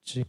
Gee.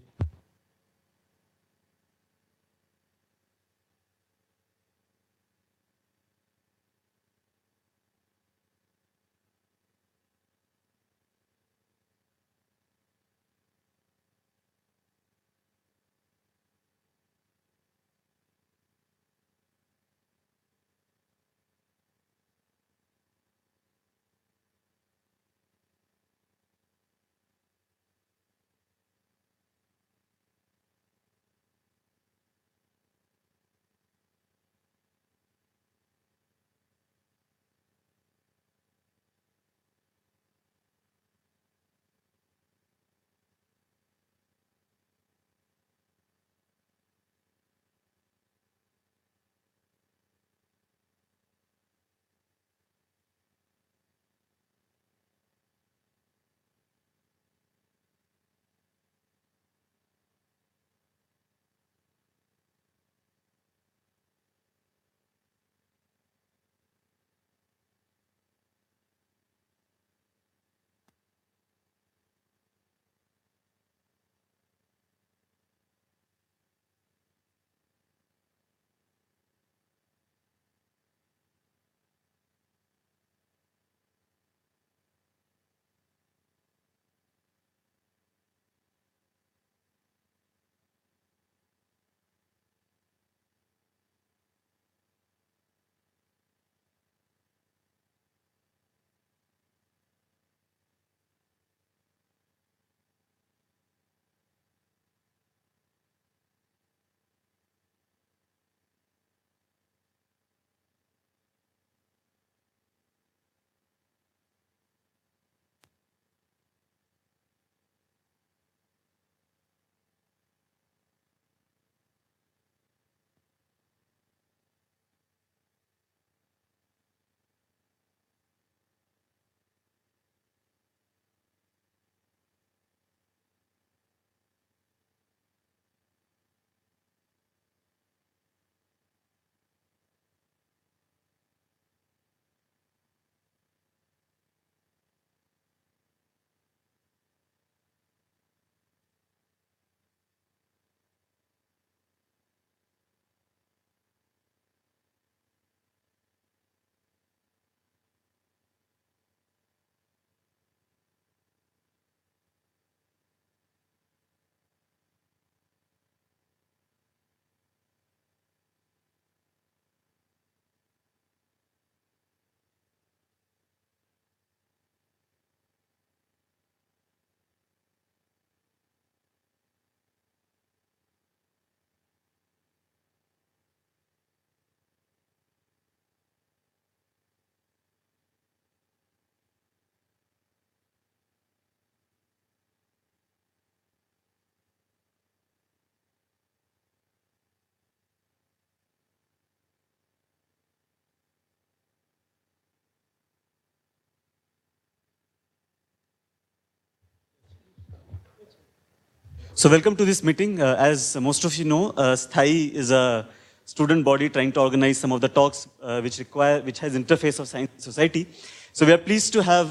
So welcome to this meeting. As most of you know, Sthayi is a student body trying to organize some of the talks which has interface of science and society. So we are pleased to have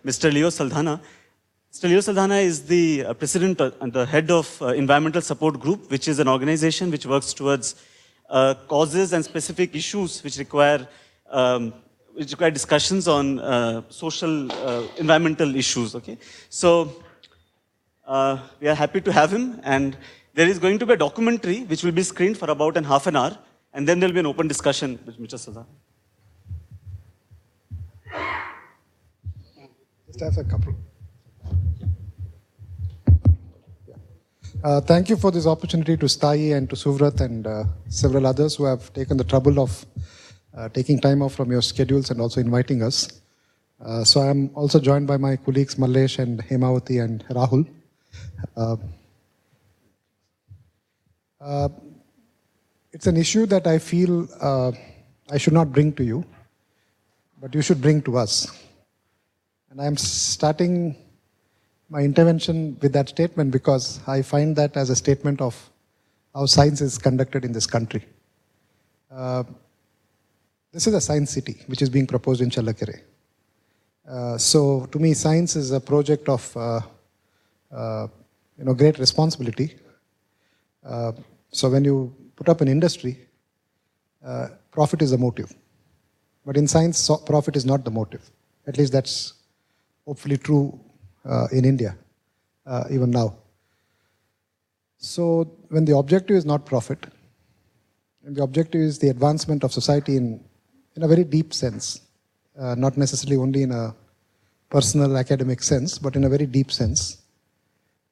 Mr. Leo Saldanha. Mr. Leo Saldanha is the president and the head of Environmental Support Group, which is an organization which works towards causes and specific issues which require discussions on social environmental issues. Okay, so. We are happy to have him, and there is going to be a documentary which will be screened for about half an hour, and then there will be an open discussion with Mr. Saldanha. Just have a couple. Thank you for this opportunity to Sthayi and to Suvrat and several others who have taken the trouble of taking time off from your schedules and also inviting us. So I'm also joined by my colleagues Mallesh and Hemavati and Rahul. It's an issue that I feel I should not bring to you, but you should bring to us. And I'm starting my intervention with that statement because I find that as a statement of how science is conducted in this country. This is a science city which is being proposed in Challakere. So to me, science is a project of great responsibility. So when you put up an industry, profit is the motive. But in science, profit is not the motive. At least that's hopefully true in India, even now. So when the objective is not profit, and the objective is the advancement of society in a very deep sense, not necessarily only in a personal academic sense, but in a very deep sense,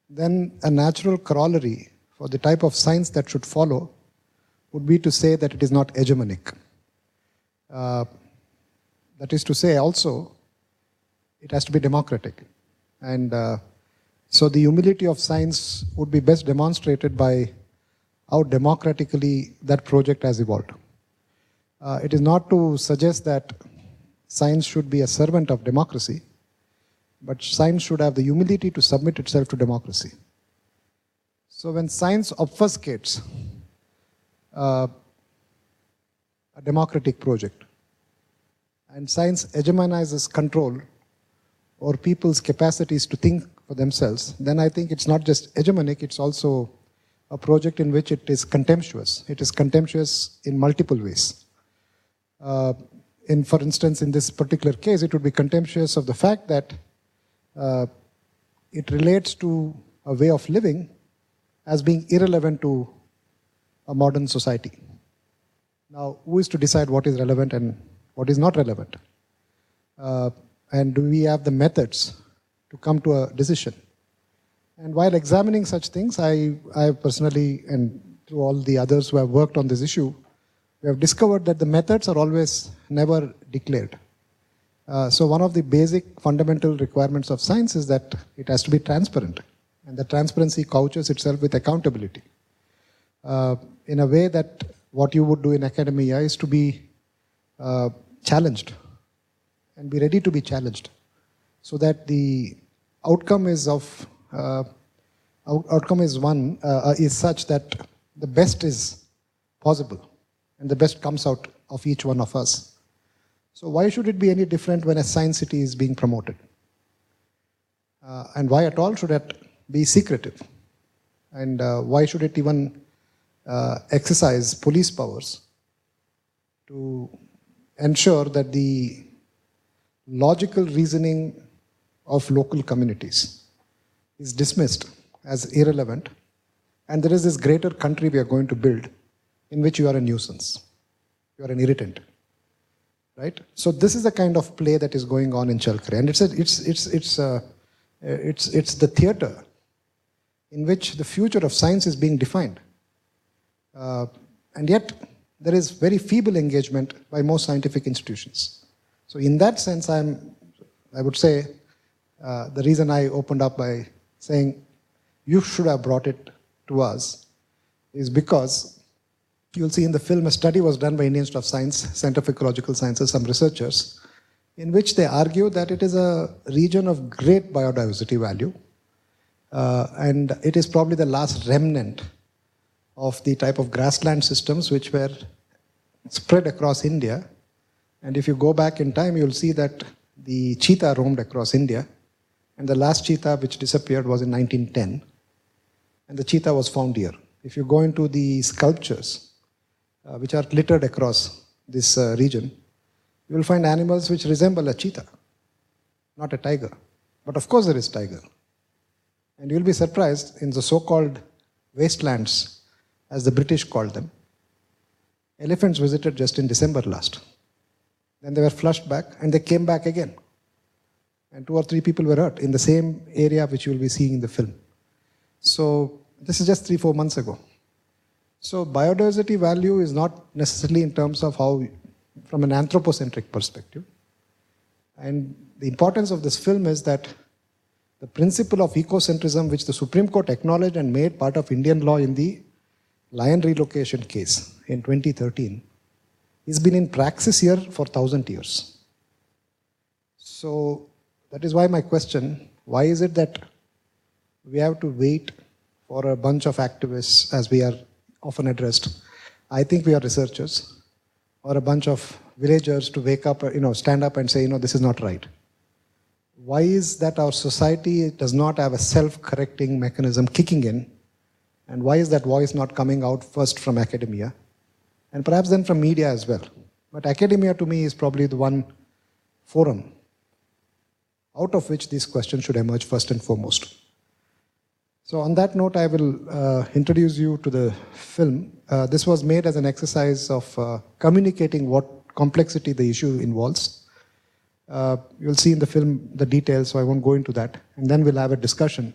then a natural corollary for the type of science that should follow would be to say that it is not hegemonic. That is to say also, it has to be democratic. And so the humility of science would be best demonstrated by how democratically that project has evolved. It is not to suggest that science should be a servant of democracy, but science should have the humility to submit itself to democracy. So when science obfuscates a democratic project, and science hegemonizes control over people's capacities to think for themselves, then I think it's not just hegemonic, it's also a project in which it is contemptuous. It is contemptuous in multiple ways. For instance, in this particular case, it would be contemptuous of the fact that it relates to a way of living as being irrelevant to a modern society. Now, who is to decide what is relevant and what is not relevant? And do we have the methods to come to a decision? And while examining such things, I personally, and through all the others who have worked on this issue, we have discovered that the methods are always never declared. So one of the basic fundamental requirements of science is that it has to be transparent. And the transparency couches itself with accountability. In a way that what you would do in academia is to be challenged and be ready to be challenged, so that the outcome is such that the best is possible and the best comes out of each one of us. So why should it be any different when a science city is being promoted? And why at all should it be secretive? And why should it even exercise police powers to ensure that the logical reasoning of local communities is dismissed as irrelevant, and there is this greater country we are going to build in which you are a nuisance, you are an irritant, right? So this is the kind of play that is going on in Challakere, and it's the theater in which the future of science is being defined, and yet there is very feeble engagement by most scientific institutions. So in that sense, I would say the reason I opened up by saying you should have brought it to us is because you'll see in the film a study was done by Indian Institute of Science, Center for Ecological Sciences, some researchers, in which they argue that it is a region of great biodiversity value, and it is probably the last remnant of the type of grassland systems which were spread across India. And if you go back in time, you'll see that the cheetah roamed across India, and the last cheetah which disappeared was in 1910, and the cheetah was found here. If you go into the sculptures, which are littered across this region, you will find animals which resemble a cheetah, not a tiger. But of course there is tiger. And you'll be surprised, in the so-called wastelands, as the British called them, elephants visited just in December last. Then they were flushed back, and they came back again. And 2 or 3 people were hurt in the same area which you will be seeing in the film. So this is just 3-4 months ago. So biodiversity value is not necessarily in terms of how, from an anthropocentric perspective. And the importance of this film is that the principle of ecocentrism, which the Supreme Court acknowledged and made part of Indian law in the lion relocation case in 2013, has been in praxis here for 1,000 years. So that is why my question, why is it that we have to wait for a bunch of activists, as we are often addressed? I think we are researchers, or a bunch of villagers to wake up, stand up and say, this is not right. why is that our society does not have a self-correcting mechanism kicking in, and why is that voice not coming out first from academia, and perhaps then from media as well. But academia to me is probably the one forum out of which these questions should emerge first and foremost. So on that note, I will introduce you to the film. This was made as an exercise of communicating what complexity the issue involves. You'll see in the film the details, so I won't go into that. And then we'll have a discussion.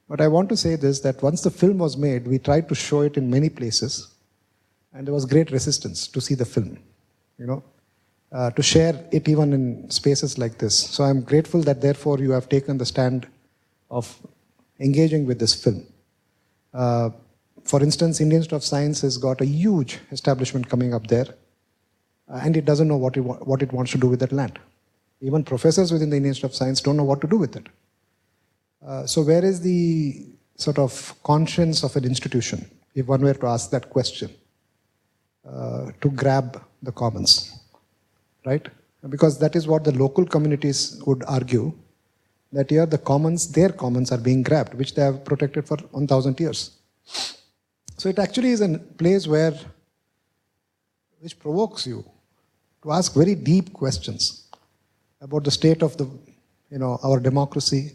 But I want to say this, that once the film was made, we tried to show it in many places. And there was great resistance to see the film, to share it even in spaces like this. So I'm grateful that therefore you have taken the stand of engaging with this film. For instance, Indian Institute of Science has got a huge establishment coming up there, and it doesn't know what it wants to do with that land. Even professors within the Indian Institute of Science don't know what to do with it. So where is the sort of conscience of an institution, if one were to ask that question, to grab the commons, right? Because that is what the local communities would argue, that here the commons, their commons are being grabbed, which they have protected for 1,000 years. So it actually is a place which provokes you to ask very deep questions about the state of our democracy,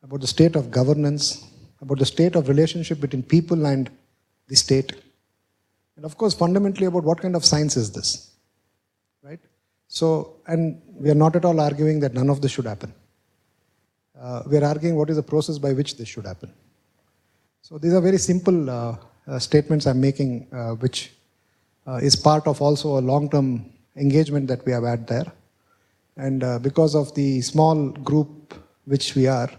about the state of governance, about the state of relationship between people and the state, and of course fundamentally about what kind of science is this, right? So, and we are not at all arguing that none of this should happen. We are arguing what is the process by which this should happen. So these are very simple statements I'm making, which is part of also a long-term engagement that we have had there. And because of the small group which we are,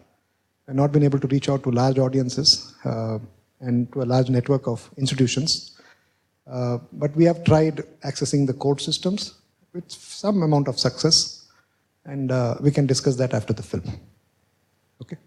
I've not been able to reach out to large audiences and to a large network of institutions. But we have tried accessing the court systems with some amount of success, and we can discuss that after the film. Okay.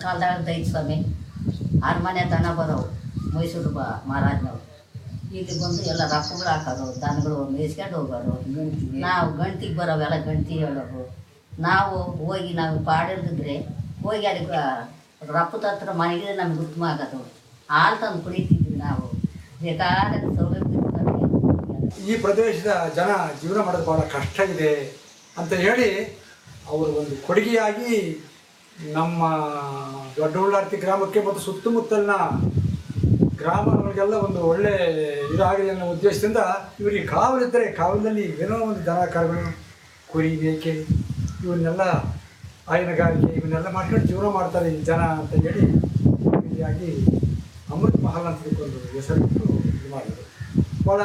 ಕಾಲದಾಗ ದೈತ ಸ್ವಾಮಿ ಅರಮನೆ ದನ ಬರೋವು ಮೈಸೂರು ಮಹಾರಾಜನವ್ರು ಇಲ್ಲಿ ಬಂದು ಎಲ್ಲ ರಪ್ಪಗಳು ಹಾಕೋರು, ದನಗಳು ಮೇಯಿಸ್ಕೊಂಡು ಹೋಗೋರು. ನಾವು ಗಂಟಿಗೆ ಬರೋವೆಲ್ಲ ಗಂಟಿ ಹೇಳೋರು. ನಾವು ಹೋಗಿ ನಾವು ಪಾಡಿರ್ದಿದ್ರೆ ಹೋಗಿ ಅದಕ್ಕೆ ರಪ್ಪದ ಹತ್ರ ಮನೆಗೆ ನಮ್ಗೆ ಉತ್ತಮ ಆಗೋದು. ಹಾಲು ತಂದು ಕುಡಿತಿದ್ವಿ ನಾವು. ಬೇಕಾದ ಸೌಲಭ್ಯ ಈ ಪ್ರದೇಶದ ಜನ ಜೀವನ ಮಾಡೋದು ಭಾಳ ಕಷ್ಟ ಇದೆ ಅಂತ ಹೇಳಿ ಅವರು ಒಂದು ಕೊಡುಗೆಯಾಗಿ ನಮ್ಮ ದೊಡ್ಡ ಉಳ್ಳಾರ್ತಿ ಗ್ರಾಮಕ್ಕೆ ಮತ್ತು ಸುತ್ತಮುತ್ತಲಿನ ಗ್ರಾಮಗಳಿಗೆಲ್ಲ ಒಂದು ಒಳ್ಳೆ ಇದಾಗಲಿ ಅನ್ನೋ ಉದ್ದೇಶದಿಂದ ಇವರಿಗೆ ಕಾವಲಿದ್ದರೆ ಕಾವಲಲ್ಲಿ ಏನೋ ಒಂದು ದನ ಕರುಗಳು ಕುರಿ ಮೇಕೆ ಇವನ್ನೆಲ್ಲ ಹೈನುಗಾರಿಕೆ ಇವನ್ನೆಲ್ಲ ಮಾಡ್ಕೊಂಡು ಜೀವನ ಮಾಡ್ತಾರೆ ಈ ಜನ ಅಂತ ಹೇಳಿ ಹೀಗಾಗಿ ಅಮೃತ್ ಮಹಲ್ ಅಂತ ಒಂದು ಹೆಸರಿಟ್ಟು ಇದು ಮಾಡಿದ್ರು. ಭಾಳ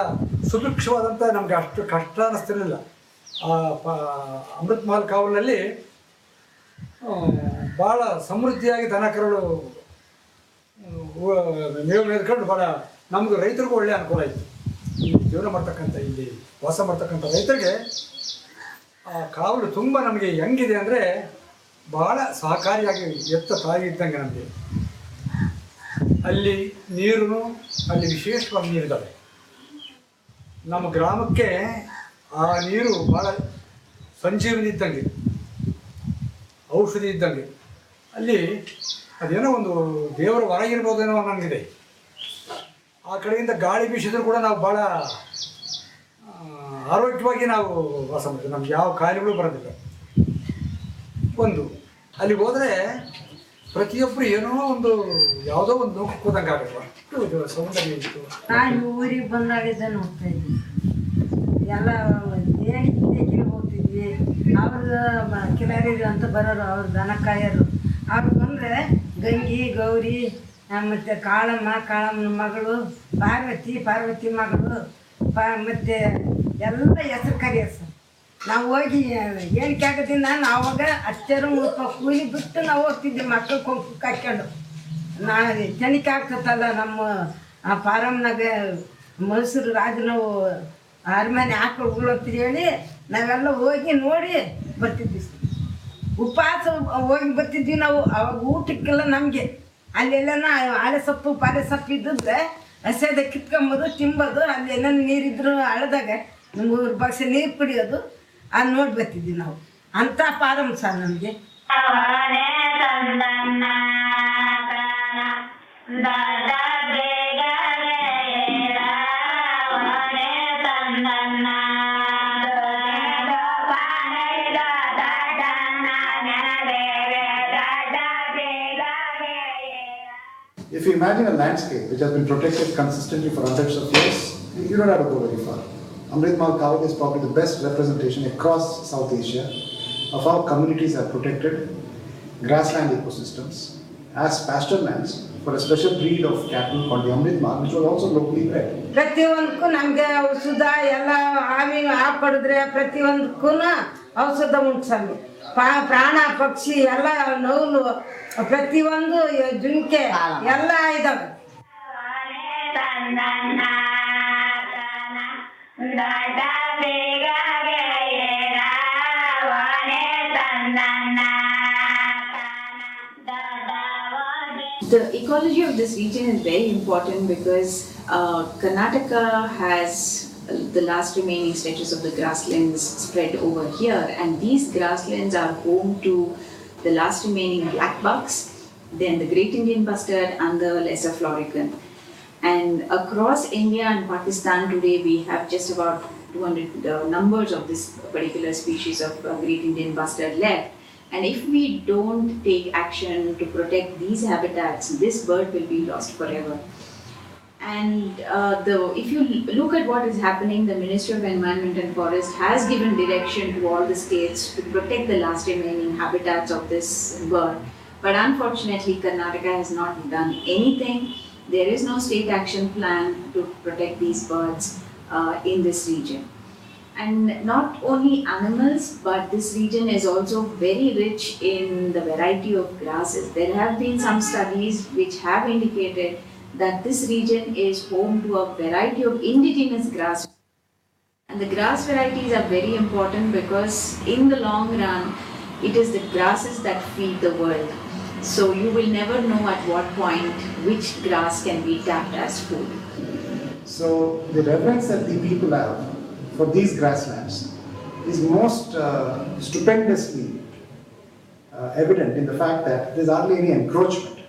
ಸುಭಿಕ್ಷವಾದಂಥ ನಮಗೆ ಅಷ್ಟು ಕಷ್ಟ ಅನ್ನಿಸ್ತಿರಲಿಲ್ಲ. ಅಮೃತ್ ಮಹಲ್ ಕಾವಲಿನಲ್ಲಿ ಭಾಳ ಸಮೃದ್ಧಿಯಾಗಿ ದನ ಕರುಗಳು ಮೇವು ಮೇದ್ಕೊಂಡು ಭಾಳ ನಮ್ಗೆ ರೈತರಿಗೂ ಒಳ್ಳೆಯ ಅನುಕೂಲ ಆಯಿತು. ಈ ಜೀವನ ಮಾಡ್ತಕ್ಕಂಥ ಇಲ್ಲಿ ವಾಸ ಮಾಡ್ತಕ್ಕಂಥ ರೈತರಿಗೆ ಆ ಕಾವಲು ತುಂಬ ನಮಗೆ ಹೆಂಗಿದೆ ಅಂದರೆ ಭಾಳ ಸಹಕಾರಿಯಾಗಿ ಎತ್ತ ತಾಯಿ ಇದ್ದಂಗೆ ನಮಗೆ. ಅಲ್ಲಿ ನೀರು ಅಲ್ಲಿ ವಿಶೇಷವಾಗಿ ನೀರಿದ್ದಾವೆ. ನಮ್ಮ ಗ್ರಾಮಕ್ಕೆ ಆ ನೀರು ಭಾಳ ಸಂಜೀವನಿ ಇದ್ದಂಗೆ, ಔಷಧಿ ಇದ್ದಂಗೆ. ಅಲ್ಲಿ ಅದೇನೋ ಒಂದು ದೇವರ ಹೊರಗಿರ್ಬೋದೇನೋ ಅನ್ನಂಗಿದೆ. ಆ ಕಡೆಯಿಂದ ಗಾಳಿ ಬೀಸಿದ್ರು ಕೂಡ ನಾವು ಭಾಳ ಆರೋಗ್ಯವಾಗಿ ನಾವು ವಾಸ ಮಾಡ್ತೀವಿ. ನಮ್ಗೆ ಯಾವ ಕಾಯಿಲೆಗಳು ಬರೋದಿಲ್ಲ. ಒಂದು ಅಲ್ಲಿಗೆ ಹೋದರೆ ಪ್ರತಿಯೊಬ್ಬರು ಏನೋ ಒಂದು ಯಾವುದೋ ಒಂದು ನೋವು ಹೋದಂಗೆ ಆಗುತ್ತೆ. ಅಷ್ಟು ಸೌಂದರ್ಯ ಇತ್ತು. ನಾನು ಊರಿಗೆ ಬಂದಾಗಿದ್ದ ನೋಡ್ತಾ ಇದ್ವಿ. ಎಲ್ಲ ಏನಿಗೆ ಹೋಗ್ತಿದ್ವಿ. ಅವ್ರ ಕಿಲಾರಿ ಅಂತ ಬರೋರು, ಅವ್ರ ದನ ಕಾಯೋರು. ಅವ್ರು ಬಂದರೆ ಗಂಗಿ ಗೌರಿ ಮತ್ತು ಕಾಳಮ್ಮನ ಮಗಳು, ಪಾರ್ವತಿ ಮಗಳು ಮತ್ತು ಎಲ್ಲ ಹೆಸ್ರು ಕರೆಯೋರು ಸರ್. ನಾವು ಹೋಗಿ ಏನಕ್ಕೆ ಆಗೋದ್ರಿಂದ ನಾವಾಗ ಅಚ್ಚರು ಮುಪ್ಪ ಕೂಲಿ ಬಿಟ್ಟು ನಾವು ಹೋಗ್ತಿದ್ವಿ ಮಕ್ಕಳು ಕೊಂಕು ಹಾಕ್ಕೊಂಡು. ಜನಕ್ಕೆ ಆಗ್ತತ್ತಲ್ಲ ನಮ್ಮ ಆ ಫಾರಮ್ನಾಗ ಮೈಸೂರು ರಾಜನವು ಅರಮನೆ ಆಕಳು ಉಗುಳತ್ತೀರಿ ಹೇಳಿ ನಾವೆಲ್ಲ ಹೋಗಿ ನೋಡಿ ಬರ್ತಿದ್ವಿ ಸರ್. ಉಪವಾಸ ಹೋಗಿ ಬರ್ತಿದ್ವಿ ನಾವು. ಅವಾಗ ಊಟಕ್ಕೆಲ್ಲ ನಮಗೆ ಅಲ್ಲೆಲ್ಲ ಆಳೆ ಸೊಪ್ಪು ಪಾಲೆ ಸೊಪ್ಪು ಇದ್ದಿದ್ರೆ ಹಸೆದ ಕಿತ್ಕೊಂಬೋದು ತಿಂಬೋದು. ಅಲ್ಲಿ ಏನೇನು ನೀರಿದ್ರು ಹಳದಾಗ 3 ಬಕ್ಸೆ ನೀರು ಕುಡಿಯೋದು ಅದು ನೋಡಿ ಬರ್ತಿದ್ವಿ ನಾವು. ಅಂಥ ಫಾರಮ್ ಸರ್ ನಮಗೆ. If you imagine a landscape which has been protected consistently for hundreds of years, you don't have to go very far. Amrit Mahal Kaval is probably the best representation across South Asia of how communities are protected grassland ecosystems as pasture lands for a special breed of cattle called the Amrit Mahal, which was also locally bred. ಪ್ರತಿಯೊಂದಕ್ಕೂ ನಮಗೆ ಔಷಧ ಎಲ್ಲ ಹಾಕೊಡಿದ್ರೆ ಪ್ರತಿಯೊಂದಕ್ಕೂ ಔಷಧ ಉಂಟು ಸ್ವಾಮಿ. ಪ್ರಾಣ ಪಕ್ಷಿ ಎಲ್ಲ ನೋವು ಪ್ರತಿಯೊಂದು ಜುಂಕೆ ಎಲ್ಲ ಇದಾವೆ. The ecology of this region is very important because Karnataka has the last remaining stretches of the grasslands spread over here, and these grasslands are home to the last remaining black bucks, then the great Indian bustard and the lesser florican. And across India and Pakistan today we have just about 200 numbers of this particular species of great Indian bustard left. And if we don't take action to protect these habitats, this bird will be lost forever. And if you look at what is happening, the Ministry of Environment and Forest has given direction to all the states to protect the last remaining habitats of this bird. But unfortunately, Karnataka has not done anything. There is no state action plan to protect these birds in this region. And not only animals, but this region is also very rich in the variety of grasses. There have been some studies which have indicated that this region is home to a variety of indigenous grass. And the grass varieties are very important because in the long run, it is the grasses that feed the world. So you will never know at what point which grass can be tapped as food. So the reverence that the people have for these grasslands is most stupendously evident in the fact that there is hardly any encroachment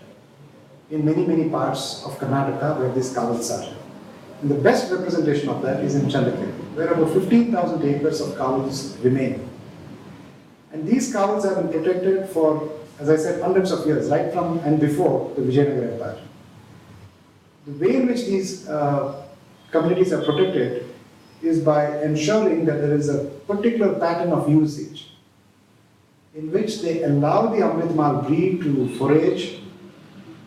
in many parts of Karnataka where these kavals are. And the best representation of that is in Challakere, where about 15,000 acres of kavals remain. And these kavals have been protected for, as I said, hundreds of years, right from and before the Vijayanagara Empire. The way in which these communities are protected is by ensuring that there is a particular pattern of usage in which they allow the Amrit Mahal breed to forage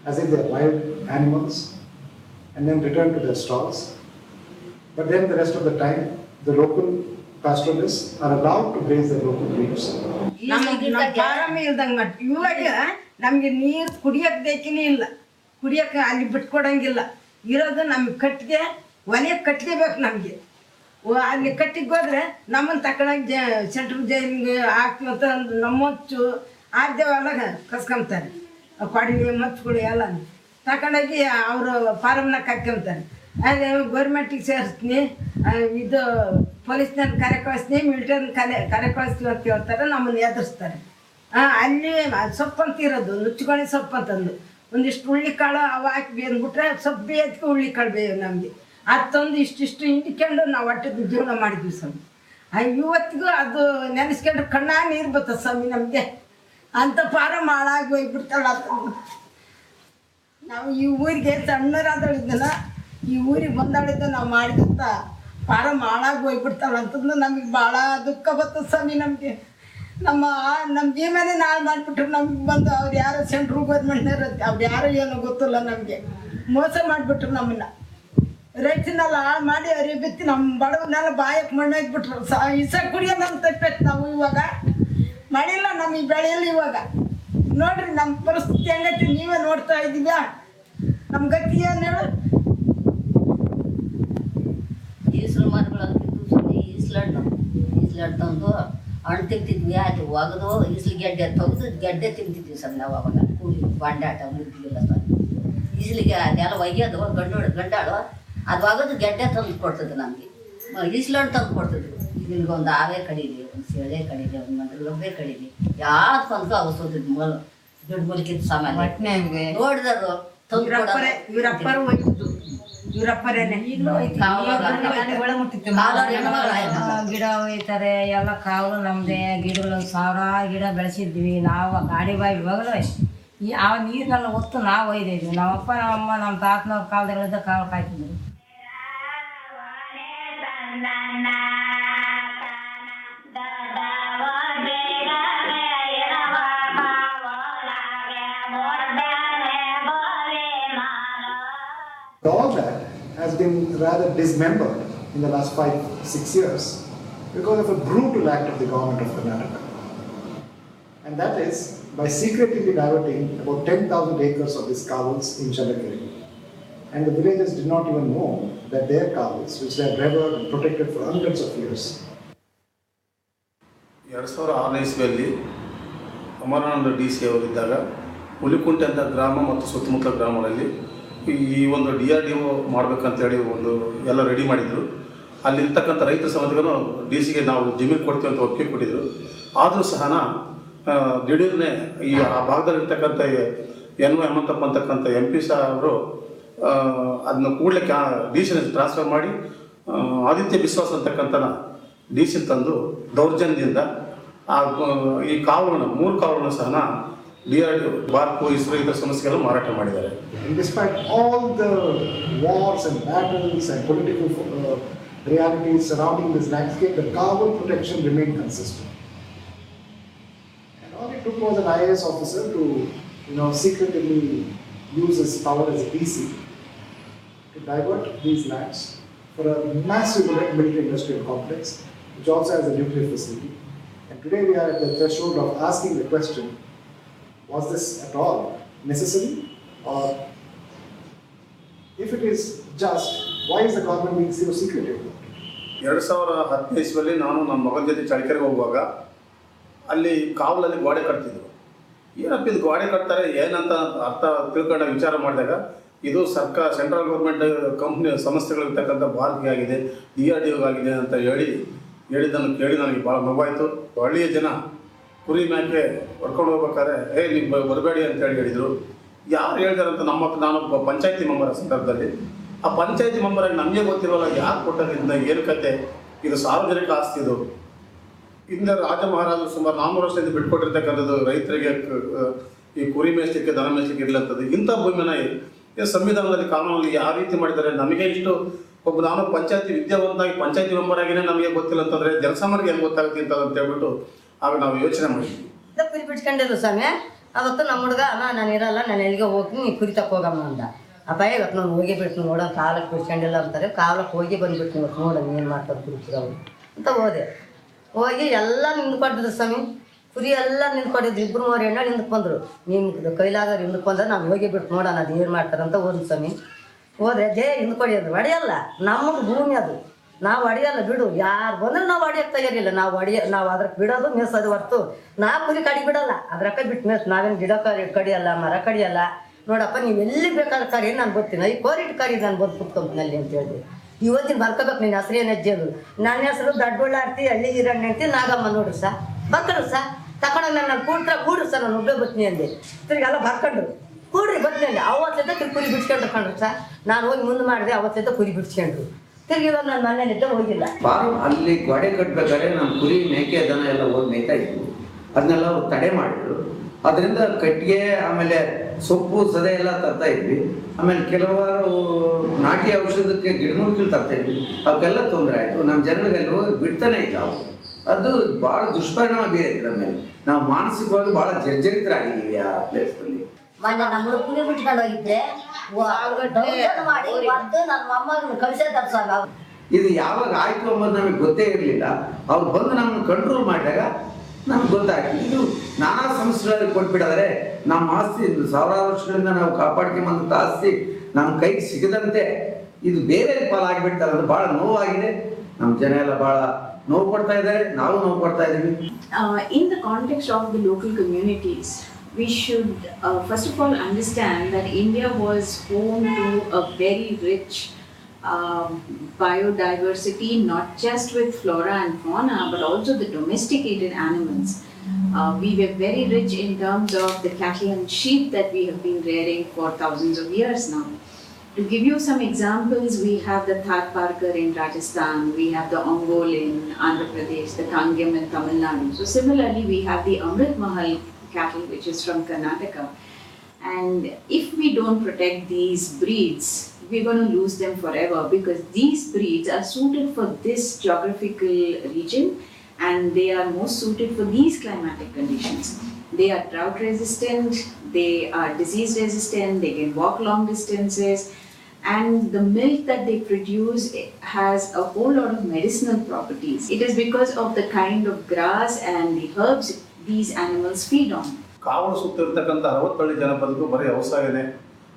as if they are wild animals and then return to their stalls. But then the rest of the time, the local pastoralists are allowed to graze their local breeds. ಆರಾಮೇ ಇಲ್ದಂಗೆ ಮಾಡಿ ಇವಾಗ ನಮಗೆ ನೀರು ಕುಡಿಯೋಕೆ ಬೇಕಿನೇ ಇಲ್ಲ, ಕುಡಿಯೋಕೆ ಅಲ್ಲಿ ಬಿಟ್ಕೊಡಂಗಿಲ್ಲ. ಇರೋದು ನಮ್ಗೆ ಕಟ್ಟಿಗೆ ಒನೆಗೆ ಕಟ್ಟಿಗೆ ಬೇಕು ನಮಗೆ. ಅಲ್ಲಿ ಕಟ್ಟಿಗೆ ಹೋದ್ರೆ ನಮ್ಮನ್ನು ತಗೊಳಕ್ಕೆ ಸೆಂಟ್ರಲ್ ಜೈಲಿಗೆ ಹಾಕ್ಮಂತ ನಮ್ಮಚ್ಚು ಆದ್ಯವೆಲ್ಲ ಕಸ್ಕೊಂತಾರೆ, ಕೊಡಿಗೆ ಮಚ್ಚುಗಳು ಎಲ್ಲ ತಗೊಂಡೋಗಿ ಅವರು ಫಾರಮ್ನಾಗ ಹಾಕ್ಕೊಂತಾರೆ. ಅದೇ ಗೌರ್ಮೆಂಟಿಗೆ ಸೇರಿಸ್ತೀನಿ, ಇದು ಪೊಲೀಸ್ನಲ್ಲಿ ಕರೆ ಕಳಿಸ್ತೀನಿ, ಮಿಲಿಟರಿ ಕರೆ ಕಳಿಸ್ತೀವಿ ಅಂತ ಹೇಳ್ತಾರೆ, ನಮ್ಮನ್ನು ಎದುರಿಸ್ತಾರೆ. ಅಲ್ಲಿ ಸೊಪ್ಪಂತ ಇರೋದು, ನುಚ್ಚಿಗೊಣೆ ಸೊಪ್ಪು ಅಂತಂದು ಒಂದಿಷ್ಟು ಹುಳ್ಳಿಕಾಳು ಅವು ಹಾಕಿ ಬೇಂದ್ಬಿಟ್ರೆ ಸೊಪ್ಪು ಬೇಯದಕ್ಕೆ ಹುಳ್ಳಿಕಾಳು ಬೇಯವು ನಮಗೆ. ಅದು ತಂದು ಇಷ್ಟಿಷ್ಟು ಹಿಂಡ್ಕೊಂಡು ನಾವು ಹೊಟ್ಟೆ ಜೀವನ ಮಾಡಿದ್ವಿ ಸ್ವಾಮಿ. ಇವತ್ತಿಗೂ ಅದು ನೆನೆಸ್ಕೊಂಡ್ರೆ ಕಣ್ಣಾಗ ನೀರು ಬರ್ತದೆ ಸ್ವಾಮಿ ನಮಗೆ. ಅಂಥ ಫಾರಮ್ ಹಾಳಾಗಿ ಹೋಗ್ಬಿಡ್ತಾಳ. ನಾವು ಈ ಊರಿಗೆ ಸಣ್ಣರಾದಳಿದ್ದನ ಈ ಊರಿಗೆ ಬಂದಾಳಿದ್ದ ನಾವು ಮಾಡಿದಂಥ ಫಾರಮ್ ಹಾಳಾಗಿ ಹೋಗ್ಬಿಡ್ತಾಳೆ ಅಂತಂದು ನಮಗೆ ಭಾಳ ದುಃಖ ಬರ್ತದೆ ಸ್ವಾಮಿ ನಮಗೆ. ನಮ್ಮ ಜೀವನೇ ನಾಳೆ ಮಾಡಿಬಿಟ್ರು ನಮ್ಗೆ ಬಂದು ಅವ್ರು ಯಾರೋ ಸೆಂಟ್ರಲ್ ಗೌರ್ಮೆಂಟ್ನವ್ರು ಅವ್ರು ಯಾರೋ ಏನೋ ಗೊತ್ತಿಲ್ಲ ನಮಗೆ, ಮೋಸ ಮಾಡಿಬಿಟ್ರು ನಮ್ಮನ್ನು. ರೈತನೆಲ್ಲ ಹಾಳು ಮಾಡಿ ಅರಿ ಬಿತ್ತಿ ನಮ್ಮ ಬಡವನ್ನೆಲ್ಲ ಬಾಯಕ್ಕೆ ಮಣ್ಣಾಗಿಬಿಟ್ರು. ಇಸ ಕುಡಿಯೋ ನಮ್ಮ ತಪ್ಪೈತೆ. ನಾವು ಇವಾಗ ಮಾಡಿಲ್ಲ, ನಮಗೆ ಬೆಳೆಯಲ್ಲ. ಇವಾಗ ನೋಡ್ರಿ ನಮ್ಮ ಪರಿಸ್ಥಿತಿ ಹೆಂಗೈತಿ, ನೀವೇ ನೋಡ್ತಾ ಇದ್ದೀವ್ಯಾ. ನಮ್ಮ ಗತಿ ಏನು ಹೇಳು? ಈಸಲು ಮರಗಳಂತಿದ್ದು ಈಸ್ಲಾಡ್ ತಂದು ಹಣ್ಣು ತಿಂತಿದ್ವಿ. ಅದು ಒಗೆದು ಈಸಲು ಗೆಡ್ಡೆ ತೆಗೆದು ಗೆಡ್ಡೆ ತಿಂತಿದ್ವಿ ಸರ್ ನಾವು. ಅವಾಗ ಕೂಲಿ ಬಾಂಡಾಟ ಮುದ್ದಿಲ್ಲ ಸರ್. ಈಸಲಿಗೆ ಅದೆಲ್ಲ ಒಗೆಯೋದು ಗಂಡಾಳು ಅದು ಒಗೆದು ಗೆಡ್ಡೆ ತಂದು ಕೊಡ್ತದೆ ನಮಗೆ. ಈಸ್ಲಾಡ್ ತಂದು ಕೊಡ್ತಿದ್ವಿ. ನಿಮ್ಗೆ ಒಂದು ಆವೆ ಕಡೀಲಿ, ಒಂದು ಸೆಳೆ ಕಡೀಲಿ, ಒಂದು ಲೊಬ್ಬೆ ಕಡೀಲಿ, ಯಾವ್ದು ಅವಸೋದಿದ್ದು ಮೊಲ ದೊಡ್ಡ ಮೊಲಕಿತ್ತು ಸಾಮಾನ್ಯ ನೋಡಿದರು ಇವರಪ್ಪರು ಹೋಯ್ತಿದ್ದು. ಇವರಪ್ಪರೇನೆ ಗಿಡ ಒಯ್ತಾರೆ ಎಲ್ಲ. ಕಾವಲು ನಮ್ಮದೇ ಗಿಡಗಳು 1000 ಗಿಡ ಬೆಳೆಸಿದ್ವಿ ನಾವು. ಗಾಡಿ ಬಾಯಿ ಇವಾಗಲೂ ಆ ನೀರನ್ನೆಲ್ಲ ಹೊತ್ತು ನಾವು ಒಯ್ದಿದ್ವಿ. ನಮ್ಮಪ್ಪ ನಮ್ಮಮ್ಮ ನಮ್ಮ ತಾತನವ್ರ ಕಾಲದಲ್ಲಿದ್ದ ಕಾವಲು ಕಾಯ್ತಿದ್ವಿ. All that has been rather dismembered in the last 5-6 years because of a brutal act of the government of Karnataka. And that is by secretly diverting about 10,000 acres of these kavals in Challakere. And the villagers did not even know that their kavals, which they have revered and protected for hundreds of years. 2006ನೇ ಇಸ್ವಿಯಲ್ಲಿ ಅಮರಾನಂದ DC ಅವರಿದ್ದಾಗ Hulikunte ಅಂತ ಗ್ರಾಮ ಮತ್ತು ಸುತ್ತಮುತ್ತ ಗ್ರಾಮಗಳಲ್ಲಿ ಈ ಒಂದು DRDO ಮಾಡಬೇಕಂತೇಳಿ ಒಂದು ಎಲ್ಲ ರೆಡಿ ಮಾಡಿದರು. ಅಲ್ಲಿರ್ತಕ್ಕಂಥ ರೈತರ ಸಮಿತಿಗಳು DC ನಾವು ಜಮೀನು ಕೊಡ್ತೀವಿ ಅಂತ ಒಪ್ಪಿಗೆ ಕೊಟ್ಟಿದ್ರು. ಆದರೂ ಸಹ ದಿಢೀರ್ನೆ ಈ ಆ ಭಾಗದಲ್ಲಿರ್ತಕ್ಕಂಥ NY ಹನುಮಂತಪ್ಪ ಅಂತಕ್ಕಂಥ MP ಸಾಹೇಬರು ಅದನ್ನ ಕೂಡಲೇ DC ಟ್ರಾನ್ಸ್ಫರ್ ಮಾಡಿ ಆದಿತ್ಯ ಬಿಶ್ವಾಸ್ ಅಂತಕ್ಕಂಥ DC ತಂದು ದೌರ್ಜನ್ಯದಿಂದ ಈ ಕಾವಲನ್ನು 3 ಕಾವಲನ್ನು ಸಹ DRDO, BARC, ISRO ಇದರ ಸಮಸ್ಯೆಗಳನ್ನು ಮಾರಾಟ ಮಾಡಿದ್ದಾರೆ. Despite all the wars and battles and political realities surrounding this landscape, the Kaval protection remained consistent. And all it took was an IIS officer to, secretly use his power as a DC to divert these lands for a massive military industrial complex, which also has a nuclear facility. And today we are at the threshold of asking the question, was this at all necessary? Or if it is just, why is the government being so secretive? 2010 ಇಸ್ವಿಯಲ್ಲಿ ನಾನು ನನ್ನ ಮಗನ ಜೊತೆ ಚಳ್ಳಕೆರೆಗೆ ಹೋಗುವಾಗ ಅಲ್ಲಿ ಕಾವಲಲ್ಲಿ ಗೋಡೆ ಕಟ್ತಿದ್ರು. ಏನಪ್ಪ ಇದು ಗೋಡೆ ಕಟ್ತಾರೆ ಏನಂತ ಅರ್ಥ ತಿಳ್ಕೊಂಡ ವಿಚಾರ ಮಾಡಿದಾಗ ಇದು ಸೆಂಟ್ರಲ್ ಗೌರ್ಮೆಂಟ್ ಕಂಪ್ನಿ ಸಂಸ್ಥೆಗಳಿರ್ತಕ್ಕಂಥ BARC ಆಗಿದೆ, DRDO ಆಗಿದೆ ಅಂತ ಹೇಳಿದ್ದನ್ನು ಕೇಳಿ ನನಗೆ ಭಾಳ ನೋವಾಯಿತು. ಹಳ್ಳಿಯ ಜನ ಕುರಿ ಮೇಕೆ ಹೊಡ್ಕೊಂಡು ಹೋಗ್ಬೇಕಾದ್ರೆ ನೀವು ಬರಬೇಡಿ ಅಂತೇಳಿ ಹೇಳಿದರು. ಯಾರು ಹೇಳ್ತಾರಂತ ನಾನೊಬ್ಬ ಪಂಚಾಯತಿ ಮೆಂಬರ್ ಸಂದರ್ಭದಲ್ಲಿ ಆ ಪಂಚಾಯತಿ ಮೆಂಬರಾಗಿ ನಮಗೆ ಗೊತ್ತಿರೋಲ್ಲ ಯಾರು ಕೊಟ್ಟದ್ರಿಂದ ಏನು ಕತೆ, ಇದು ಸಾರ್ವಜನಿಕ ಆಸ್ತಿ. ಇದು ಹಿಂದೆ ರಾಜ ಮಹಾರಾಜರು ಸುಮಾರು 400 ವರ್ಷದಿಂದ ಬಿಟ್ಕೊಟ್ಟಿರ್ತಕ್ಕಂಥದ್ದು ರೈತರಿಗೆ ಈ ಕುರಿ ಮೇಯಿಸ್ಲಿಕ್ಕೆ ದನ ಮೇಯಿಸ್ಲಿಕ್ಕೆ ಇರ್ಲಂಥದ್ದು. ಇಂಥ ಭೂಮಿನ ಸಂವಿಧಾನದಲ್ಲಿ ಕಾನೂನಲ್ಲಿ ಯಾವ ರೀತಿ ಮಾಡಿದ್ದಾರೆ. ನಮಗೆ ಇಷ್ಟು ನಾನು ಪಂಚಾಯತಿ ವಿದ್ಯಾವಂತಾಗಿ ಪಂಚಾಯತಿ ಮೆಂಬರ್ ಆಗಿನೇ ನಮಗೆ ಗೊತ್ತಿಲ್ಲ ಅಂತಂದರೆ ಜನಸಾಮಾನ್ಯರಿಗೆ ಹೆಂಗೆ ಗೊತ್ತಾಗುತ್ತೆ ಅಂತ ಹೇಳ್ಬಿಟ್ಟು ಆಗ ನಾವು ಯೋಚನೆ ಮಾಡಿದ್ವಿ. ಕುರಿ ಬಿಡ್ಸ್ಕೊಂಡಿದ್ರು ಸ್ವಾಮಿ. ಅವತ್ತು ನಮ್ಮ ಹುಡುಗ ನಾನು ಇರಲ್ಲ, ನಾನು ಎಲ್ಲಿಗೆ ಹೋಗ್ತೀನಿ, ನೀ ಕುರಿ ತಕ್ಕೋಗಮ್ಮ ಅಂದ. ಅಪ್ಪ ಇವತ್ತು ನಾನು ಹೋಗಿ ಬಿಟ್ಟು ನೋಡೋ ಕಾಲಕ್ಕೆ ಬಿಡ್ಸ್ಕೊಂಡಿಲ್ಲ ಅಂತಾರೆ. ಕಾಲಕ್ಕೆ ಹೋಗಿ ಬಂದುಬಿಟ್ಟು ಇವತ್ತು ನೋಡೋಣ ಏನು ಮಾಡ್ತಾರೆ ಕುರಿತಿರೋರು ಅಂತ ಹೋಗಿ ಎಲ್ಲ ನಿಂತ್ಕೊಂಡಿದ್ರು ಸ್ವಾಮಿ. ಕುರಿ ಎಲ್ಲ ನಿಂತ್ಕೊಂಡಿದ್ರು, 2-3 ಹೆಣ್ಣು ನಿಂದಕ್ಕೆ ಬಂದರು. ನಿಮ್ಮ ಕೈಲಾಗೋರು ಹಿಂದಕ್ಕೆ ಬಂದ್ರೆ ನಾನು ಹೋಗಿ ಬಿಟ್ಟು ನೋಡೋಣ ಅದು ಏನು ಮಾಡ್ತಾರಂತ ಹೋದ್ರು ಸ್ವಾಮಿ. ಹೋದ್ರೆ ಹಿಂದ್ಕೊಡಿ ಅದು ಹೊಡೆಯಲ್ಲ, ನಮಗೆ ಭೂಮಿ ಅದು, ನಾವು ಹೊಡೆಯಲ್ಲ ಬಿಡು. ಯಾರು ಬಂದ್ರೆ ನಾವು ಹೊಡೆಯೋಕ್ಕೆ ತಯಾರಿಲ್ಲ. ನಾವು ಅದ್ರಕ್ಕೆ ಬಿಡೋದು ಮೇಸೋದು ಹೊರ್ತು ನಾವು ಕುರಿ ಕಡಿ ಬಿಡಲ್ಲ. ಅದ್ರಕ್ಕೆ ಬಿಟ್ಟು ಮೇಸ್ ನಾವೇನು ಗಿಡ ಕಡಿಯಲ್ಲ, ಮರ ಕಡಿಯಲ್ಲ. ನೋಡಪ್ಪ ನೀವು ಎಲ್ಲಿ ಬೇಕಾದ್ರೆ ಕರಿ, ನಾನು ಬರ್ತೀನಿ. ಈ ಕೋರಿಟ್ಟು ಕರಿ ನಾನು ಬಂದು ಕುತ್ಕೊಂಬಿನಲ್ಲಿ ಅಂತ ಹೇಳಿದೆ. ಇವತ್ತಿನ ಬರ್ಕೋಬೇಕು. ನಿನ್ನ ಹೆಸರು ಏನು ಹೆಜ್ಜೆದು? ನನ್ನ ಹೆಸರು ದಡ್ಡಬಳ್ಳಾರ್ತಿ ಹಳ್ಳಿ ಹಿರಣ್ಣ ಅಂತಿ ನಾಗಮ್ಮ. ನೋಡ್ರಿ ಸಾ ಬರ್ಕೊಂಡ್ರು ಸಾ ತಗೊಂಡಾಗ ನಾನು ಕೂಡ್ರಿ ಸರ್, ನಾನು ಒಬ್ಬೇ ಬರ್ತೀನಿ ಅಂದೆ. ತಿರ್ಗೆಲ್ಲ ಬರ್ಕೊಂಡ್ರು ಕೂಡ್ರಿ ಬರ್ತೀನಿ ಅಂದೆ. ಅವತ್ತೈತೆ ಕುರಿ ಬಿಡ್ಸ್ಕೊಂಡ್ರು ಕಂಡ್ರು ಸಾ. ನಾನು ಹೋಗಿ ಮುಂದೆ ಮಾಡಿದೆ, ಅವತ್ತೈತೆ ಕುರಿ ಬಿಡ್ಸ್ಕೊಂಡ್ರು. ತಿರ್ಗಿ ಇವಾಗ ನಾನು ಮನೇಲಿದ್ದೆ ಹೋಗಿಲ್ಲ. ಅಲ್ಲಿ ಗೋಡೆ ಕಟ್ಟಬೇಕಾದ್ರೆ ನಮ್ಮ ಕುರಿ ಮೇಕೆ ದನ ಎಲ್ಲ ಹೋಗಿ ಮೇಯ್ತಾ ಇದ್ವು. ಅದನ್ನೆಲ್ಲ ಅವ್ರು ತಡೆ ಮಾಡಿದ್ರು. ಅದರಿಂದ ಕಟ್ಟಿಗೆ ಆಮೇಲೆ ಸೊಪ್ಪು ಸದೆ ಎಲ್ಲ ತರ್ತಾ ಇದ್ವಿ. ಆಮೇಲೆ ಕೆಲವಾರು ನಾಟಿ ಔಷಧಕ್ಕೆ ಗಿಡಮೂಲಿಕೆ ತರ್ತಾ ಇದ್ವಿ. ಅವಕ್ಕೆಲ್ಲ ತೊಂದರೆ ಆಯಿತು. ನಮ್ಮ ಜನರಿಗೆಲ್ಲ ಹೋಗಿ ಬಿಡ್ತಾನೆ ಇದ್ದಾವೆ. ಅದು ಭಾಳ ದುಷ್ಪರಿಣಾಮ ಬೀರೈತೆ ನಮ್ಮ ಮೇಲೆ. ನಾವು ಮಾನಸಿಕವಾಗಿ ಭಾಳ ಜರ್ಜರಿತರಾಗಿದ್ದೀವಿ ಆ ಪ್ಲೇಸ್ನಲ್ಲಿ. ಮೊನ್ನೆ ನಮ್ಮ ಕುರಿ ಬಿಟ್ಕೊಂಡು ಹೋಗಿದ್ದೆ ಮಾಡಿ ನನ್ನ ಮೊಮ್ಮಗನ ಕಳಿಸಿದ್ದಾರೆ ಸ್ವಾಮಿ. ಇದು ಯಾವಾಗ ಆಯ್ತು ಅನ್ನೋದು ನಮಗೆ ಗೊತ್ತೇ ಇರಲಿಲ್ಲ. ಅವ್ರು ಬಂದು ನಮ್ಮನ್ನು ಕಂಟ್ರೋಲ್ ಮಾಡಿದಾಗ ನಮ್ಗೆ ಗೊತ್ತಾಯ್ತು. ಇದು ನಾನಾ ಸಂಸ್ಥೆಗಳಲ್ಲಿ ಕೊಟ್ಬಿಟ್ಟಿದ್ದಾರೆ. ನಮ್ಮ ಆಸ್ತಿ ಸಾವಿರಾರು ವರ್ಷಗಳಿಂದ ನಾವು ಕಾಪಾಡ್ಕೊಂಬಂದಂಥ ಆಸ್ತಿ ನಮ್ಮ ಕೈಗೆ ಸಿಗದಂತೆ ಇದು ಬೇರೆ ಪಾಲಾಗಿಬಿಡ್ತಾರೆ. ಅದು ಭಾಳ ನೋವಾಗಿದೆ. ನಮ್ಮ ಜನ ಎಲ್ಲ ಭಾಳ ನೋವು ಪಡ್ತಾ ಇದ್ದಾರೆ, ನಾವು ನೋವು ಪಡ್ತಾ ಇದ್ದೀವಿ. In the context of the local communities, we should first of all understand that India was home to a very rich biodiversity, not just with flora and fauna, but also the domesticated animals. We were very rich in terms of the cattle and sheep that we have been rearing for thousands of years now. To give you some examples, we have the Thar in Rajasthan, we have the Ongol in Andhra Pradesh, the Kangam in Tamil Nadu. So similarly, we have the Amrit Mahal cattle, which is from Karnataka. And if we don't protect these breeds, we're going to lose them forever, because these breeds are suited for this geographical region and they are most suited for these climatic conditions. They are drought resistant, they are disease resistant, they can walk long distances, and the milk that they produce has a whole lot of medicinal properties. It is because of the kind of grass and the herbs these animals feed on. ಕಾವಲು ಸುತ್ತ ಇರ್ತಕ್ಕಂಥ 60 ಹಳ್ಳಿ ಜನ ಬದುಕು ಬರೀ ವ್ಯವಸಾಯನೇ.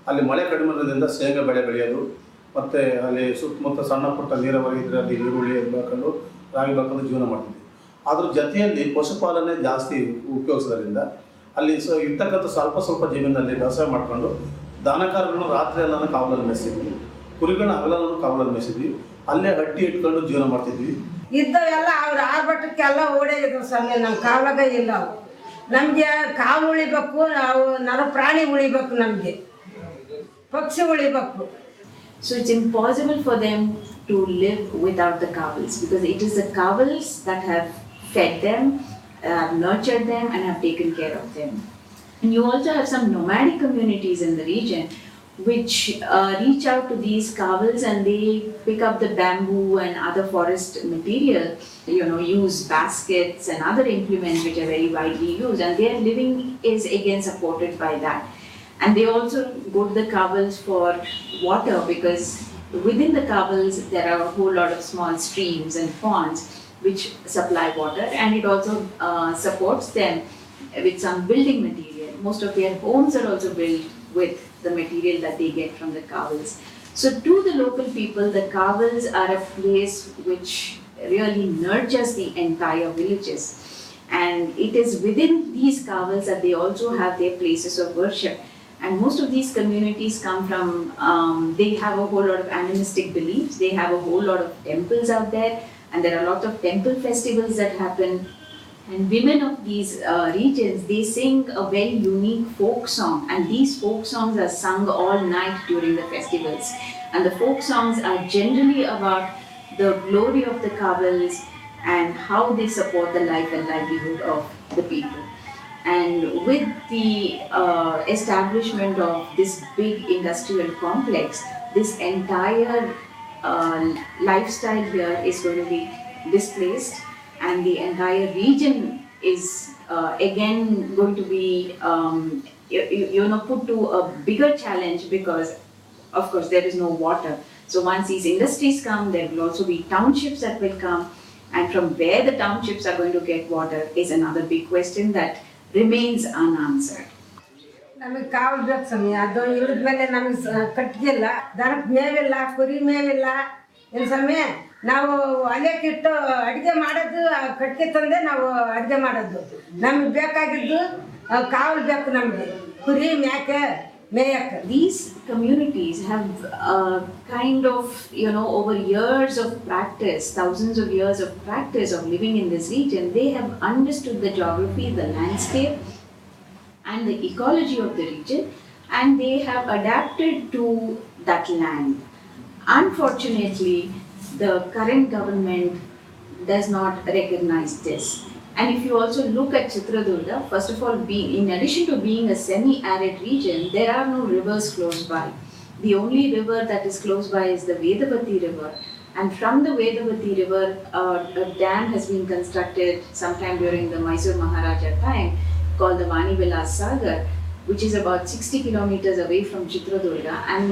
ಅಲ್ಲಿ ಮಳೆ ಕಡಿಮೆ ಇರೋದ್ರಿಂದ ಶೇಂಗಾ ಬೆಳೆ ಬೆಳೆಯೋದು, ಮತ್ತು ಅಲ್ಲಿ ಸುತ್ತಮುತ್ತ ಸಣ್ಣ ಪುಟ್ಟ ನೀರಾವರಿ ಇದ್ದರೆ ಅಲ್ಲಿ ಈರುಳ್ಳಿ ಬೆಳ್ಕೊಂಡು ರಾಗಿ ಬೆಳ್ಕೊಂಡು ಜೀವನ ಮಾಡ್ತಿದ್ವಿ. ಅದ್ರ ಜೊತೆಯಲ್ಲಿ ಪಶುಪಾಲನೆ ಜಾಸ್ತಿ ಉಪಯೋಗಿಸೋದ್ರಿಂದ ಅಲ್ಲಿ ಇರ್ತಕ್ಕಂಥ ಸ್ವಲ್ಪ ಜಮೀನಲ್ಲಿ ವ್ಯವಸಾಯ ಮಾಡಿಕೊಂಡು ದನಕರುಗಳನ್ನು ರಾತ್ರಿ ಎಲ್ಲ ಕಾವಲಲ್ಲಿ ಮೇಯಿಸಿದ್ವಿ, ಕುರಿಗಳನ್ನ ಹಗಲನ್ನು ಕಾವಲಲ್ಲಿ ಮೇಯಿಸಿದ್ವಿ. ಅಲ್ಲೇ ಹಟ್ಟಿ ಇಟ್ಕೊಂಡು ಜೀವನ ಮಾಡ್ತಿದ್ವಿ. ಇದ್ದವೆಲ್ಲ ಅವ್ರು ಆರ್ಭಟಕ್ಕೆಲ್ಲ ಓಡಾಗಿದ್ರು ಸ್ವಾಮಿ. ನಮ್ಮ ಕಾವಲಾಗ ಇಲ್ಲ ಅವು. ನಮಗೆ ಕಾವು ಉಳಿಬೇಕು, ನಾವು ಪ್ರಾಣಿ ಉಳಿಬೇಕು, ನಮಗೆ ಪಕ್ಷಿ ಉಳಿಬೇಕು. So it's impossible for them to live without the Kavals, because it is the Kavals that have fed them, nurtured them and have taken care of them. And you also have some nomadic communities in the region which reach out to these Kavals and they pick up the bamboo and other forest material, use baskets and other implements which are very widely used, and their living is again supported by that. And they also go to the Kavals for water, because within the Kavals there are a whole lot of small streams and ponds which supply water, and it also supports them with some building material. Most of their homes are also built with the material that they get from the Kavals. So to the local people, the Kavals are a place which really nurtures the entire villages. And it is within these Kavals that they also have their places of worship. And most of these communities come from, they have a whole lot of animistic beliefs, they have a whole lot of temples out there, and there are a lot of temple festivals that happen. And women of these regions, they sing a very unique folk song, and these folk songs are sung all night during the festivals. And the folk songs are generally about the glory of the Kavals and how they support the life and livelihood of the people. And with the establishment of this big industrial complex, this entire lifestyle here is going to be displaced, and the entire region is again going to be put to a bigger challenge, because of course there is no water. So once these industries come, there will also be townships that will come, and from where the townships are going to get water is another big question that remains unanswered. ನಮಗೆ ಕಾವಲು ಬೇಕು ಸ್ವಾಮಿ. ಅದು ಇಳಿದ್ಮೇಲೆ ನಮಗೆ ಕಟ್ಟಿಗೆಲ್ಲ, ದನಕ್ಕೆ ಮೇವಿಲ್ಲ, ಕುರಿ ಮೇವಿಲ್ಲ ಏನು ಸ್ವಾಮಿ. ನಾವು ಒಲೆಕ್ಕಿಟ್ಟು ಅಡುಗೆ ಮಾಡೋದು, ಕಟ್ಟಿಗೆ ತಂದೆ ನಾವು ಅಡುಗೆ ಮಾಡೋದು. ನಮಗೆ ಬೇಕಾಗಿದ್ದು ಕಾವಲು ಬೇಕು ನಮಗೆ, ಕುರಿ ಮೇಕೆ ಮೇಯಕ್ಕೆ. These communities have kind of, over years of practice, thousands of years of practice of living in this region, they have understood the geography, the landscape, and the ecology of the region, and they have adapted to that land. Unfortunately, the current government does not recognize this. And if you also look at Chitradurga, first of all, in addition to being a semi-arid region, there are no rivers close by. The only river that is close by is the Vedavati river. And from the Vedavati river, a dam has been constructed sometime during the Mysore Maharaja time, called the Vanivilas Sagar, which is about 60 kilometers away from Chitradurga, and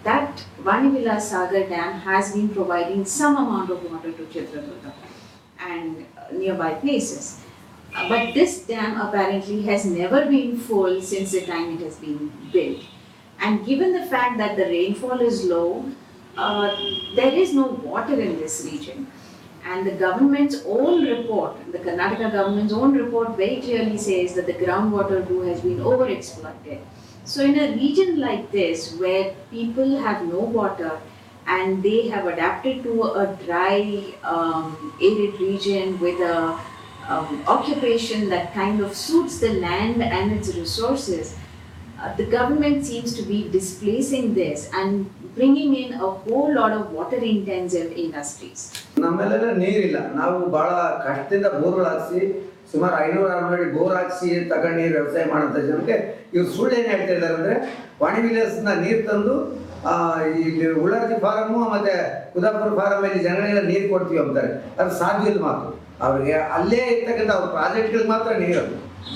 that Vanivilas Sagar dam has been providing some amount of water to Chitradurga and nearby places. But this dam apparently has never been full since the time it has been built. And given the fact that the rainfall is low, there is no water in this region. And the government's own report, the Karnataka government's own report very clearly says that the groundwater too has been overexploited. So in a region like this, where people have no water and they have adapted to a dry, arid region with a occupation that kind of suits the land and its resources, the government seems to be displacing this and bringing in a whole lot of water-intensive industries. ನಮ್ಮಲ್ಲೆಲ್ಲ ನೀರಿಲ್ಲ. ನಾವು ಭಾಳ ಕಷ್ಟದಿಂದ ಬೋರ್ಗಳು ಹಾಕ್ಸಿ ಸುಮಾರು 500-600 ಅಡಿ bore ಹಾಕ್ಸಿ ತಗೊಂಡು ನೀರು ವ್ಯವಸಾಯ ಮಾಡೋಂಥ ಜನಕ್ಕೆ ಇವ್ರು ಸುಳ್ಳು ಏನು ಹೇಳ್ತಾ ಇದ್ದಾರೆ ಅಂದರೆ, ವಾಣಿವಿಲಾಸ್ನ ನೀರು ತಂದು ಇಲ್ಲಿ ಉಳ್ಳಾರ್ತಿ ಫಾರಮ್ಮು ಮತ್ತು ಕುದಾಪುರ ಫಾರಮಲ್ಲಿ ಜನಗಳೆಲ್ಲ ನೀರು ಕೊಡ್ತೀವಿ ಅಂತಾರೆ. ಅದು ಸಾಧ್ಯವಿಲ್ಲ ಮಾತು. ಅವ್ರಿಗೆ ಅಲ್ಲೇ ಇರ್ತಕ್ಕಂಥ ಅವ್ರ ಪ್ರಾಜೆಕ್ಟ್ಗಳಿಗೆ ಮಾತ್ರ ನೀರು,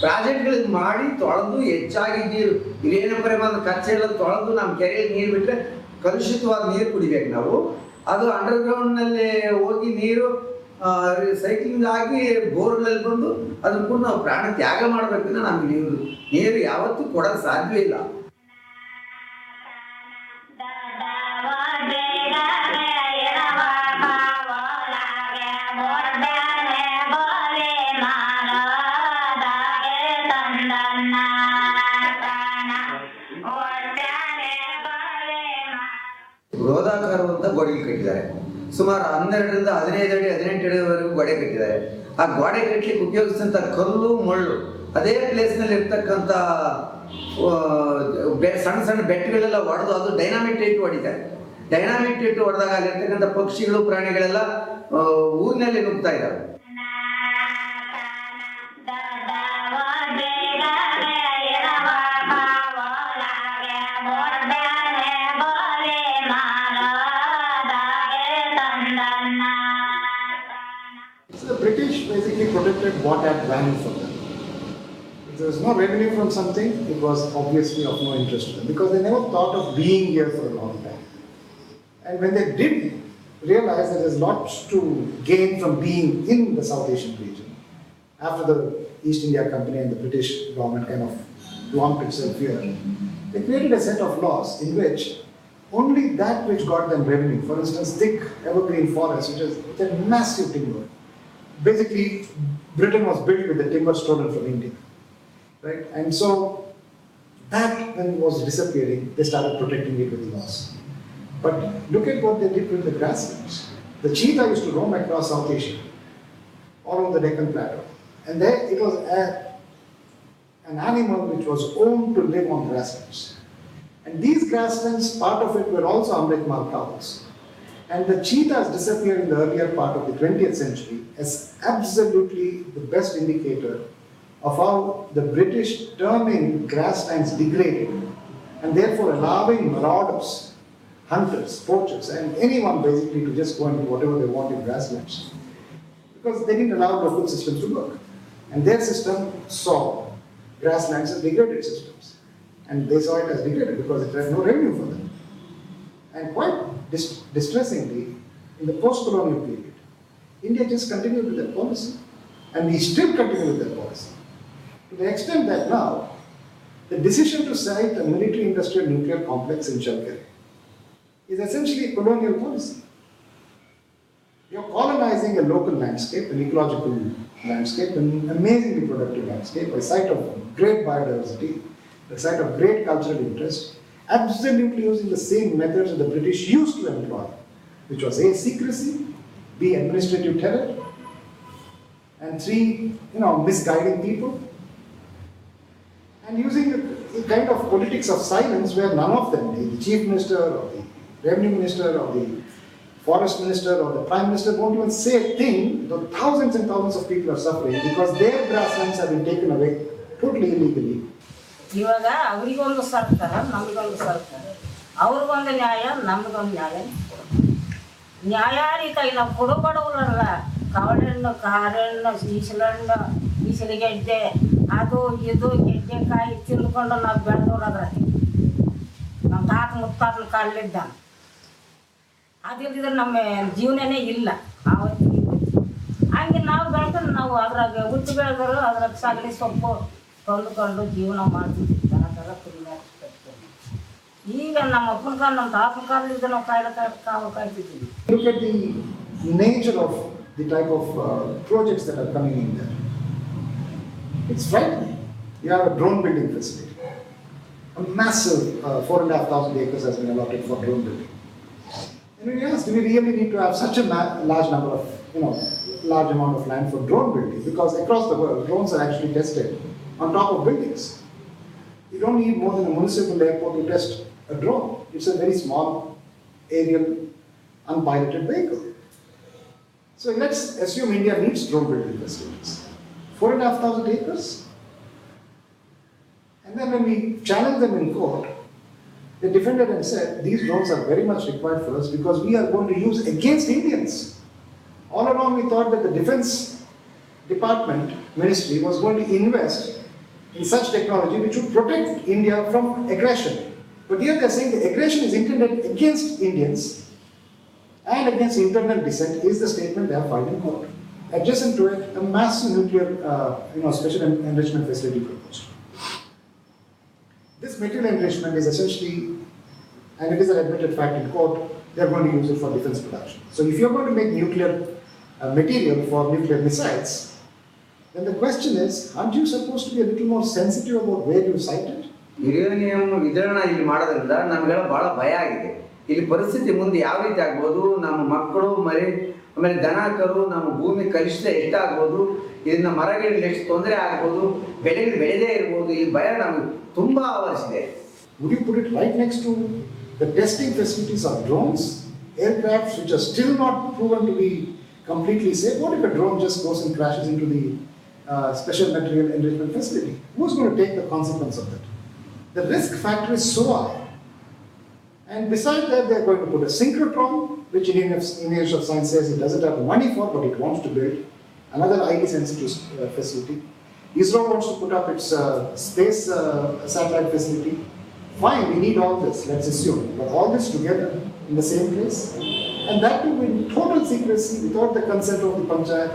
ಪ್ರಾಜೆಕ್ಟ್ಗಳಿಗೆ ಮಾಡಿ ತೊಳೆದು ಹೆಚ್ಚಾಗಿ ನೀರು ಇಲ್ಲೇನೋ ಪರಿಮಾಣದ ಖರ್ಚೆಲ್ಲ ತೊಳೆದು ನಮ್ಮ ಕೆರೆಯಲ್ಲಿ ನೀರು ಬಿಟ್ಟರೆ ಕಲುಷಿತವಾದ ನೀರು ಕುಡಿಬೇಕು ನಾವು. ಅದು ಅಂಡರ್ಗ್ರೌಂಡ್ನಲ್ಲಿ ಹೋಗಿ ನೀರು ಸೈಕ್ಲಿಂಗ್ ಆಗಿ ಬೋರ್ಗಳಲ್ಲಿ ಬಂದು ಅದನ್ನ ಕೂಡ ನಾವು ಪ್ರಾಣ ತ್ಯಾಗ ಮಾಡಬೇಕಂದ್ರೆ ನಮ್ಗೆ ನೀರು ಯಾವತ್ತೂ ಕೊಡೋದು ಸಾಧ್ಯವೇ ಇಲ್ಲ. ಬೃಹದಾಕಾರವಂತ ಗೋಡೆಗಳು ಕಟ್ಟಿದ್ದಾರೆ. ಸುಮಾರು 12ರಿಂದ 15 ಅಡಿ 18 ಅಡಿವರೆಗೂ ಗೋಡೆ ಕಟ್ಟಿದ್ದಾರೆ. ಆ ಗೋಡೆ ಕಟ್ಟಲಿಕ್ಕೆ ಉಪಯೋಗಿಸಿದಂಥ ಕಲ್ಲು ಮಳ್ಳು ಅದೇ ಪ್ಲೇಸ್ನಲ್ಲಿ ಇರ್ತಕ್ಕಂಥ ಸಣ್ಣ ಸಣ್ಣ ಬೆಟ್ಟಗಳೆಲ್ಲ ಹೊಡೆದು ಅದು ಡೈನಾಮಿಕ್ ಇಟ್ಟು ಹೊಡಿತಾರೆ. ಡೈನಾಮಿಕ್ ಇಟ್ಟು ಹೊಡೆದಾಗ ಅಲ್ಲಿರ್ತಕ್ಕಂಥ ಪಕ್ಷಿಗಳು ಪ್ರಾಣಿಗಳೆಲ್ಲ ಊರಿನಲ್ಲಿ ನುಗ್ತಾ ಇದ್ದಾವೆ. British basically protected what had value for them. If there was no revenue from something, it was obviously of no interest to them because they never thought of being here for a long time. And when they did realize that there's lots to gain from being in the South Asian region, after the East India Company and the British government kind of plonked itself here, they created a set of laws in which only that which got them revenue, for instance, thick evergreen forest, which is a massive timber. Basically, Britain was built with the timber stolen from India, right? And so that when was disappearing, they started protecting it with laws. But look at what they did with the grasslands. The cheetah used to roam across South Asia, all over the Deccan Plateau, and there it was an animal which was owned to live on grasslands. And these grasslands, part of it were also Amrit Mahal Kavals. And the cheetahs disappeared in the earlier part of the 20th century as absolutely the best indicator of how the British terming grasslands degraded and therefore allowing marauders, hunters, poachers, and anyone basically to just go and do whatever they want in grasslands. Because they didn't allow local systems to work. And their system saw grasslands as degraded systems. And they saw it as degraded because it had no revenue for them. And quite distressingly, in the post-colonial period, India just continued with that policy. And we still continue with that policy. To the extent that now, the decision to site a military-industrial nuclear complex in Challakere is essentially a colonial policy. You're colonizing a local landscape, an ecological landscape, an amazingly productive landscape, a site of great biodiversity, a site of great cultural interest, absolutely using the same methods that the British used to employ, which was A, secrecy, B, administrative terror, and 3, misguiding people, and using a kind of politics of silence where none of them, the chief minister or the revenue minister or the forest minister or the prime minister won't even say a thing, though thousands and thousands of people are suffering because their grasslands have been taken away totally illegally. ಇವಾಗ ಅವರಿಗೊಂದು ಸರ್ಕಾರ ನಮಗೊಂದು ಸರ್ಕಾರ ಅವ್ರಿಗೊಂದು ನ್ಯಾಯ ನಮಗೊಂದು ನ್ಯಾಯಾರಿತ ನಾವು ಕೊಡಬಡವರಲ್ಲ ಕವಳೆಣ್ಣು ಕಾರೆಣ್ಣು ಈಸಲಿಗೆಡ್ಡೆ ಅದು ಇದು ಗೆಡ್ಡೆಕಾಯಿ ತಿಂದ್ಕೊಂಡು ನಾವು ಬೆಳೆದೋರಾದ್ರಲ್ಲಿ ನಮ್ಮ ತಾತ ಮುತ್ತಾತನ ಕಾಲಿದ್ದ ಅದಿಲ್ಲದಿದ್ರೆ ನಮ್ಮ ಜೀವನನೇ ಇಲ್ಲ ಆವತ್ತಿಗೆ ಹಂಗೆ ನಾವು ಬೆಳೆದ್ರೆ ನಾವು ಅದ್ರಾಗ ಹುಟ್ಟು ಬೆಳೆದರು ಅದ್ರಾಗ ಸಗಣಿ ಸೊಪ್ಪು ಕೊಂಡುಕೊಂಡು ಜೀವನ ಮಾಡ್ತಿದ್ವಿ ದನ ಥರ ಕುರಿ ಕಟ್ಕೊಂಡು ಈಗ ನಮ್ಮ ಅಪ್ಪನ ಕಾಲ ನಮ್ಮ ತಾತನ ಕಾಲದಿಂದ ನಾವು ಕಾಯ್ತಿದ್ವಿ. Look at the nature of the type of projects that are coming in there. It's frightening. You have a drone building facility. A massive 4,500 acres has been allotted for drone building. And when you ask, do we really need to have such a large number of, large amount of land for drone building? Because across the world, drones are actually tested on top of buildings. You don't need more than a municipal airport to test a drone. It's a very small aerial unpiloted vehicle. So let's assume India needs drone building facilities. 4,500 acres. And then when we challenged them in court, they defended and said, these drones are very much required for us because we are going to use against Indians. All along we thought that the Defense Department Ministry was going to invest in such technology which would protect India from aggression. But here they are saying the aggression is intended against Indians and against internal dissent is the statement they have filed in court. Adjacent to it, a massive nuclear special enrichment facility proposed. This material enrichment is essentially, and it is an admitted fact in court, they are going to use it for defense production. So if you are going to make nuclear material for nuclear missiles, then the question is, aren't you supposed to be a little more sensitive about where you site it? Uranium ವಿತರಣಾ ಇಲ್ಲಿ ಮಾಡೋದ್ರಿಂದ ನಮಗೆಲ್ಲ ಭಾಳ ಭಯ ಆಗಿದೆ. ಇಲ್ಲಿ ಪರಿಸ್ಥಿತಿ ಮುಂದೆ ಯಾವ ರೀತಿ ಆಗ್ಬೋದು, ನಮ್ಮ ಮಕ್ಕಳು ಆಮೇಲೆ ದನ ಕರು, ನಮ್ಮ ಭೂಮಿ ಕಲುಷಿತ ಎಷ್ಟಾಗ್ಬೋದು, ಇದನ್ನ ಮರಗಳಿಗೆ ಎಷ್ಟು ತೊಂದರೆ ಆಗ್ಬೋದು, ಬೆಳೆಗಳು ಬೆಳೆದೇ ಇರ್ಬೋದು, ಈ ಭಯ ನಮಗೆ ತುಂಬ ಆವರಿಸಿದೆ. Would you put it right next to the testing facilities of drones, aircrafts which are still not proven to be completely safe? What if a drone just goes and crashes into the special material enrichment facility? Who's going to take the consequence of that? The risk factor is so high. And besides that, they're going to put a synchrotron, which in English of Science says it doesn't have the money for, but it wants to build another highly sensitive facility. ISRO wants to put up its space satellite facility. Fine, we need all this, let's assume. But all this together in the same place, and that too in total secrecy, without the consent of the panchayat,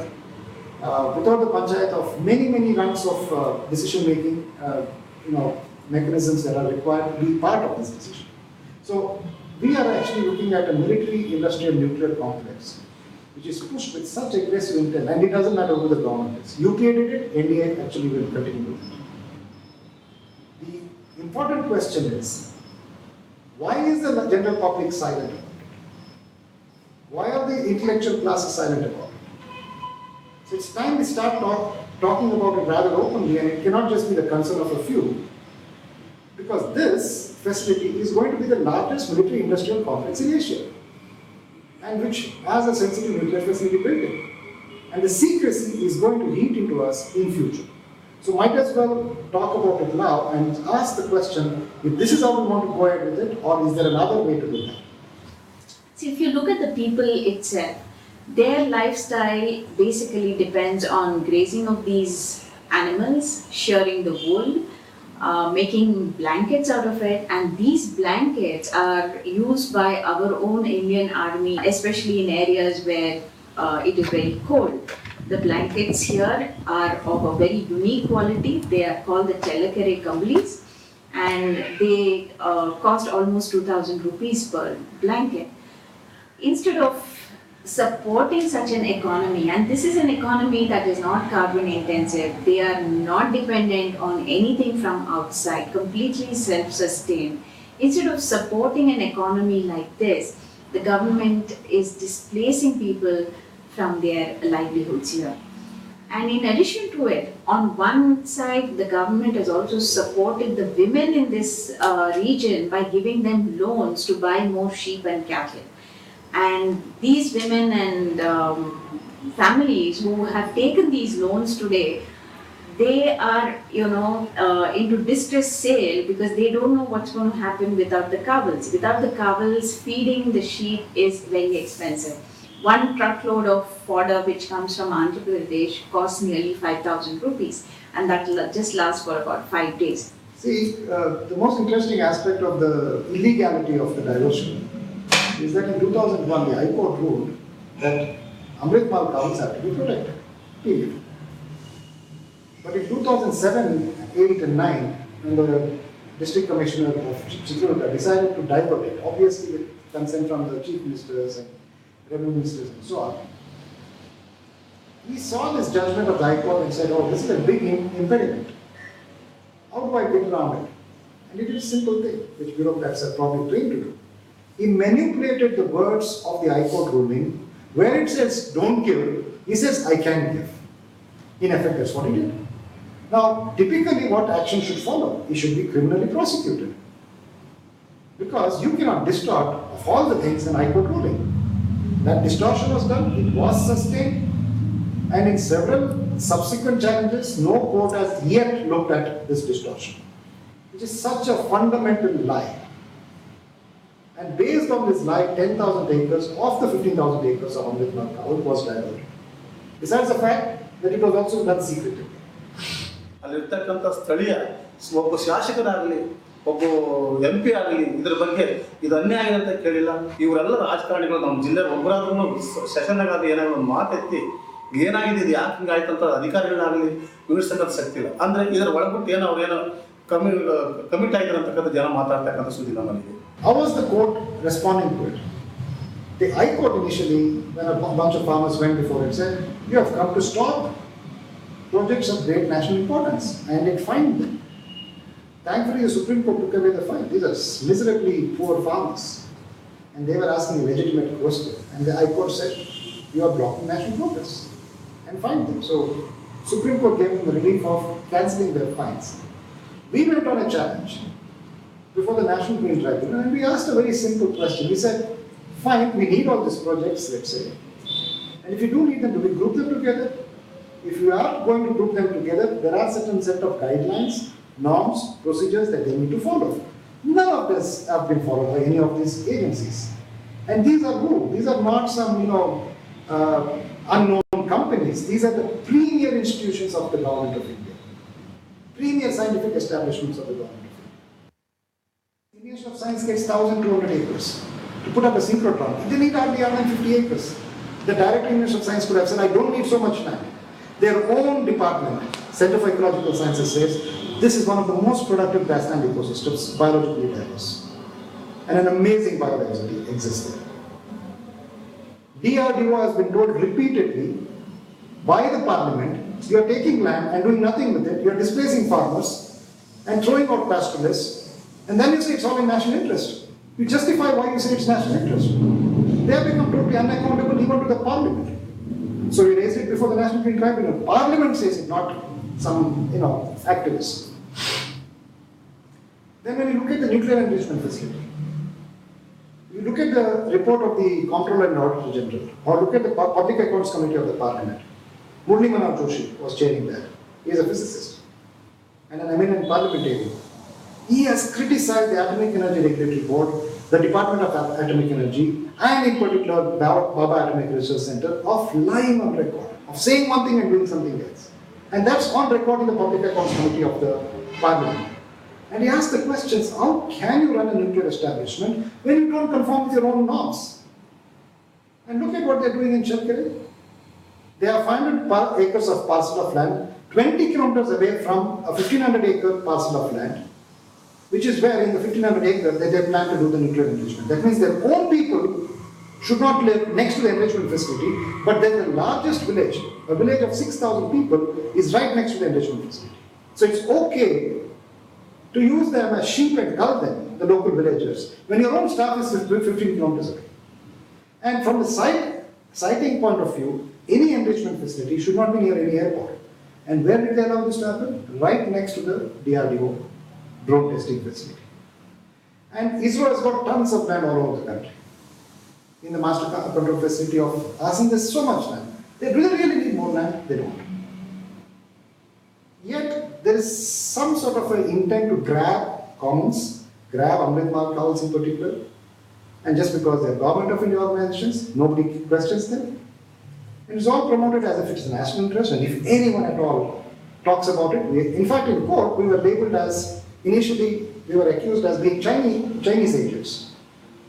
without the panchayat of many rounds of decision-making, mechanisms that are required to be part of this decision. So we are actually looking at a military-industrial nuclear complex, which is pushed with such aggressive intent, and it doesn't matter who the government is. UPA did it, NDA actually will continue with it. The important question is, why is the general public silent about it? Why are the intellectual classes silent about it? So it's time we start talking about it rather openly, and it cannot just be the concern of a few. Because this facility is going to be the largest military-industrial complex in Asia, and which has a sensitive nuclear facility built in. And the secrecy is going to eat into us in future. So might as well talk about it now and ask the question, if this is how we want to go ahead with it, or is there another way to do that? See, if you look at the people itself, their lifestyle basically depends on grazing of these animals, shearing the wool, making blankets out of it, and these blankets are used by our own Indian Army, especially in areas where it is very cold. The blankets here are of a very unique quality. They are called the Challakere Kambalis, and they cost almost 2,000 rupees per blanket. Instead of supporting such an economy, and this is an economy that is not carbon intensive, they are not dependent on anything from outside, completely self-sustained. Instead of supporting an economy like this, the government is displacing people from their livelihoods here. And in addition to it, on one side, the government has also supported the women in this region by giving them loans to buy more sheep and cattle. And these women and families who have taken these loans today, they are, into distress sale because they don't know what's going to happen without the cowls. Without the cowls, feeding the sheep is very expensive. One truckload of fodder which comes from Andhra Pradesh costs nearly 5,000 rupees, and that just lasts for about 5 days. See, the most interesting aspect of the illegality of the diversion is that in 2001 the High Court ruled that Amrit Mahal Kavals have to be protected. Period. But in 2007, 8 and 9, when the District Commissioner of Chitradurga decided to divert it, obviously with consent from the Chief Ministers and Revenue Ministers and so on, he saw this judgment of the High Court and said, oh, this is a big impediment. How do I get around it? And it is a simple thing, which bureaucrats are probably trained to do. He manipulated the words of the High Court ruling, where it says don't give, he says I can give. In effect, that's what he did. Now, typically what action should follow? He should be criminally prosecuted. Because you cannot distort of all the things in High Court ruling. That distortion was done, it was sustained, and in several subsequent challenges, no court has yet looked at this distortion, which is such a fundamental lie. And based on this lie, 10,000 acres of the 15,000 acres of Amrit Mahal Kaval was diverted. Besides the fact that it was also done secretly. ಅಲ್ಲಿರ್ತಕ್ಕಂಥ ಸ್ಥಳೀಯ ಒಬ್ಬ ಶಾಸಕರಾಗಲಿ ಒಬ್ಬ MP ಆಗಲಿ ಇದ್ರ ಬಗ್ಗೆ ಇದು ಅನ್ಯಾಯ ಆಗಿದೆ ಅಂತ ಕೇಳಿಲ್ಲ. ಇವರೆಲ್ಲ ರಾಜಕಾರಣಿಗಳು ನಮ್ಮ ಜಿಲ್ಲೆ ಒಬ್ಬರಾದ್ರೂ ಸೆಷನ್ನಾಗಾದ್ರೂ ಏನಾದ್ರು ಒಂದು ಮಾತೆತ್ತಿ ಏನಾಗಿದೆ ಇದು ಯಾಕೆ ಹಿಂಗಾಯ್ತು ಅಂತ ಅಧಿಕಾರಿಗಳಾಗಲಿ ವಿವರಿಸ್ತಕ್ಕಂಥ ಶಕ್ತಿ ಇಲ್ಲ. ಅಂದರೆ ಇದರ ಒಳಬಿಟ್ಟು ಏನೋ ಅವ್ರೇನೋ ಕಮಿಟ್ ಆಗಿದ್ದಾರೆ ಅಂತಕ್ಕಂಥ ಜನ ಮಾತಾಡ್ತಕ್ಕಂಥ ಸುದ್ದಿ ನಮ್ಮಲ್ಲಿದೆ. How was the court responding to it? The High Court initially, when a bunch of farmers went before it, said, you have come to stop projects of great national importance, and it fined them. Thankfully, the Supreme Court took away the fine. These are miserably poor farmers, and they were asking a legitimate question, and the High Court said, you are blocking national progress, and fined them. So, Supreme Court gave them the relief of cancelling their fines. We went on a challenge before the National Green Tribunal, and we asked a very simple question. We said, fine, we need all these projects, let's say, and if you do need them, do we group them together? If you are going to group them together, there are certain set of guidelines, norms, procedures that they need to follow. None of this have been followed by any of these agencies. And these are who? These are not some, unknown companies. These are the premier institutions of the government of India. Premier scientific establishments of the government of India. The Institute of Science gets 1,200 acres to put up a synchrotron. They need hardly 150 acres. The Director of Institute of Science could have said, I don't need so much land. Their own department, Center for Ecological Sciences, says this is one of the most productive grassland ecosystems, biologically diverse. And an amazing biodiversity exists there. DRDO has been told repeatedly by the parliament, you are taking land and doing nothing with it, you are displacing farmers and throwing out pastoralists, and then you say it's all in national interest. You justify why you say it's national interest. They have become totally unaccountable even to the parliament. So we raised it before the National Green Tribunal. Parliament says it, not some, activists. Then when you look at the nuclear enrichment facility, you look at the report of the Comptroller and Auditor General, or look at the Public Accounts Committee of the Parliament. Murli Manoj Joshi was chairing that. He is a physicist. and an eminent parliamentarian. He has criticized the Atomic Energy Regulatory Board, the Department of Atomic Energy, and in particular Baba Atomic Research Center, of lying on record, of saying one thing and doing something else. And that's on record in the Public Accounts Committee of the Parliament. And he asked the questions, how can you run a nuclear establishment when you don't conform with your own norms? And look at what they're doing in Challakere. They have 500 acres of parcel of land, 20 kilometers away from a 1500 acre parcel of land, which is where in the 1500 acres they plan to do the nuclear enrichment. That means their own people should not live next to the enrichment facility, but then the largest village, a village of 6,000 people, is right next to the enrichment facility. So it's okay to use them as sheep and cull them, the local villagers, when your own staff is 15 kilometers away. And from the siting point of view, any enrichment facility should not be near any airport. And where did they allow this to happen? Right next to the DRDO drone testing facility. And ISRO has got tons of land all over the country. In the master control facility of ASEAN, there's so much land. They really need more land, they don't. Yet, there is some sort of an intent to grab commons, grab Amrit Mahal Kaval in particular, and just because they're government of India organizations, nobody questions them. And it's all promoted as if it's a national interest, and if anyone at all talks about it, in fact in court, we were labeled as, initially we were accused as being Chinese agents.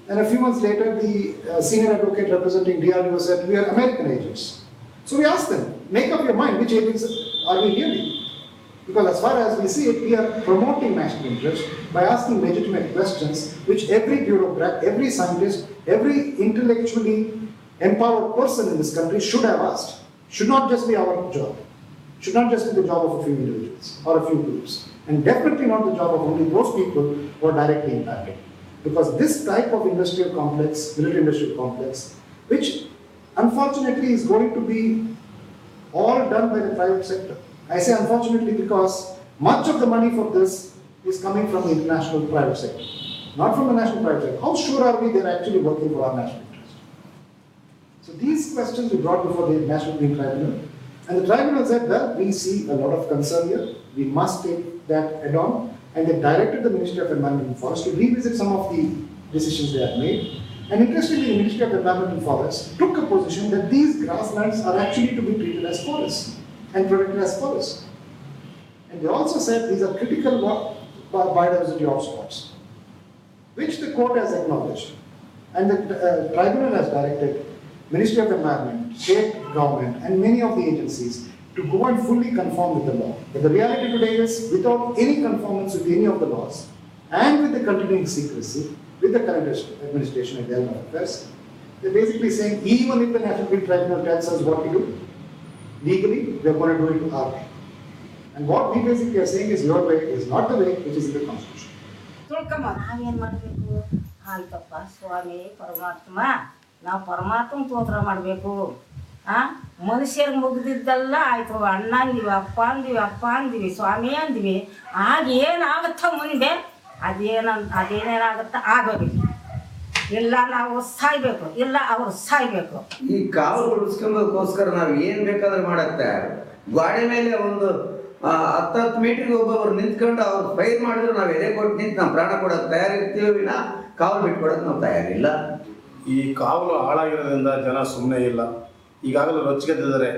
And a few months later, the senior advocate representing DRDO said, we are American agents. So we asked them, make up your mind, which agents are we really? Because as far as we see it, we are promoting national interest by asking legitimate questions, which every bureaucrat, every scientist, every intellectually empowered person in this country should have asked. Should not just be our job. Should not just be the job of a few individuals or a few groups. And definitely not the job of only those people who are directly impacted. Because this type of industrial complex, military industrial complex, which unfortunately is going to be all done by the private sector. I say unfortunately because much of the money for this is coming from the international private sector, not from the national private sector. How sure are we they're actually working for our national interest? So these questions we brought before the National Green Tribunal, and the tribunal said, well, we see a lot of concern here, we must take that head on, and they directed the Ministry of Environment and Forest to revisit some of the decisions they had made. And interestingly, the Ministry of Environment and Forest took a position that these grasslands are actually to be treated as forests and protected as forests. And they also said these are critical biodiversity hotspots, which the court has acknowledged. And the tribunal has directed Ministry of Environment, state government, and many of the agencies to go and fully conform with the law. But the reality today is, without any conformance with any of the laws, and with the continuing secrecy, with the current administration at the helm of affairs, they're basically saying, even if the National Green Tribunal tells us what to do, legally, we're going to do it our way. And what we basically are saying is, your way is not the way which is in the Constitution. ನಾವೇನು ಮಾಡಬೇಕು? ಆಯ್ತಪ್ಪ ಸ್ವಾಮಿ ಪರಮಾತ್ಮ, ನಾವು ಪರಮಾತ್ಮ ಸ್ತೋತ್ರ ಮಾಡಬೇಕು. ಮನುಷ್ಯರಿಗೆ ಮುಗಿದಿದ್ದೆಲ್ಲ ಆಯ್ತು, ಅಣ್ಣ ಅಂದಿವಿ, ಅಪ್ಪ ಅಂದಿವಿ, ಸ್ವಾಮಿ ಅಂದಿವಿ. ಆಗ ಏನಾಗುತ್ತೋ ಮುಂದೆ ಅದೇನೇನಾಗುತ್ತೋ ಆಗೋದು. ಇಲ್ಲ ನಾವು ಸಾಯ್ಬೇಕು, ಇಲ್ಲ ಅವ್ರು ಸಾಯ್ಬೇಕು. ಈ ಕಾವು ಉಳಿಸ್ಕೊಂಬೋದಕ್ಕೋಸ್ಕರ ನಾವು ಏನ್ ಬೇಕಾದ್ರೆ ಮಾಡತ್ತೆ. ಗಾಡಿ ಮೇಲೆ ಒಂದು 10 ಮೀಟರ್ಗೆ ಒಬ್ಬೊಬ್ರು ನಿಂತ್ಕೊಂಡು ಅವ್ರು ಫೈರ್ ಮಾಡಿದ್ರು ನಾವು ಎದೆ ಕೊಟ್ಟು ನಿಂತು ನಾವು ಪ್ರಾಣ ಕೊಡೋಕೆ ತಯಾರಿರ್ತೀವಿ ವಿನ ಕಾವಲು ಬಿಟ್ಕೊಡೋಕೆ ನಾವು ತಯಾರಿಲ್ಲ. ಈ ಕಾವಲು ಹಾಳಾಗಿರೋದ್ರಿಂದ ಜನ ಸುಮ್ಮನೆ ಇಲ್ಲ. ಈಗಾಗಲೇ ರೊಚ್ಚಿಗೆದ್ದಿದ್ದಾರೆ.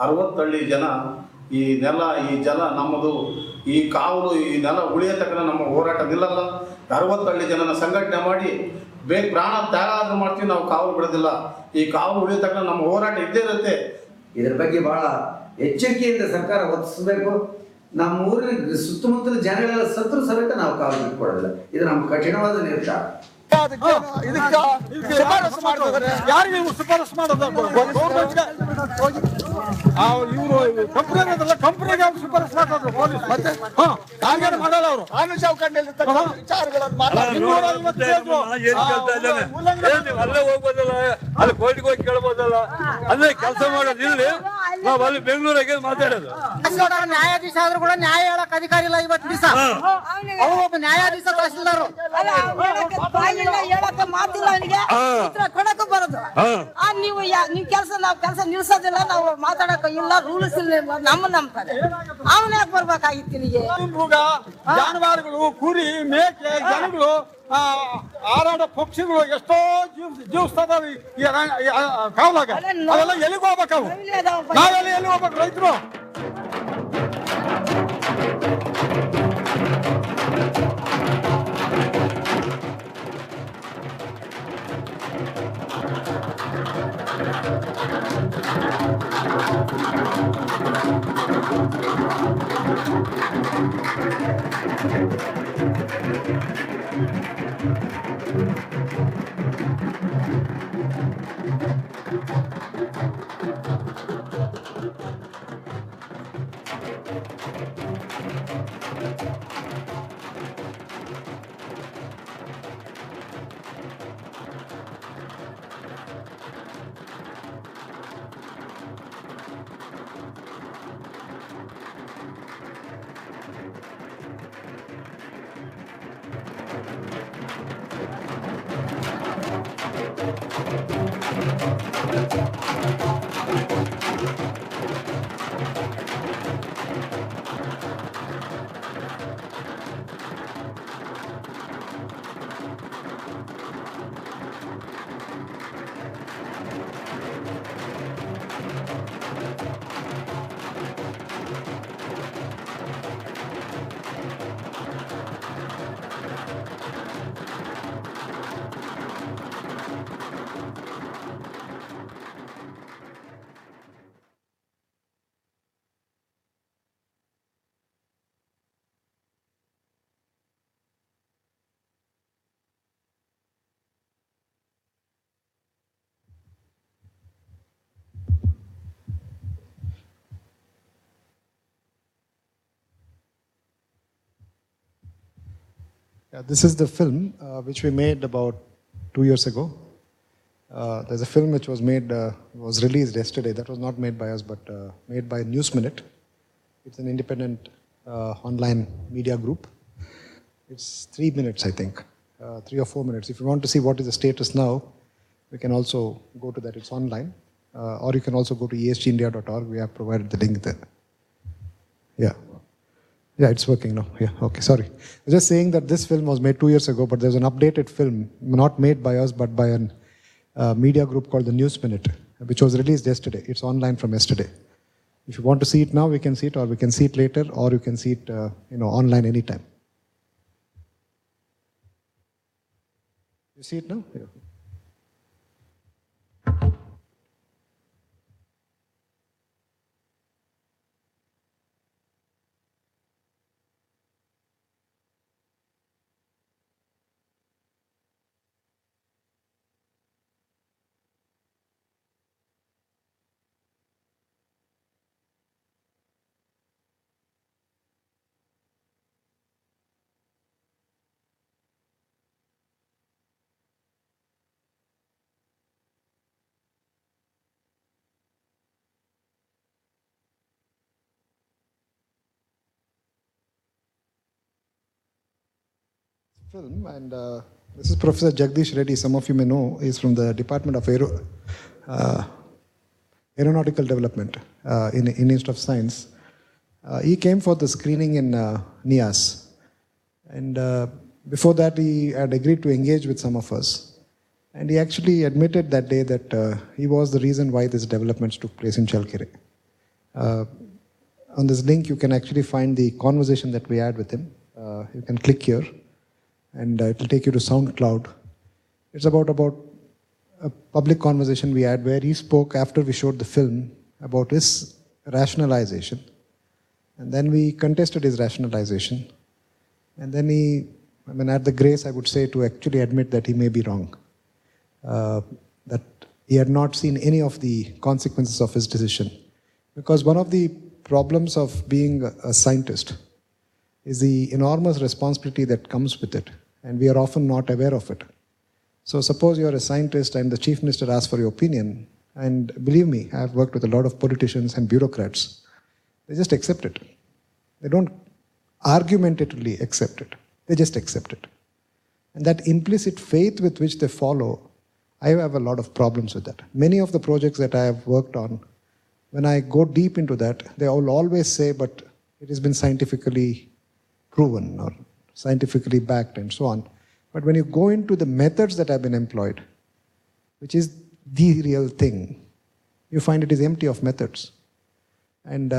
60 ಹಳ್ಳಿ ಜನ ಈ ನೆಲ, ಈ ಜಲ ನಮ್ಮದು, ಈ ಕಾವಲು, ಈ ನೆಲ ಉಳಿಯ ತಕ್ಕನ ನಮ್ಮ ಹೋರಾಟ ನಿಲ್ಲಲ್ಲ. 60 ಹಳ್ಳಿ ಜನನ ಸಂಘಟನೆ ಮಾಡಿ ಪ್ರಾಣ ತ್ಯಾಗ ಆದ್ರೂ ಮಾಡ್ತೀವಿ, ನಾವು ಕಾವಲು ಬಿಡೋದಿಲ್ಲ. ಈ ಕಾವಲು ಉಳಿಯ ತಕ್ಕನ ನಮ್ಮ ಹೋರಾಟ ಇದ್ದೇ ಇರುತ್ತೆ. ಇದ್ರ ಬಗ್ಗೆ ಬಹಳ ಎಚ್ಚರಿಕೆಯಿಂದ ಸರ್ಕಾರ ಒತ್ತಿಸಬೇಕು. ನಮ್ಮ ಊರಿನ ಸುತ್ತಮುತ್ತಲ ಜನಗಳೆಲ್ಲ ಸತ್ರು ಸಮೇತ ನಾವು ಕಾವಲು ಬಿಟ್ಕೊಡೋದಿಲ್ಲ. ಇದು ನಮ್ಮ ಕಠಿಣವಾದ ನಿರ್ಧಾರ. ಯಾರಿಗೆ ಶಿಫಾರಸು ಮಾಡೋದು? ಇವರು ಕಂಪನಿಗೆ ಶಿಫಾರಸು ಮಾಡೋದು ಪೊಲೀಸ್. ಮತ್ತೆ ಹಾಗೇನು ಮಾಡಲ್ಲ ಅವರು. ಅಲ್ಲೇ ಹೋಗ್ಬೋದಲ್ಲ, ಅಲ್ಲಿ ಕೋರ್ಟಿಗೆ ಹೋಗಿ ಕೇಳ್ಬೋದಲ್ಲ, ಅಲ್ಲೇ ಕೆಲಸ ಮಾಡೋದು. ಇಲ್ಲಿ ನಾವು ಅಲ್ಲಿ ಬೆಂಗಳೂರಿಗೆ ಮಾತಾಡೋದು. ನ್ಯಾಯಾಧೀಶ ಆದ್ರೂ ಕೂಡ ನ್ಯಾಯ ಹೇಳಕ್ ಅಧಿಕಾರಿ ಇಲ್ಲ ಇವತ್ತು ದಿವಸ. ಒಬ್ಬ ನ್ಯಾಯಾಧೀಶ ತಹಸೀಲ್ದಾರ್ ಮಾತಿಲ್ಲ, ಅವನಿಗೆ ಕೊಡಕ್ಕೂ ಬರಲ್ಲ. ಬರೋದು ನೀವು ನೀವು ನಾವು ಕೆಲಸ ನಿಲ್ಸೋದಿಲ್ಲ, ನಾವು ಮಾತಾಡಕ ಇಲ್ಲ, ರೂಲ್ಸ್ ಇಲ್ಲ, ನಮ್ಮ ನಂಬ್ತಾರೆ. ಅವನ ಯಾಕೆ ಬರ್ಬೇಕಾಗಿತ್ತು ಇಲ್ಲಿಗೆ? ಮೃಗ, ಜಾನುವಾರುಗಳು, ಕುರಿ, ಮೇಕೆ, ಜನಗಳು, ಹಾರಾಡ ಪಕ್ಷಿಗಳು ಎಷ್ಟೋ ಜೀವಿಸ್ತದಾವ ಈ ಕಾವಲಾಗ. ಅವೆಲ್ಲ ಎಲ್ಲಿಗೆ ಹೋಗ್ಬೇಕು? ನಾವೆಲ್ಲ ಎಲ್ಲಿ ಹೋಗ್ಬೇಕು ರೈತರು? This is the film which we made about 2 years ago. There's a film which was made, was released yesterday. That was not made by us, but made by News Minute. It's an independent online media group. It's 3 minutes, I think, 3 or 4 minutes. If you want to see what is the status now, we can also go to that. It's online. Or you can also go to isgindia.org. We have provided the link there. Yeah. Yeah, it's working now. Yeah, okay, sorry. I was just saying that this film was made 2 years ago, but there's an updated film, not made by us, but by a media group called the News Minute, which was released yesterday. It's online from yesterday. If you want to see it now, we can see it, or we can see it later, or you can see it online anytime. You see it now? Yeah. Film, and this is Professor Jagdish Reddy. Some of you may know. He's from the Department of Aeronautical Development in Institute of Science. He came for the screening in NIAS, and before that he had agreed to engage with some of us, and he actually admitted that day that he was the reason why these developments took place in Challakere. On this link you can actually find the conversation that we had with him. You can click here, and it will take you to SoundCloud. It's about a public conversation we had where he spoke after we showed the film about his rationalization. And then we contested his rationalization. And then he, had the grace, I would say, to actually admit that he may be wrong. That he had not seen any of the consequences of his decision. Because one of the problems of being a scientist is the enormous responsibility that comes with it. And we are often not aware of it. So suppose you are a scientist and the chief minister asks for your opinion, and believe me, I have worked with a lot of politicians and bureaucrats. They just accept it. They don't argumentatively accept it. They just accept it. And that implicit faith with which they follow, I have a lot of problems with that. Many of the projects that I have worked on, when I go deep into that, they will always say, but it has been scientifically proven or scientifically backed and so on. But when you go into the methods that have been employed, which is the real thing, you find it is empty of methods. And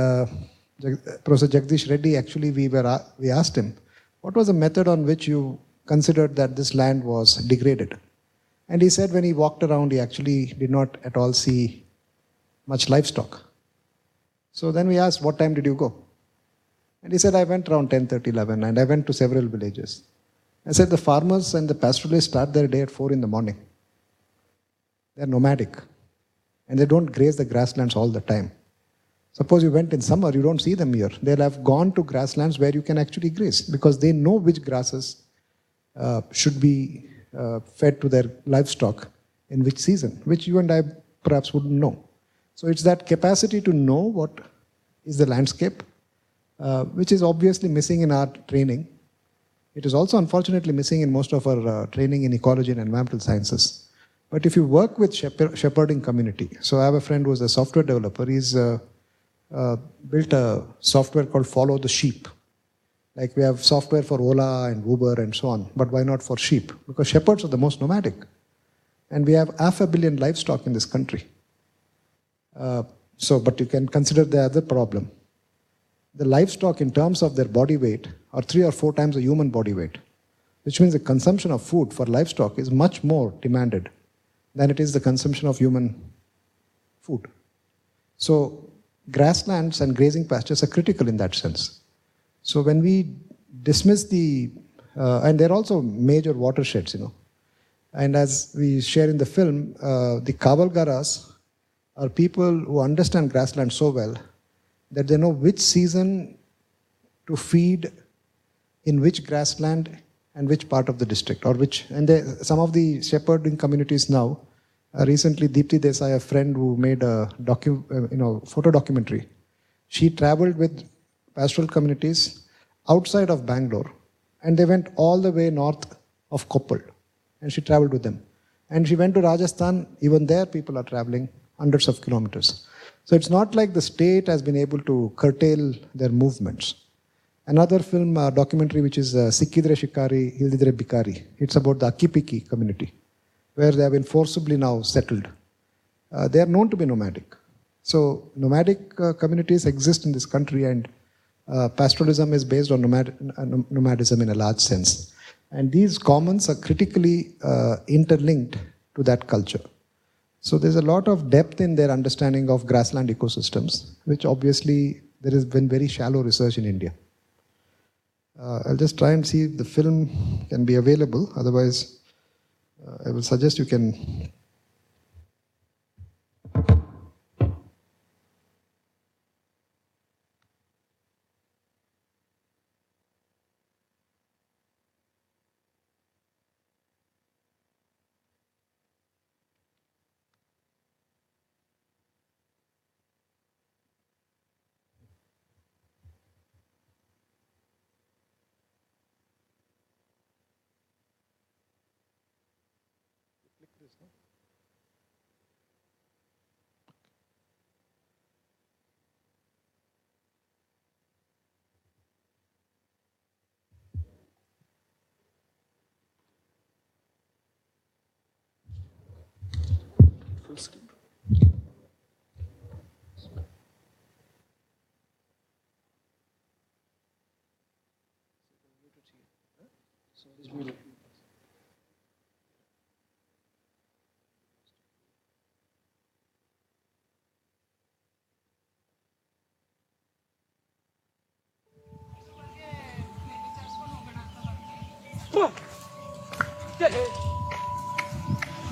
Professor Jagdish Reddy, actually, we asked him, what was the method on which you considered that this land was degraded? And he said when he walked around, he actually did not at all see much livestock. So then we asked, what time did you go? And he said, I went around 10:30, 11, and I went to several villages. I said, the farmers and the pastoralists start their day at 4 in the morning. They're nomadic. And they don't graze the grasslands all the time. Suppose you went in summer, you don't see them here. They'll have gone to grasslands where you can actually graze because they know which grasses should be fed to their livestock in which season, which you and I perhaps wouldn't know. So it's that capacity to know what is the landscape, which is obviously missing in our training. It is also unfortunately missing in most of our training in ecology and environmental sciences. But if you work with shepherding community, so I have a friend who is a software developer, he's built a software called Follow the Sheep. Like we have software for Ola and Uber and so on, but why not for sheep? Because shepherds are the most nomadic. And we have 500 million livestock in this country. But you can consider the other problem. The livestock in terms of their body weight are 3 or 4 times the human body weight, which means the consumption of food for livestock is much more demanded than it is the consumption of human food. So grasslands and grazing pastures are critical in that sense. So when we dismiss and they're also major watersheds, and as we share in the film, the Kavalgaras are people who understand grassland so well that they know which season to feed in which grassland and which part of the district, some of the shepherding communities now, recently Deepthi Desai, a friend who made a photo documentary, she traveled with pastoral communities outside of Bangalore, and they went all the way north of Koppal, and she traveled with them. And she went to Rajasthan, even there people are traveling hundreds of kilometers. So it's not like the state has been able to curtail their movements. Another film, documentary, which is Sikkidre Shikari, Hildidre Bikari. It's about the Akipiki community, where they have been forcibly now settled. They are known to be nomadic. So nomadic communities exist in this country, and pastoralism is based on nomadism in a large sense. And these commons are critically interlinked to that culture. So there's a lot of depth in their understanding of grassland ecosystems, which obviously there has been very shallow research in India. I'll just try and see if the film can be available. Otherwise, I will suggest you can.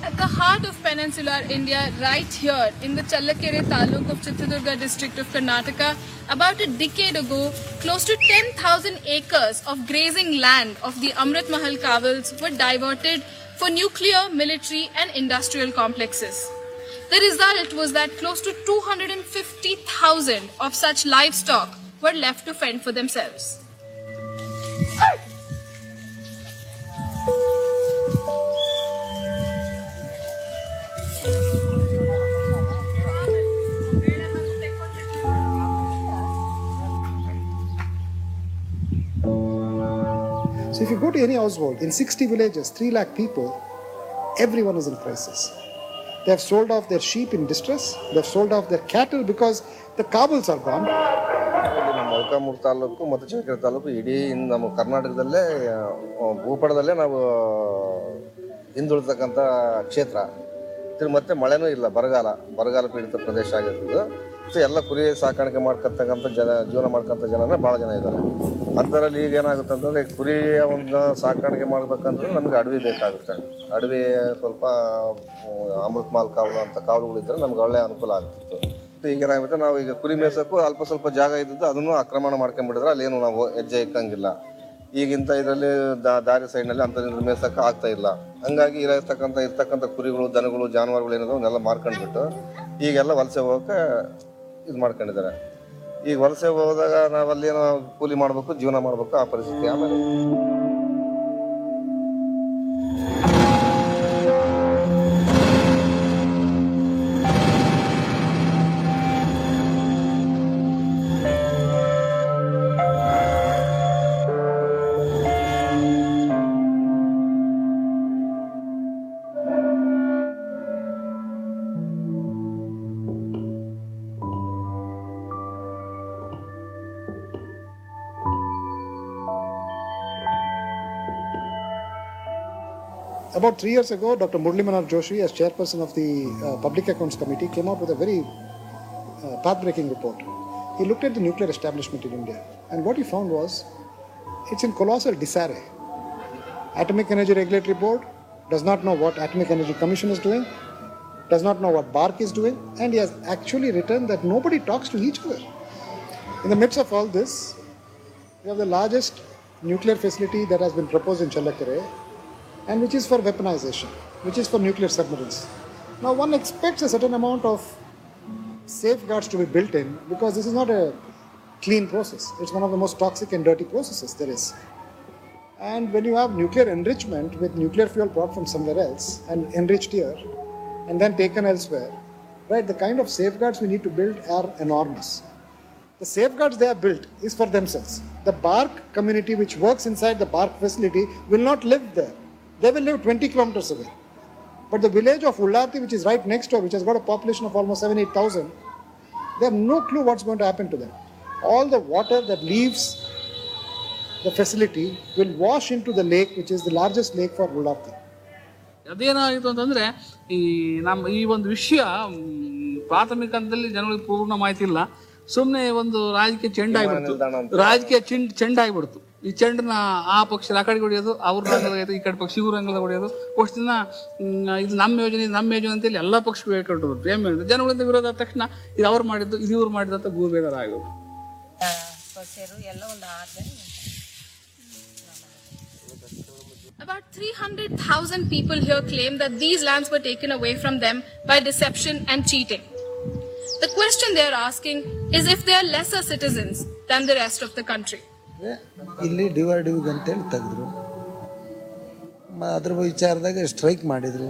At the heart of peninsular India, right here in the Challakere taluk of Chitradurga district of Karnataka, about a decade ago, close to 10,000 acres of grazing land of the Amrit Mahal Kavals were diverted for nuclear, military and industrial complexes. The result was that close to 250,000 of such livestock were left to fend for themselves. So if you go to any household, in 60 villages, 3 lakh people, everyone is in crisis. They have sold off their sheep in distress. They have sold off their cattle because the Kabals are gone. ನಮ್ಮ ಮೊಳಕಾಲ್ಮೂರು ತಾಲೂಕು ಮತ್ತು ಚಳ್ಳಕೆರೆ ತಾಲೂಕು ಇಡೀ ನಮ್ಮ ಕರ್ನಾಟಕದಲ್ಲೇ ಭೂಪಟದಲ್ಲೇ ನಾವು ಹಿಂದುಳಿತಕ್ಕಂಥ ಕ್ಷೇತ್ರ. ಮತ್ತೆ ಮಳೆನೂ ಇಲ್ಲ, ಬರಗಾಲ ಪೀಡಿತ ಪ್ರದೇಶ ಆಗಿರ್ತದೆ. ಮತ್ತು ಎಲ್ಲ ಕುರಿ ಸಾಕಾಣಿಕೆ ಮಾಡ್ಕೊತಕ್ಕಂಥ ಜೀವನ ಮಾಡ್ಕೊಂಥ ಜನನೇ ಭಾಳ ಜನ ಇದ್ದಾರೆ. ಅಂಥದ್ರಲ್ಲಿ ಈಗ ಏನಾಗುತ್ತೆ ಅಂತಂದರೆ ಕುರಿಯ ಒಂದು ಸಾಕಾಣಿಕೆ ಮಾಡ್ಬೇಕಂದ್ರೆ ನಮಗೆ ಅಡವಿ ಬೇಕಾಗುತ್ತೆ. ಅಡವಿ ಸ್ವಲ್ಪ ಅಮೃತ್ ಮಹಲ್ ಕಾವಲು ಅಂತ ಕಾವಲುಗಳಿದ್ದರೆ ನಮ್ಗೆ ಒಳ್ಳೆಯ ಅನುಕೂಲ ಆಗ್ತಿತ್ತು. ಈಗ ಏನಾಗುತ್ತೆ, ನಾವು ಈಗ ಕುರಿ ಮೇಯ್ಸೋಕ್ಕೂ ಅಲ್ಪ ಸ್ವಲ್ಪ ಜಾಗ ಇದ್ದದ್ದು ಅದನ್ನು ಆಕ್ರಮಣ ಮಾಡ್ಕೊಂಡ್ಬಿಟ್ಟಿದ್ರೆ ಅಲ್ಲೇನು ನಾವು ಹೆಜ್ಜೆ ಇಕ್ಕಂಗಿಲ್ಲ. ಈಗಿಂತ ಇದರಲ್ಲಿ ದಾರಿ ಸೈಡ್ನಲ್ಲಿ ಅಂಥದ್ರಿಂದ ಮೇಯ್ಸೋಕೆ ಆಗ್ತಾ ಇಲ್ಲ. ಹಂಗಾಗಿ ಇರ್ತಕ್ಕಂಥ ಕುರಿಗಳು, ದನಗಳು, ಜಾನುವಾರುಗಳು ಏನಿದೆ ಅವನ್ನೆಲ್ಲ ಮಾರ್ಕೊಂಡ್ಬಿಟ್ಟು ಈಗೆಲ್ಲ ವಲಸೆ ಹೋಗೋಕೆ ಇದು ಮಾಡ್ಕೊಂಡಿದ್ದಾರೆ. ಈಗ ವಲಸೆ ಹೋದಾಗ ನಾವಲ್ಲೇನೋ ಕೂಲಿ ಮಾಡಬೇಕು, ಜೀವನ ಮಾಡಬೇಕು, ಆ ಪರಿಸ್ಥಿತಿ. ಆಮೇಲೆ About 3 years ago, Dr. Murli Manohar Joshi, as chairperson of the Public Accounts Committee, came out with a very path-breaking report. He looked at the nuclear establishment in India, and what he found was it's in colossal disarray. Atomic Energy Regulatory Board does not know what Atomic Energy Commission is doing, does not know what BARC is doing, and he has actually written that nobody talks to each other. In the midst of all this, we have the largest nuclear facility that has been proposed in Challakere, and which is for weaponization, which is for nuclear submarines. Now one expects a certain amount of safeguards to be built in, because this is not a clean process. It's one of the most toxic and dirty processes there is. And when you have nuclear enrichment with nuclear fuel brought from somewhere else and enriched here and then taken elsewhere, right, the kind of safeguards we need to build are enormous. The safeguards they have built is for themselves. The BARC community which works inside the BARC facility will not live there. They will live 20 kilometers away. But the village of Ullarti, which is right next door, which has got a population of almost 7,000-8,000, they have no clue what's going to happen to them. All the water that leaves the facility will wash into the lake, which is the largest lake for Ullarti. ಅದೇನಾಯಿತು ಅಂತಂದರೆ ಈ ಒಂದು ವಿಷಯ ಪ್ರಾಥಮಿಕ ಹಂತದಲ್ಲಿ ಜನಗಳಿಗೆ ಪೂರ್ಣ ಮಾಹಿತಿ ಇಲ್ಲ. ಸುಮ್ಮನೆ ಒಂದು ರಾಜಕೀಯ ಚೆಂಡಾಗ್ಬಿಡ್ತು. ಈ ಚೆಂಡನ್ನ ಆ ಪಕ್ಷ ಆ ಕಡೆಗೆ ಹೊಡೆಯೋದು, ಅವ್ರ ರಂಗದಾಗ ಈ ಕಡೆ ಪಕ್ಷ ಇವ್ರ ರಂಗದಾಗ ಹೊಡೆಯೋದು. ಅಷ್ಟು ದಿನ ಇದು ನಮ್ಮ ಯೋಜನೆ ಅಂತೇಳಿ ಎಲ್ಲ ಪಕ್ಷಗಳು ಹೇಳ್ಕೊಂಡು ಹೋಗ್ಬಿಟ್ಟು ಜನಗಳಿಂದ ವಿರೋಧ ಆದ ತಕ್ಷಣ ಇದು ಅವ್ರು ಮಾಡಿದ್ದು, ಇದು ಇವ್ರು ಮಾಡಿದ್ದು ಅಂತ ಗೂಬೇದಾರ ಆಗೋದು. About 300,000 people here claim that these lands were taken away from them by deception and cheating. The question they are asking is if they are lesser citizens than the rest of the country. ಇಲ್ಲಿ DRDO ಅಂತೇಳಿ ತೆಗೆದ್ರು. ಅದ್ರ ವಿಚಾರದಾಗ strike ಮಾಡಿದರು,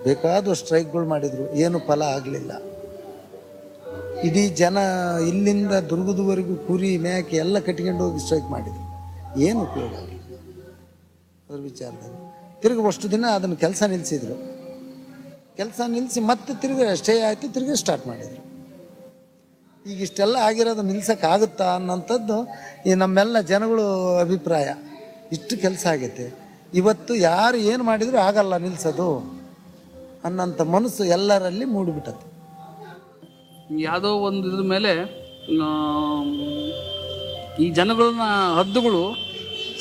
ಬೇಕಾದ ಸ್ಟ್ರೈಕ್ಗಳು ಮಾಡಿದರು, ಏನು ಫಲ ಆಗಲಿಲ್ಲ. ಇಡೀ ಜನ ಇಲ್ಲಿಂದ ದುರ್ಗದವರೆಗೂ ಕುರಿ ಮೇಕೆ ಎಲ್ಲ ಕಟ್ಕೊಂಡು ಹೋಗಿ ಸ್ಟ್ರೈಕ್ ಮಾಡಿದರು, ಏನು ಉಪಯೋಗ ಆಗಲಿಲ್ಲ. ಅದ್ರ ವಿಚಾರದಾಗ ತಿರುಗಿ ಅಷ್ಟು ದಿನ ಅದನ್ನು ಕೆಲಸ ನಿಲ್ಲಿಸಿದ್ರು. ಕೆಲಸ ನಿಲ್ಲಿಸಿ ಮತ್ತೆ ತಿರುಗಿ ಸ್ಟೇ ಆಯಿತು, ತಿರುಗಿ ಸ್ಟಾರ್ಟ್ ಮಾಡಿದರು. ಈಗ ಇಷ್ಟೆಲ್ಲ ಆಗಿರೋದು ನಿಲ್ಸೋಕ್ಕಾಗುತ್ತಾ ಅನ್ನೋಂಥದ್ದು ಈ ನಮ್ಮೆಲ್ಲ ಜನಗಳು ಅಭಿಪ್ರಾಯ. ಇಷ್ಟು ಕೆಲಸ ಆಗೈತೆ, ಇವತ್ತು ಯಾರು ಏನು ಮಾಡಿದರೂ ಆಗಲ್ಲ ನಿಲ್ಲಿಸೋದು ಅನ್ನೋಂಥ ಮನಸ್ಸು ಎಲ್ಲರಲ್ಲಿ ಮೂಡಿಬಿಟ್ಟದ್ದು. ಯಾವುದೋ ಒಂದು ಇದ್ರ ಮೇಲೆ ಈ ಜನಗಳನ್ನ ಹದ್ದುಗಳು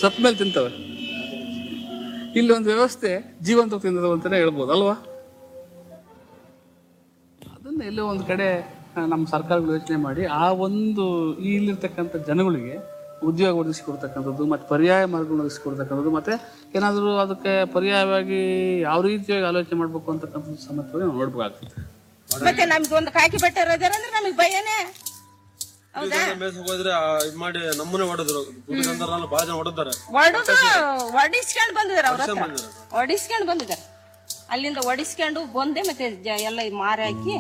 ಸತ್ತ ಮೇಲೆ ತಿಂತವೆ. ಇಲ್ಲಿ ಒಂದು ವ್ಯವಸ್ಥೆ ಜೀವಂತ ತಿಂದದು ಅಂತಲೇ ಹೇಳ್ಬೋದು ಅಲ್ವಾ? ಅದನ್ನು ಎಲ್ಲೋ ಒಂದು ಕಡೆ ನಮ್ಮ ಸರ್ಕಾರಗಳು ಯೋಚನೆ ಮಾಡಿ ಆ ಒಂದು ಇಲ್ಲಿರ್ತಕ್ಕಂಥ ಜನಗಳಿಗೆ ಉದ್ಯೋಗ ಒದಗಿಸಿಕೊಡ್ತಕ್ಕಂಥದ್ದು ಮತ್ತು ಪರ್ಯಾಯ ಮಾರ್ಗಗಳು ಒದಗಿಸಿಕೊಡ್ತಕ್ಕಂಥದ್ದು ಮತ್ತು ಏನಾದರೂ ಅದಕ್ಕೆ ಪರ್ಯಾಯವಾಗಿ ಯಾವ ರೀತಿಯಾಗಿ ಆಲೋಚನೆ ಮಾಡಬೇಕು ಅಂತಕ್ಕಂಥದ್ದು ಸಮೇತವಾಗಿ ನಾವು ನೋಡ್ಬೇಕಾಗ್ತದೆ. ಮತ್ತೆ ನಮ್ಗೆ ಒಂದು ಕಾಕಿ ಬಟ್ಟೆ ಇರೋದಾರಂದ್ರೆ ನಮಗೆ ಭಯನೇ. ಹೋದ್ರೆ ಇದು ಮಾಡಿ ನಮ್ಮನೆ ಹೊಡೆದ್ರು, ಭಾಳ ಜನ ಹೊಡೆದಾರೆ, ಒಡಿಸ್ಕೊಂಡು ಬಂದಿದ್ದಾರೆ, ಅವ್ರ ಒಡಿಸ್ಕೊಂಡು ಬಂದಿದ್ದಾರೆ. ಅಲ್ಲಿಂದ ಒಡಿಸ್ಕೊಂಡು ಬಂದೆ ಮತ್ತೆ ಎಲ್ಲ ಮಾರಿ ಹಾಕಿ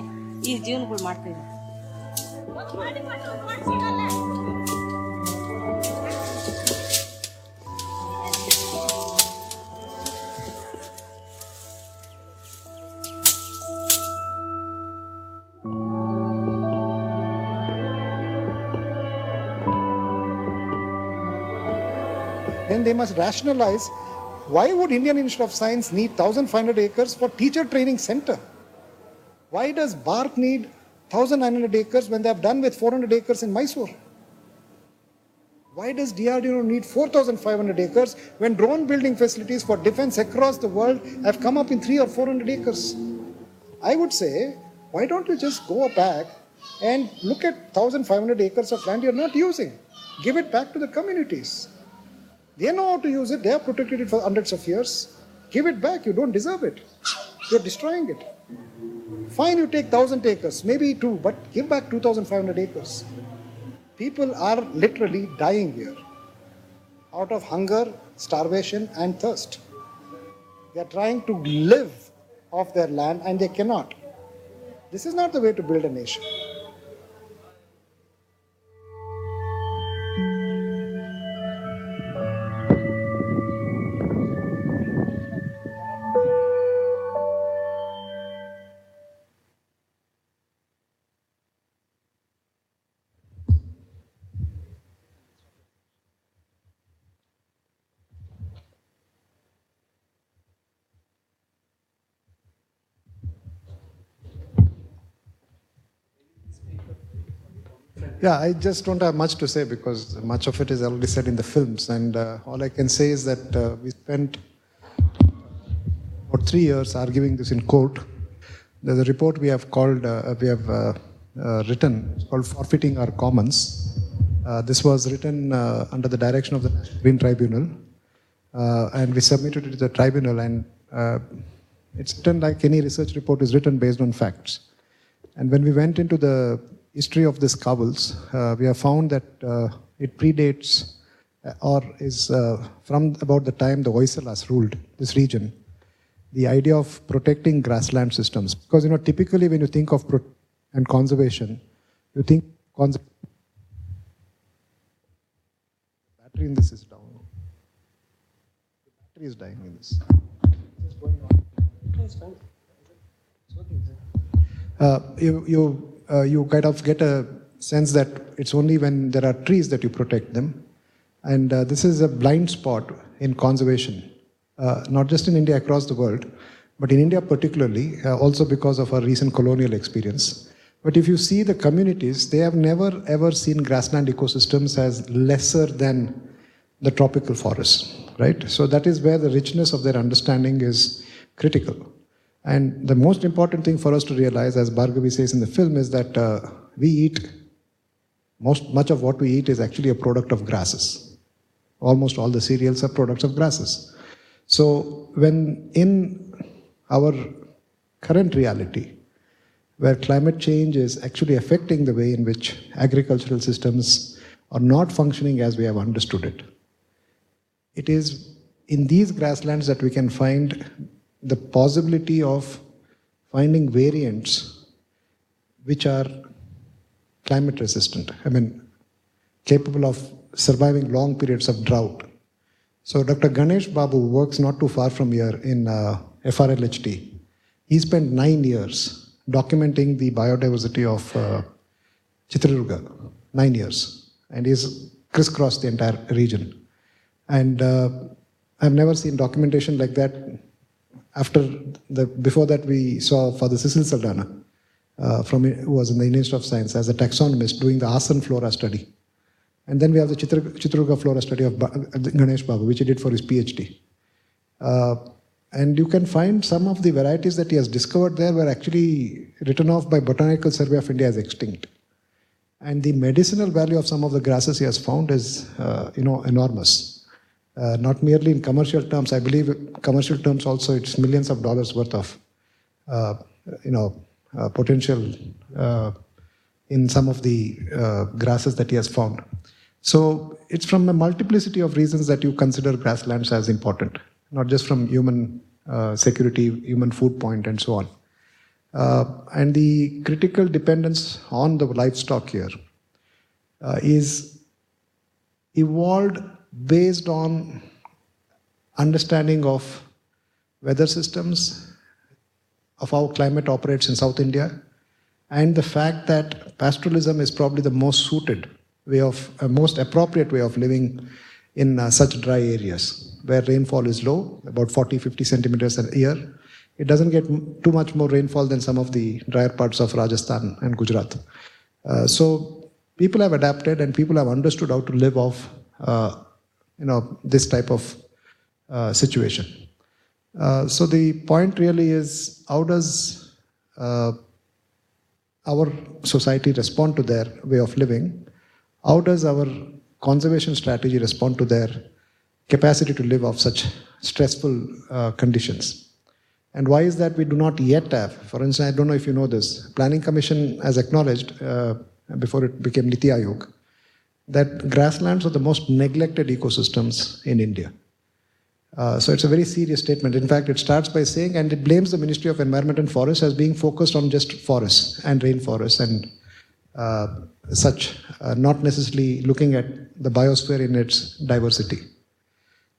ಈ ಜೀವನಗಳು ಮಾಡ್ತಿದ್ದಾರೆ. then they must rationalize why would Indian Institute of Science need 1,500 acres for teacher training center? Why does BARC need 1,900 acres when they have done with 400 acres in Mysore? Why does DRDO need 4,500 acres when drone building facilities for defense across the world have come up in 300 or 400 acres? I would say, why don't you just go back and look at 1,500 acres of land you're not using? Give it back to the communities. They know how to use it. They have protected it for hundreds of years. Give it back. You don't deserve it. You're destroying it. Fine, you take 1,000 acres, maybe 2, but give back 2,500 acres. People are literally dying here out of hunger, starvation, and thirst. They are trying to live off their land and they cannot. This is not the way to build a nation. Yeah, I just don't have much to say because much of it is already said in the films, and all I can say is that we spent about 3 years arguing this in court. There's a report we have called, written, it's called Forfeiting Our Commons. This was written under the direction of the National Green Tribunal, and we submitted it to the tribunal, and it's written like any research report is written based on facts. And when we went into the history of these Kavals, we have found that it predates or is from about the time the Hoysalas ruled this region, the idea of protecting grassland systems. Because, typically when you think of and conservation, you think battery in this is down. The battery is dying in this. What's going on? You kind of get a sense that it's only when there are trees that you protect them. And this is a blind spot in conservation, not just in India, across the world, but in India particularly, also because of our recent colonial experience. But if you see the communities, they have never ever seen grassland ecosystems as lesser than the tropical forests, right? So that is where the richness of their understanding is critical. And the most important thing for us to realize, as Bhargavi says in the film, is that we eat, much of what we eat is actually a product of grasses. Almost all the cereals are products of grasses. So when in our current reality, where climate change is actually affecting the way in which agricultural systems are not functioning as we have understood it, it is in these grasslands that we can find the possibility of finding variants which are climate resistant, capable of surviving long periods of drought. So Dr. Ganesh Babu works not too far from here in FRLHT. He spent 9 years documenting the biodiversity of Chitradurga, 9 years, and he's crisscrossed the entire region. And I've never seen documentation like that. Before that, we saw Father Cecil Saldanha, who was in the Indian Institute of Science as a taxonomist doing the Asan flora study. And then we have the Chitradurga flora study of Ganesh Babu, which he did for his PhD. And you can find some of the varieties that he has discovered there were actually written off by Botanical Survey of India as extinct. And the medicinal value of some of the grasses he has found is, enormous. Not merely in commercial terms. I believe commercial terms also, it's millions of dollars worth of, potential in some of the grasses that he has found. So it's from a multiplicity of reasons that you consider grasslands as important, not just from human security, human food point, and so on. And the critical dependence on the livestock here is evolved based on understanding of weather systems, of how climate operates in South India, and the fact that pastoralism is probably the most suited way of, most appropriate way of living in such dry areas where rainfall is low, about 40-50 centimeters a year. It doesn't get too much more rainfall than some of the drier parts of Rajasthan and Gujarat. So people have adapted and people have understood how to live off this type of situation. So the point really is, how does our society respond to their way of living? How does our conservation strategy respond to their capacity to live off such stressful conditions? And why is that we do not yet have, for instance, I don't know if you know this, Planning Commission has acknowledged, before it became Niti Aayog, that grasslands are the most neglected ecosystems in India. So it's a very serious statement. In fact, it starts by saying, and it blames the Ministry of Environment and Forests as being focused on just forests and rainforests and such, not necessarily looking at the biosphere in its diversity.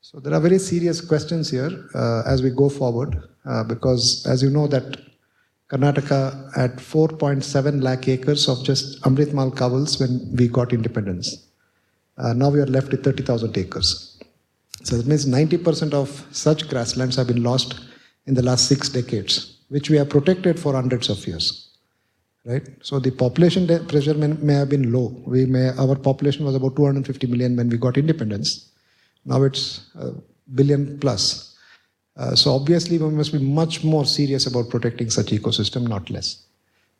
So there are very serious questions here as we go forward, because as you know that Karnataka had 4.7 lakh acres of just Amrit Mahal Kavals when we got independence. Now we are left with 30,000 acres. So that means 90% of such grasslands have been lost in the last 6 decades, which we have protected for hundreds of years. Right? So the population pressure may have been low. Our population was about 250 million when we got independence. Now it's a billion plus. So obviously we must be much more serious about protecting such ecosystem, not less.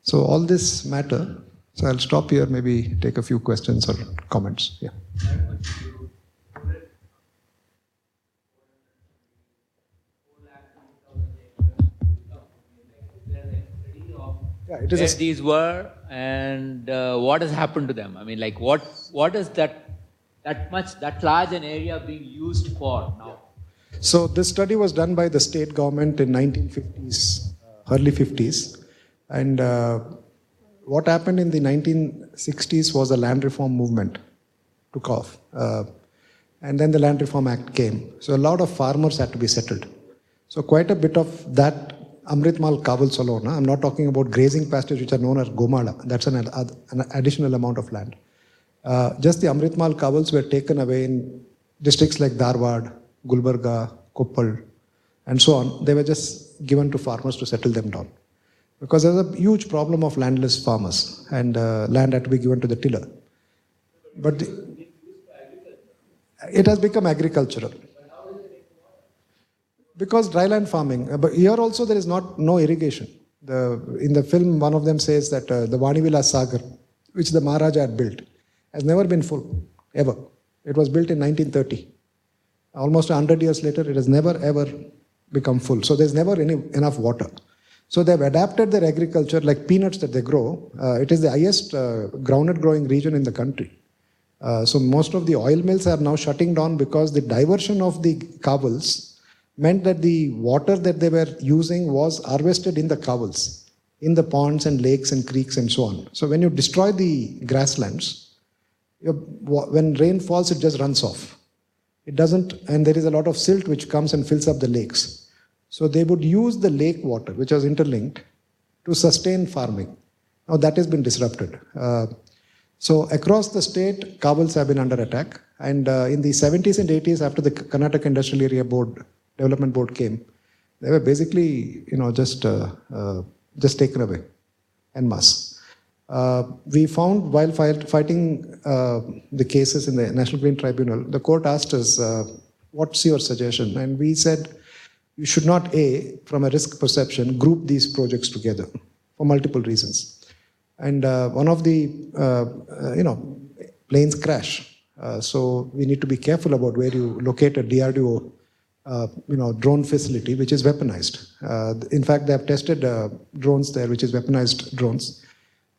So all this matter. So I'll stop here, maybe take a few questions or comments. Yeah. Yeah, it is where these were and what has happened to them. I mean, like what is that large an area being used for now? So this study was done by the state government in 1950s, early 50s. And what happened in the 1960s was the land reform movement took off. And then the Land Reform Act came. So a lot of farmers had to be settled. So quite a bit of that Amrit Mahal Kaval Salona, I'm not talking about grazing pastures which are known as Gomala. That's an additional amount of land. Just the Amrit Mahal Kavals were taken away in districts like Dharwad, Gulbarga, Koppal, and so on. They were just given to farmers to settle them down. Because there's a huge problem of landless farmers and land had to be given to the tiller. But it has become agricultural. Because dryland farming, but here also there is no irrigation. In the film, one of them says that the Vanivila Sagar, which the Maharaja had built, has never been full, ever. It was built in 1930. Almost 100 years later, it has never ever become full. So there's never enough water. So they've adapted their agriculture, like peanuts that they grow. It is the highest groundnut growing region in the country. So most of the oil mills are now shutting down because the diversion of the kavals meant that the water that they were using was harvested in the kavals, in the ponds and lakes and creeks and so on. So when you destroy the grasslands, when rain falls, it just runs off. It doesn't, and there is a lot of silt which comes and fills up the lakes. So they would use the lake water, which was interlinked, to sustain farming. Now that has been disrupted. So across the state, kavals have been under attack. And in the 70s and 80s, after the Karnataka Industrial Area Development Board came, they were basically, just taken away en masse. We found while fighting the cases in the National Green Tribunal, the court asked us, what's your suggestion? And we said, you should not, from a risk perception, group these projects together for multiple reasons. And one of the, planes crash. So we need to be careful about where you locate a DRDO drone facility, which is weaponized. In fact, they have tested drones there, which is weaponized drones.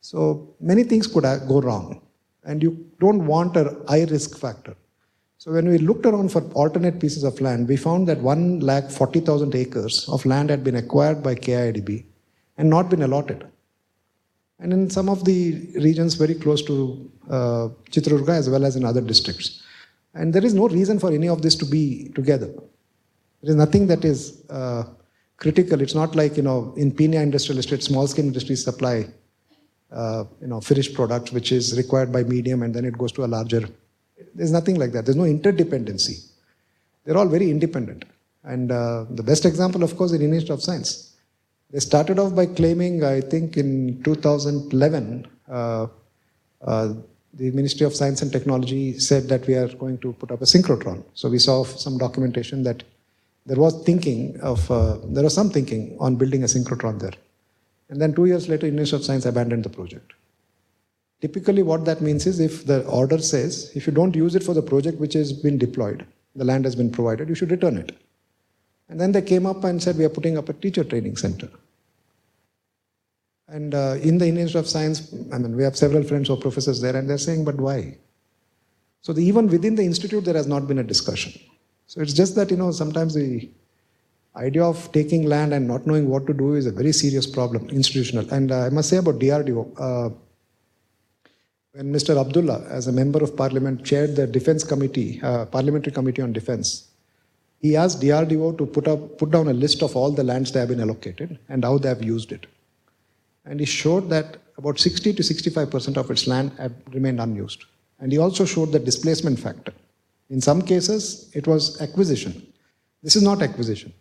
So many things could go wrong, and you don't want a high risk factor. So when we looked around for alternate pieces of land, we found that 140,000 acres of land had been acquired by KIADB and not been allotted. And in some of the regions very close to Chitradurga as well as in other districts. And there is no reason for any of this to be together. There is nothing that is critical. It's not like, in Pina Industrial Estate, small scale industries supply, finished products, which is required by medium, and then it goes to a larger There's nothing like that. There's no interdependency. They're all very independent. And the best example, of course, is the Institute of Science. They started off by claiming, I think in 2011, the Ministry of Science and Technology said that we are going to put up a synchrotron. So we saw some documentation that there was some thinking on building a synchrotron there. And then 2 years later, Institute of Science abandoned the project. Typically what that means is if the order says, if you don't use it for the project which has been deployed, the land has been provided, you should return it. And then they came up and said, we are putting up a teacher training center. And in the Institute of Science, we have several friends who are professors there, and they're saying, but why? So even within the institute, there has not been a discussion. So it's just that, sometimes the idea of taking land and not knowing what to do is a very serious problem, institutional. And I must say about DRDO, when Mr. Abdullah, as a member of parliament, chaired the Defense Committee, Parliamentary Committee on Defense, he asked DRDO to put down a list of all the lands that have been allocated and how they have used it. And he showed that about 60 to 65% of its land have remained unused. And he also showed the displacement factor. In some cases, it was acquisition. This is not acquisition.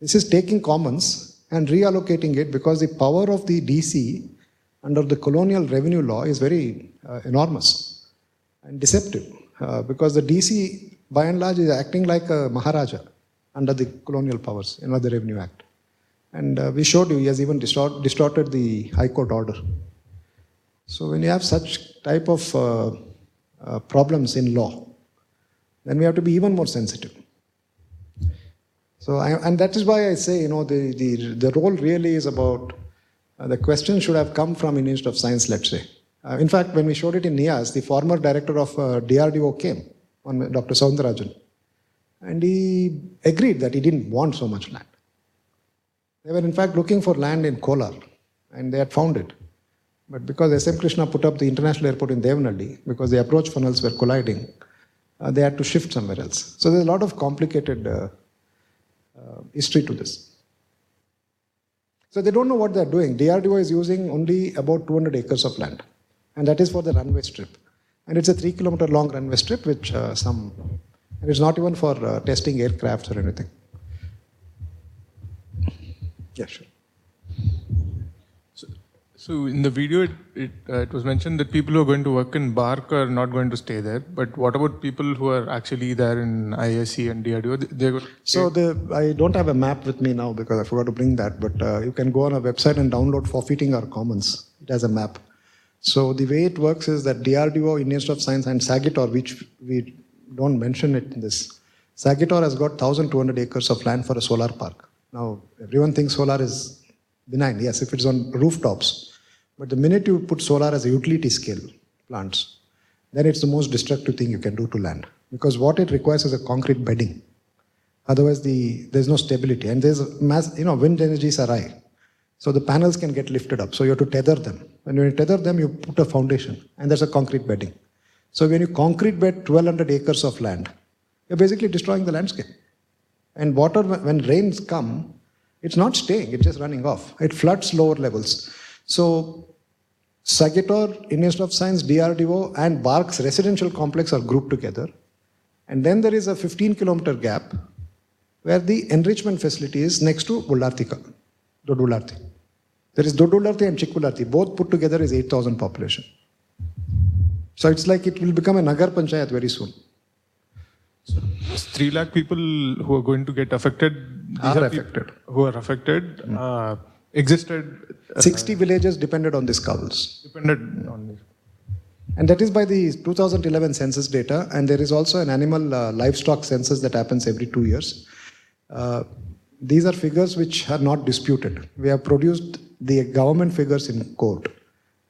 This is taking commons and reallocating it because the power of the DC under the colonial revenue law is very enormous and deceptive because the DC, by and large, is acting like a Maharaja under the colonial powers, the Revenue Act. And we showed you, he has even distorted the High Court order. So when you have such type of problems in law, then we have to be even more sensitive. So, and that is why I say, the role really is about, the question should have come from Institute of Science, let's say. In fact, when we showed it in NIAS, the former director of DRDO came, Dr. Soundarajan, and he agreed that he didn't want so much land. They were in fact looking for land in Kolar, and they had found it. But because SM Krishna put up the international airport in Devanahalli, because the approach funnels were colliding, they had to shift somewhere else. So there's a lot of complicated history to this. So they don't know what they're doing. DRDO is using only about 200 acres of land, and that is for the runway strip. And it's a 3-kilometer long runway strip, which and it's not even for testing aircrafts or anything. Yeah, sure. So in the video, it was mentioned that people who are going to work in BARC are not going to stay there. But what about people who are actually there in IISc and DRDO? They're going to so I don't have a map with me now because I forgot to bring that. But you can go on our website and download Forfeiting Our Commons. It has a map. So the way it works is that DRDO, Institute of Science, and Sagitor, which we don't mention it in this, Sagitor has got 1,200 acres of land for a solar park. Now, everyone thinks solar is benign. Yes, if it's on rooftops. But the minute you put solar as a utility scale plants, then it's the most destructive thing you can do to land. Because what it requires is a concrete bedding. Otherwise, there's no stability. And there's wind energies are high. So the panels can get lifted up. So you have to tether them. And when you tether them, you put a foundation. And there's a concrete bedding. So when you concrete bed 1,200 acres of land, you're basically destroying the landscape. And water, when rains come, it's not staying, it's just running off. It floods lower levels. So Sagitor, Institute of Science, DRDO, and BARC's residential complex are grouped together. And then there is a 15-kilometer gap where the enrichment facility is next to Bullarthika, Dodullarthi. There is Dodullarthi and Chikkularthi. Both put together is 8,000 population. So it's like it will become a Nagar Panchayat very soon. 3 lakh people who are going to get affected, who are affected, existed. 60 villages depended on these covels. Depended on this. And that is by the 2011 census data, and there is also an animal livestock census that happens every 2 years. These are figures which are not disputed. We have produced the government figures in court,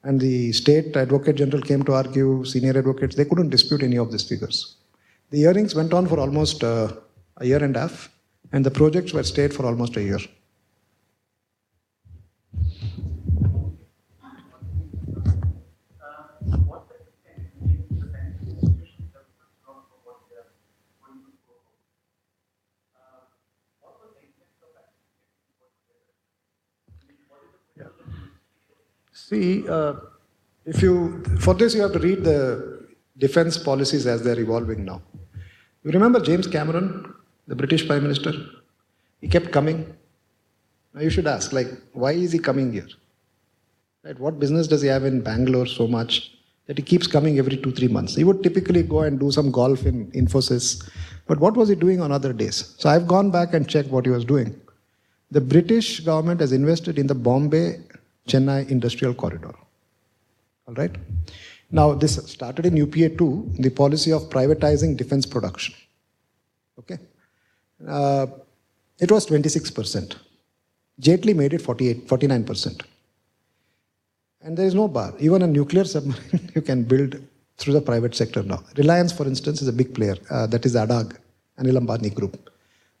and the state advocate general came to argue, senior advocates, they couldn't dispute any of these figures. The hearings went on for almost a year and a half, and the projects were stayed for almost a year. See, for this you have to read the defense policies as they're evolving now. You remember James Cameron, the British Prime Minister? He kept coming. Now you should ask, like, why is he coming here? Right? What business does he have in Bangalore so much that he keeps coming every 2-3 months? He would typically go and do some golf in Infosys. But what was he doing on other days? So I've gone back and checked what he was doing. The British government has invested in the Bombay-Chennai Industrial Corridor. All right? Now, this started in UPA 2, the policy of privatizing defense production. Okay? It was 26%. Jaitley made it 49%. And there is no bar. Even a nuclear submarine you can build through the private sector now. Reliance, for instance, is a big player. That is ADAG, Anil Ambani Group.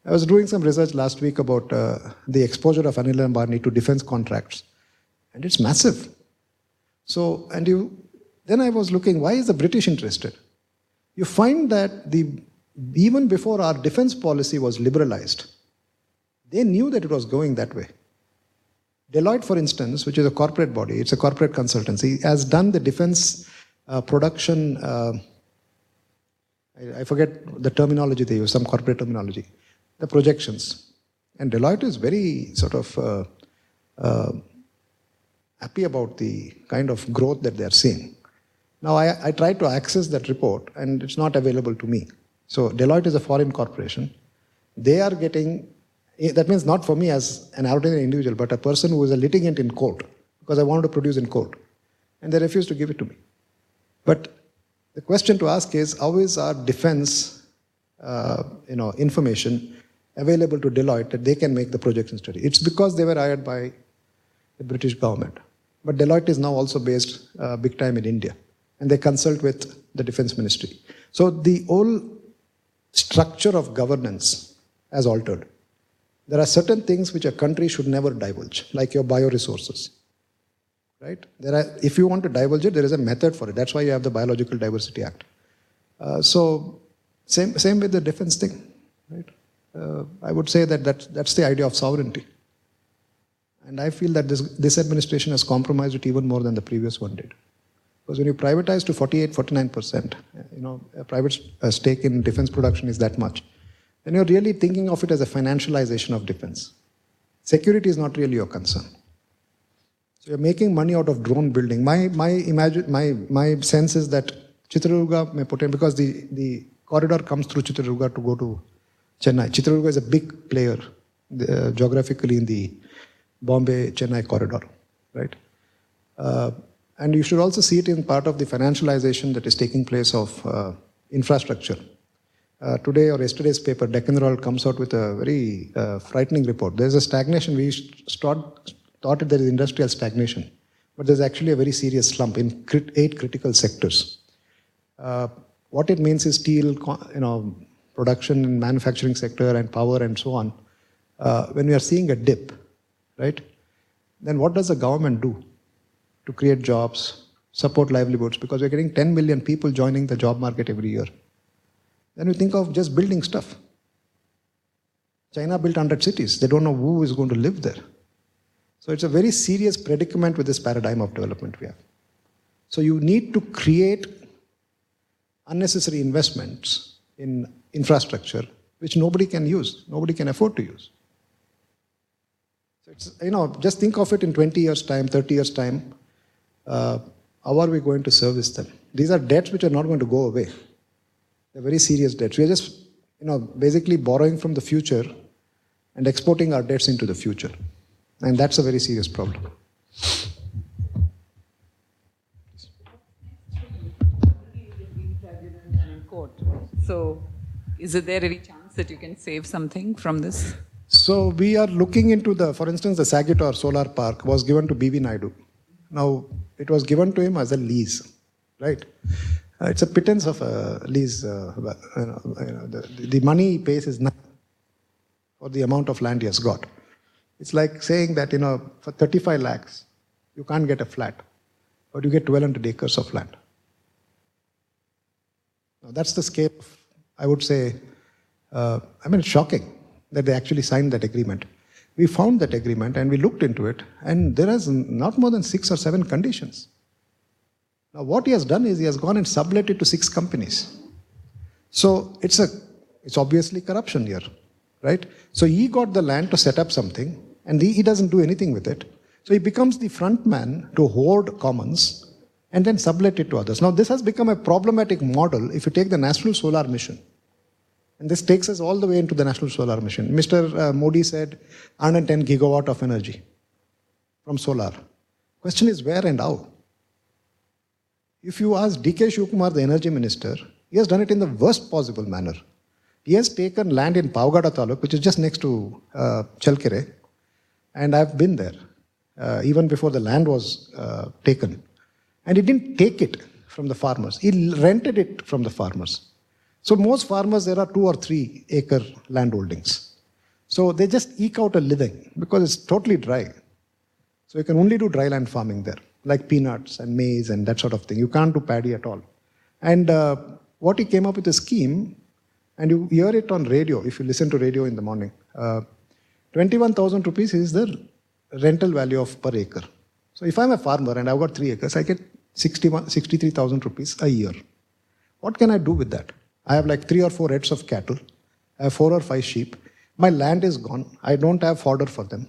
I was doing some research last week about the exposure of Anil Ambani to defense contracts. And it's massive. So, then I was looking, why is the British interested? You find that even before our defense policy was liberalized, they knew that it was going that way. Deloitte, for instance, which is a corporate body, it's a corporate consultancy, has done the defense production, I forget the terminology they use, some corporate terminology, the projections. And Deloitte is very sort of happy about the kind of growth that they are seeing. Now, I tried to access that report and it's not available to me. So Deloitte is a foreign corporation. They are getting, that means not for me as an ordinary individual, but a person who is a litigant in court, because I wanted to produce in court. And they refused to give it to me. But the question to ask is, how is our defense information available to Deloitte that they can make the projection study? It's because they were hired by the British government. But Deloitte is now also based big time in India. And they consult with the defense ministry. So the whole structure of governance has altered. There are certain things which a country should never divulge, like your bioresources. Right? If you want to divulge it, there is a method for it. That's why you have the Biological Diversity Act. So same with the defense thing. Right? I would say that that's the idea of sovereignty. And I feel that this administration has compromised it even more than the previous one did. Because when you privatize to 48-49%, a private stake in defense production is that much, then you're really thinking of it as a financialization of defense. Security is not really your concern. So you're making money out of drone building. My sense is that Chitradurga may potentially, because the corridor comes through Chitradurga to go to Chennai. Chitradurga is a big player geographically in the Bombay-Chennai corridor, right? And you should also see it in part of the financialization that is taking place of infrastructure. Today or yesterday's paper, Deccan Herald, comes out with a very frightening report. There's a stagnation. We thought that there is industrial stagnation, but there's actually a very serious slump in 8 critical sectors. What it means is steel, production and manufacturing sector and power and so on. When we are seeing a dip, right, then what does the government do to create jobs, support livelihoods? Because we're getting 10 million people joining the job market every year. Then we think of just building stuff. China built 100 cities. They don't know who is going to live there. So it's a very serious predicament with this paradigm of development we have. So you need to create unnecessary investments in infrastructure which nobody can use, nobody can afford to use. So it's, just think of it in 20 years' time, 30 years' time. How are we going to service them? These are debts which are not going to go away. They're very serious debts. We are just, basically borrowing from the future and exporting our debts into the future. And that's a very serious problem. So, is there any chance that you can save something from this? So we are looking into for instance, the Sagitar Solar Park was given to B.V. Naidu. Now, it was given to him as a lease, right? It's a pittance of a lease. The money he pays is nothing for the amount of land he has got. It's like saying that, for 35 lakhs, you can't get a flat, but you get 1,200 acres of land. Now, that's the scale of, I would say, it's shocking that they actually signed that agreement. We found that agreement and we looked into it, and there is not more than 6 or 7 conditions. Now what he has done is he has gone and sublet it to 6 companies. So it's obviously corruption here, right? So he got the land to set up something and he doesn't do anything with it. So he becomes the front man to hoard commons and then sublet it to others. Now this has become a problematic model if you take the National Solar Mission. And this takes us all the way into the National Solar Mission. Mr. Modi said 110 gigawatt of energy from solar. Question is where and how? If you ask D.K. Shivkumar, the energy minister, he has done it in the worst possible manner. He has taken land in Pavgada Taluk, which is just next to Challakere, and I've been there even before the land was taken. And he didn't take it from the farmers. He rented it from the farmers. So most farmers, there are 2 or 3 acre land holdings. So they just eke out a living because it's totally dry. So you can only do dry land farming there, like peanuts and maize and that sort of thing. You can't do paddy at all. And what he came up with a scheme, and you hear it on radio, if you listen to radio in the morning, 21,000 rupees is the rental value of per acre. So if I'm a farmer and I've got 3 acres, I get 63,000 rupees a year. What can I do with that? I have like 3 or 4 heads of cattle. I have 4 or 5 sheep. My land is gone. I don't have fodder for them.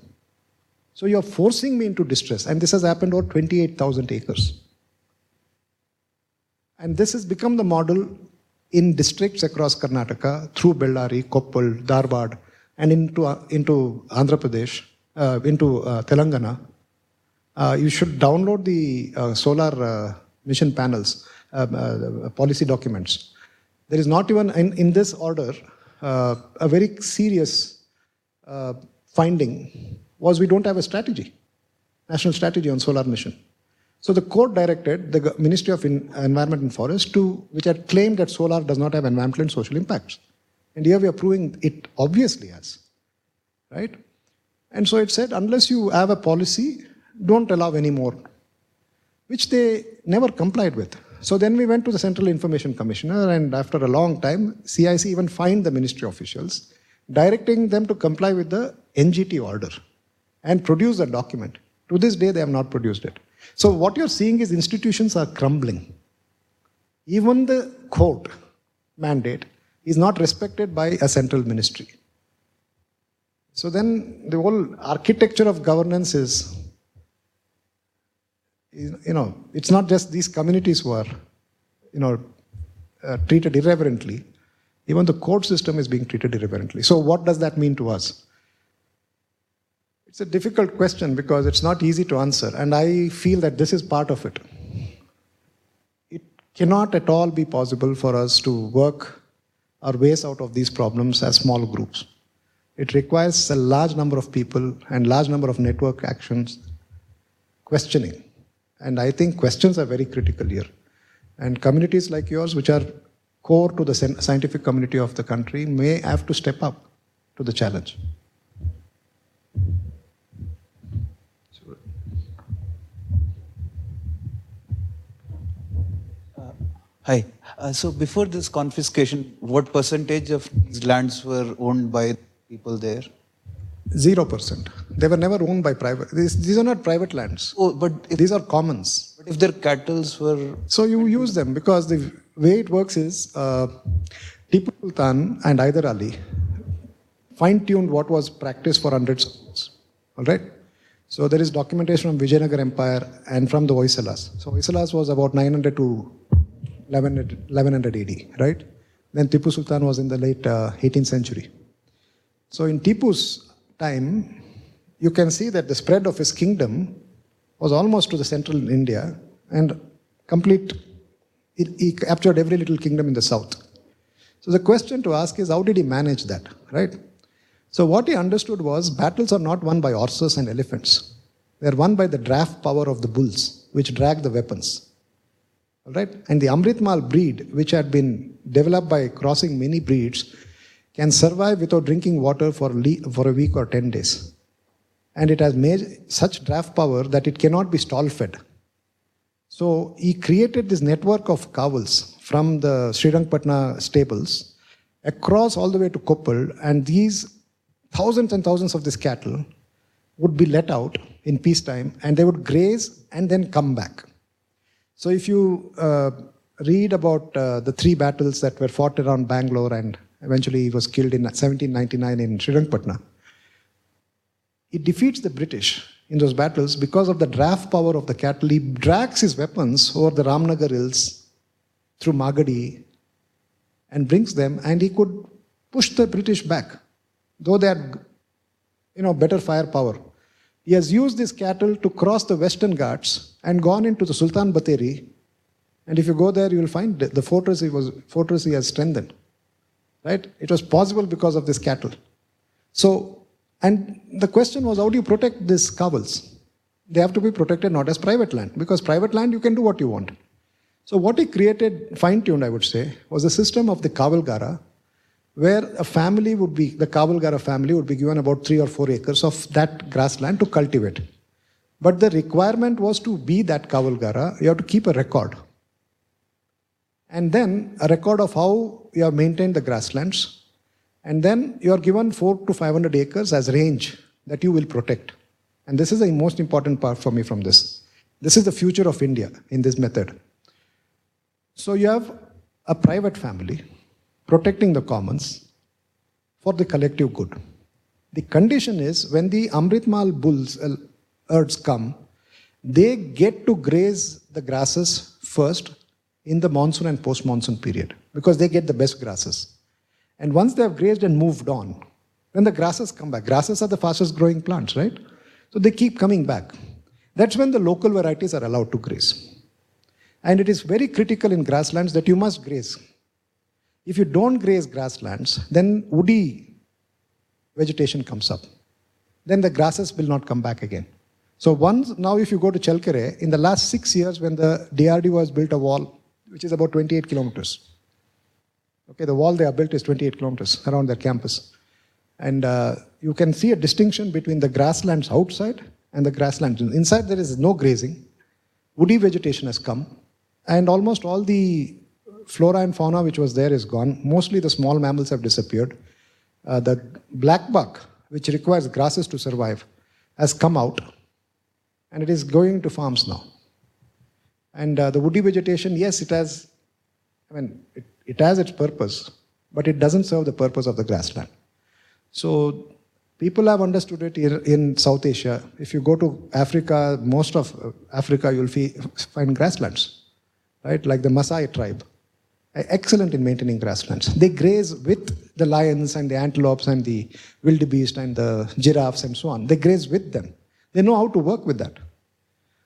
So you're forcing me into distress. And this has happened over 28,000 acres. And this has become the model in districts across Karnataka, through Bellary, Koppal, Dharwad, and into Andhra Pradesh, into Telangana. You should download the solar mission panels, policy documents. There is not even, in this order, a very serious finding was we don't have a strategy, national strategy on solar mission. So the court directed the Ministry of Environment and Forest which had claimed that solar does not have environmental and social impacts. And here we are proving it obviously has, right? And so it said, unless you have a policy, don't allow any more, which they never complied with. So then we went to the Central Information Commissioner, and after a long time, CIC even fined the ministry officials, directing them to comply with the NGT order and produce a document. To this day, they have not produced it. So what you're seeing is institutions are crumbling. Even the court mandate is not respected by a central ministry. So then the whole architecture of governance is, it's not just these communities who are, treated irreverently. Even the court system is being treated irreverently. So what does that mean to us? It's a difficult question because it's not easy to answer. And I feel that this is part of it. It cannot at all be possible for us to work our ways out of these problems as small groups. It requires a large number of people and large number of network actions questioning. And I think questions are very critical here. And communities like yours, which are core to the scientific community of the country, may have to step up to the challenge. Hi. So before this confiscation, what percentage of these lands were owned by people there? 0%. They were never owned by private. These are not private lands. Oh, but these are commons. But if their cattle were... So you use them because the way it works is Tipu Sultan and Hyder Ali fine-tuned what was practiced for hundreds of years. All right? So there is documentation from Vijayanagar Empire and from the Hoysalas. So Hoysalas was about 900 to 1100 AD, right? Then Tipu Sultan was in the late 18th century. So in Tipu's time, you can see that the spread of his kingdom was almost to the central India and he captured every little kingdom in the south. So the question to ask is, how did he manage that, right? So what he understood was battles are not won by horses and elephants. They are won by the draft power of the bulls, which drag the weapons. All right? And the Amrit Mahal breed, which had been developed by crossing many breeds, can survive without drinking water for a week or 10 days. And it has made such draft power that it cannot be stall-fed. So he created this network of cavals from the Srirangpatna stables across all the way to Koppal, and these thousands and thousands of these cattle would be let out in peacetime, and they would graze and then come back. So if you read about the 3 battles that were fought around Bangalore, and eventually he was killed in 1799 in Srirangpatna, it defeats the British in those battles because of the draft power of the cattle. He drags his weapons over the Ramnagar hills through Magadi and brings them, and he could push the British back, though they had better firepower. He has used this cattle to cross the Western Ghats and gone into the Sultan Bateri, and if you go there, you will find the fortress he has strengthened. Right? It was possible because of this cattle. So, and the question was, how do you protect these Kavals? They have to be protected not as private land, because private land you can do what you want. So what he created, fine-tuned I would say, was a system of the Kavalgara, where a family would be, the Kavalgara family would be given about 3 or 4 acres of that grassland to cultivate. But the requirement was to be that Kavalgara, you have to keep a record. And then a record of how you have maintained the grasslands. And then you are given 400 to 500 acres as range that you will protect. And this is the most important part for me from this. This is the future of India in this method. So you have a private family protecting the commons for the collective good. The condition is when the Amrit Mahal herds come, they get to graze the grasses first in the monsoon and post-monsoon period, because they get the best grasses. And once they have grazed and moved on, then the grasses come back. Grasses are the fastest growing plants, right? So they keep coming back. That's when the local varieties are allowed to graze. And it is very critical in grasslands that you must graze. If you don't graze grasslands, then woody vegetation comes up. Then the grasses will not come back again. So now if you go to Challakere, in the last 6 years when the DRDO has built a wall, which is about 28 kilometers. Okay, the wall they have built is 28 kilometers around their campus. And you can see a distinction between the grasslands outside and the grasslands. Inside there is no grazing. Woody vegetation has come. And almost all the flora and fauna which was there is gone. Mostly the small mammals have disappeared. The black buck, which requires grasses to survive, has come out. And it is going to farms now. And the woody vegetation, yes, it has its purpose, but it doesn't serve the purpose of the grassland. So people have understood it in South Asia. If you go to Africa, most of Africa, you'll find grasslands. Right, like the Maasai tribe, excellent in maintaining grasslands. They graze with the lions and the antelopes and the wildebeest and the giraffes and so on. They graze with them. They know how to work with that.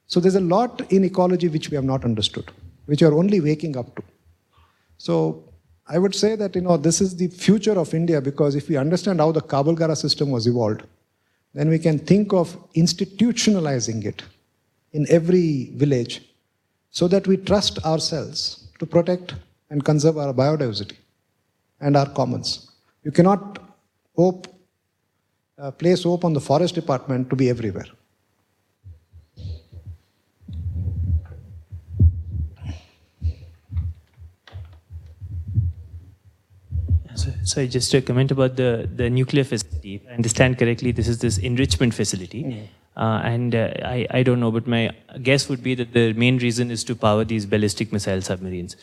So there's a lot in ecology which we have not understood, which we are only waking up to. So I would say that this is the future of India, because if we understand how the Kavalgara system was evolved, then we can think of institutionalizing it in every village, so that we trust ourselves to protect and conserve our biodiversity and our commons. You cannot place hope on the forest department to be everywhere. So just a comment about the nuclear facility. If I understand correctly, this enrichment facility. And I don't know, but my guess would be that the main reason is to power these ballistic missile submarines.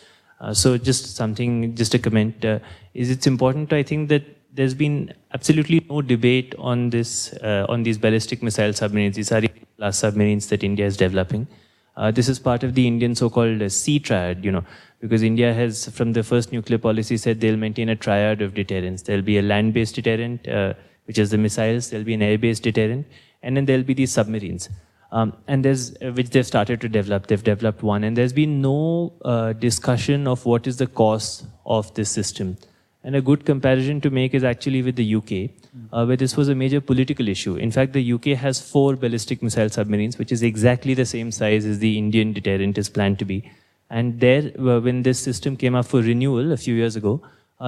So just a comment. It's important, I think, that there's been absolutely no debate on this, on these ballistic missile submarines. These are class submarines that India is developing. This is part of the Indian so-called sea triad, because India has, from the first nuclear policy, said they'll maintain a triad of deterrence. There'll be a land-based deterrent, which is the missiles. There'll be an air-based deterrent. And then there'll be these submarines, which they've started to develop. They've developed one, and there's been no discussion of what is the cost of this system. And a good comparison to make is actually with the UK, where this was a major political issue. In fact, the UK has 4 ballistic missile submarines, which is exactly the same size as the Indian deterrent is planned to be. And there, when this system came up for renewal a few years ago,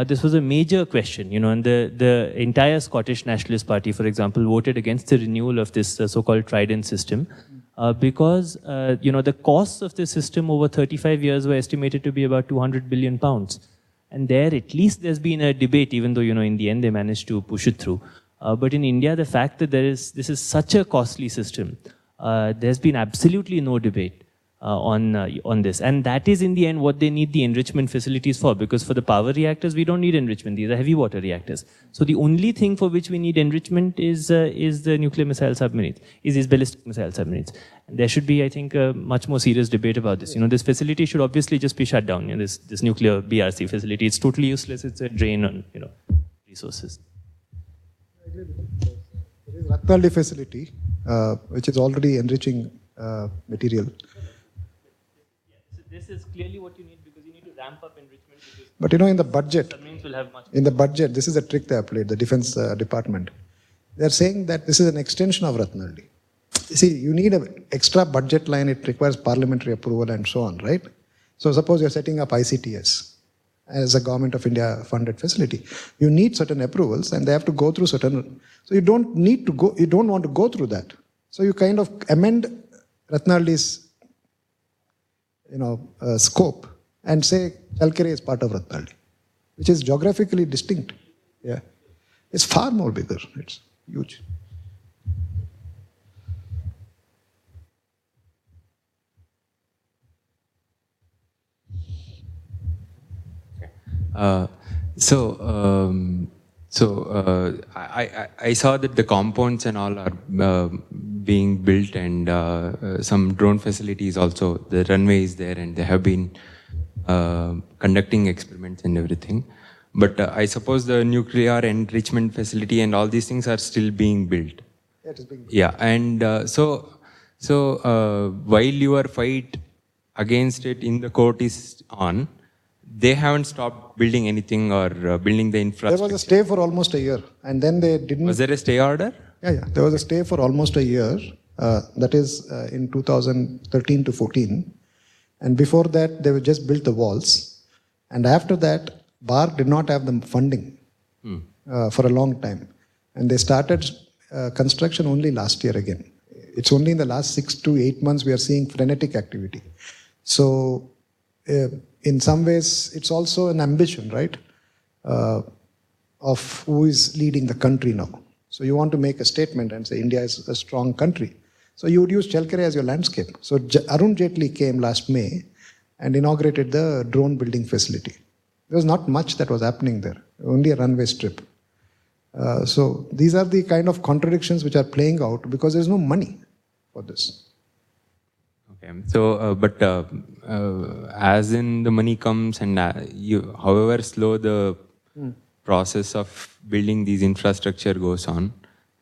this was a major question, and the entire Scottish Nationalist Party, for example, voted against the renewal of this so-called Trident system because, the costs of this system over 35 years were estimated to be about £200 billion. And there, at least there's been a debate, even though, in the end, they managed to push it through. But in India, the fact that this is such a costly system, there's been absolutely no debate. on this. And that is in the end what they need the enrichment facilities for, because for the power reactors, we don't need enrichment. These are heavy water reactors. So the only thing for which we need enrichment is the nuclear missile submarines, is these ballistic missile submarines. And there should be, I think, a much more serious debate about this. This facility should obviously just be shut down. This nuclear BRC facility, it's totally useless. It's a drain on, resources. There is Ratnalli facility, which is already enriching material. This is clearly what you need, because you need to ramp up enrichment. But in the budget, will have much this is a trick they have played, the defense department. They are saying that this is an extension of Ratnalli. See, you need an extra budget line, it requires parliamentary approval and so on, right? So suppose you're setting up ICTS as a Government of India funded facility. You need certain approvals and they have to go through certain, so you don't want to go through that. So you kind of amend Ratnalli's scope and say Challakere is part of Ratnalli, which is geographically distinct. Yeah, it's far more bigger. It's huge. I saw that the compounds and all are being built, and some drone facilities also. The runway is there, and they have been conducting experiments and everything. But I suppose the nuclear enrichment facility and all these things are still being built. Yeah, it is being built. Yeah, and while your fight against it in the court is on, they haven't stopped building anything or building the infrastructure. There was a stay for almost a year, and then they didn't. Was there a stay order? Yeah. There was a stay for almost a year. That is in 2013 to 14. And before that, they were just built the walls. And after that, BARC did not have the funding for a long time. And they started construction only last year again. It's only in the last 6 to 8 months we are seeing frenetic activity. So, in some ways, it's also an ambition, right, of who is leading the country now. So you want to make a statement and say India is a strong country. So you would use Challakere as your landscape. So Arun Jaitley came last May and inaugurated the drone building facility. There was not much that was happening there, only a runway strip. So these are the kind of contradictions which are playing out because there is no money for this. Okay. So, as in the money comes and however slow the process of building these infrastructure goes on,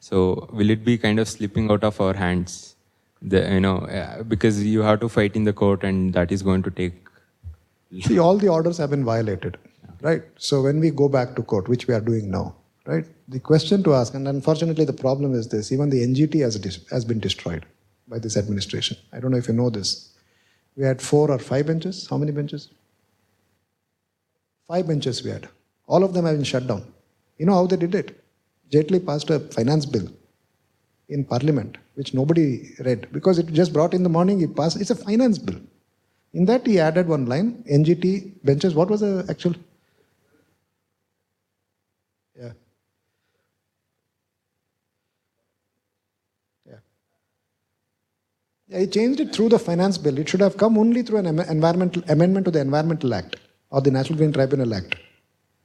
so will it be kind of slipping out of our hands? Because you have to fight in the court and that is going to take... See, all the orders have been violated, right? So when we go back to court, which we are doing now, right? The question to ask, and unfortunately the problem is this, even the NGT has been destroyed by this administration. I don't know if you know this. We had 4 or 5 benches. How many benches? 5 benches we had. All of them have been shut down. You know how they did it? Jaitley passed a finance bill in Parliament, which nobody read, because it just brought in the morning, he passed. It's a finance bill. In that he added one line, NGT benches. What was the actual? Yeah. Yeah, he changed it through the finance bill. It should have come only through an environmental amendment to the Environmental Act or the National Green Tribunal Act.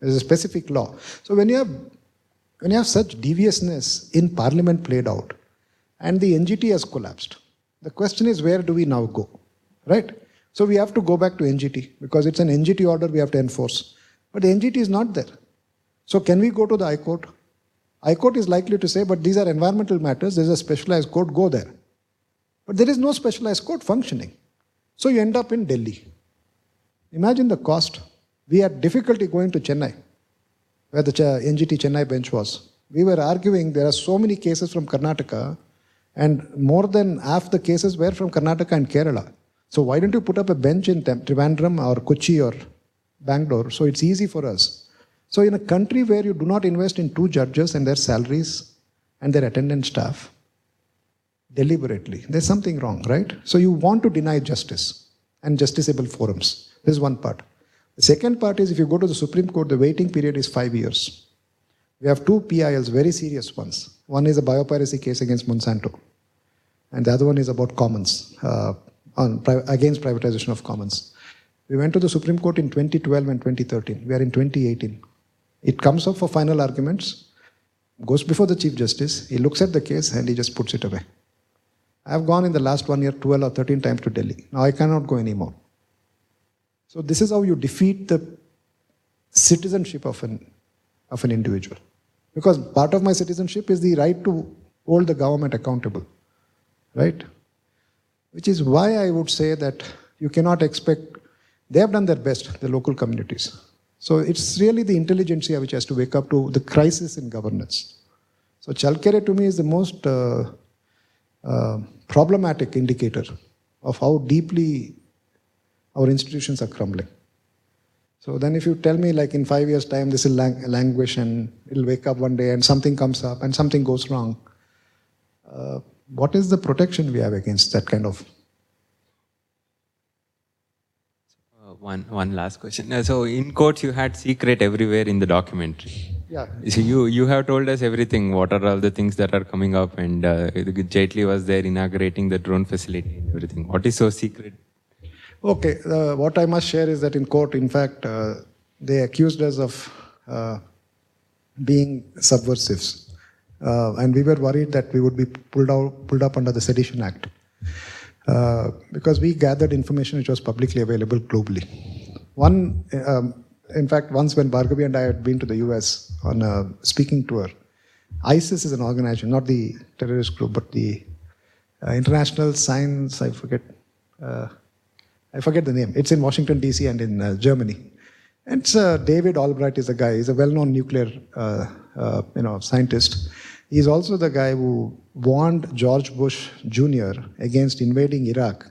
There's a specific law. So when you have such deviousness in Parliament played out, and the NGT has collapsed, the question is, where do we now go, right? So we have to go back to NGT because it's an NGT order we have to enforce. But the NGT is not there. So can we go to the High Court? High Court is likely to say, but these are environmental matters, there's a specialized court, go there. But there is no specialized court functioning. So you end up in Delhi. Imagine the cost. We had difficulty going to Chennai, where the NGT Chennai bench was. We were arguing there are so many cases from Karnataka, and more than half the cases were from Karnataka and Kerala. So why don't you put up a bench in Trivandrum or Kochi or Bangalore, so it's easy for us. So in a country where you do not invest in 2 judges and their salaries and their attendant staff, deliberately, there's something wrong, right? So you want to deny justice and justiciable forums. This is one part. The second part is, if you go to the Supreme Court, the waiting period is 5 years. We have 2 PILs, very serious ones. One is a biopiracy case against Monsanto, and the other one is about commons, against privatization of commons. We went to the Supreme Court in 2012 and 2013. We are in 2018. It comes up for final arguments, goes before the Chief Justice, he looks at the case and he just puts it away. I have gone in the last 1 year 12 or 13 times to Delhi. Now I cannot go anymore. So this is how you defeat the citizenship of an individual. Because part of my citizenship is the right to hold the government accountable. Right? Which is why I would say that you cannot expect, they have done their best, the local communities. So it's really the intelligentsia which has to wake up to the crisis in governance. So Challakere to me is the most problematic indicator of how deeply our institutions are crumbling. So then if you tell me like in 5 years' time this will languish and it'll wake up one day and something comes up and something goes wrong, what is the protection we have against that kind of? One last question. So in courts you had secret everywhere in the documentary. Yeah. So you have told us everything. What are all the things that are coming up? And Jaitley was there inaugurating the drone facility and everything. What is so secret? Okay. What I must share is that in court, in fact, they accused us of being subversives. And we were worried that we would be pulled up under the Sedition Act. Because we gathered information which was publicly available globally. In fact, once when Bhargavi and I had been to the US on a speaking tour, ISIS is an organization, not the terrorist group, but the International Science, I forget the name. It's in Washington, D.C. and in Germany. And it's David Albright is the guy. He's a well-known nuclear scientist. He's also the guy who warned George Bush Jr. against invading Iraq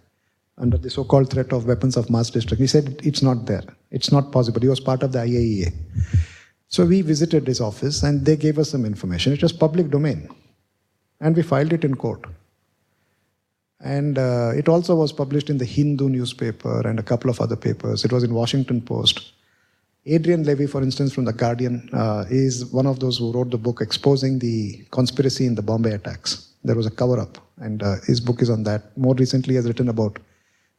under the so-called threat of weapons of mass destruction. He said it's not there. It's not possible. He was part of the IAEA. So we visited his office and they gave us some information. It was public domain. And we filed it in court. And it also was published in the Hindu newspaper and a couple of other papers. It was in Washington Post. Adrian Levy, for instance, from The Guardian, is one of those who wrote the book exposing the conspiracy in the Bombay attacks. There was a cover-up, and his book is on that. More recently, he has written about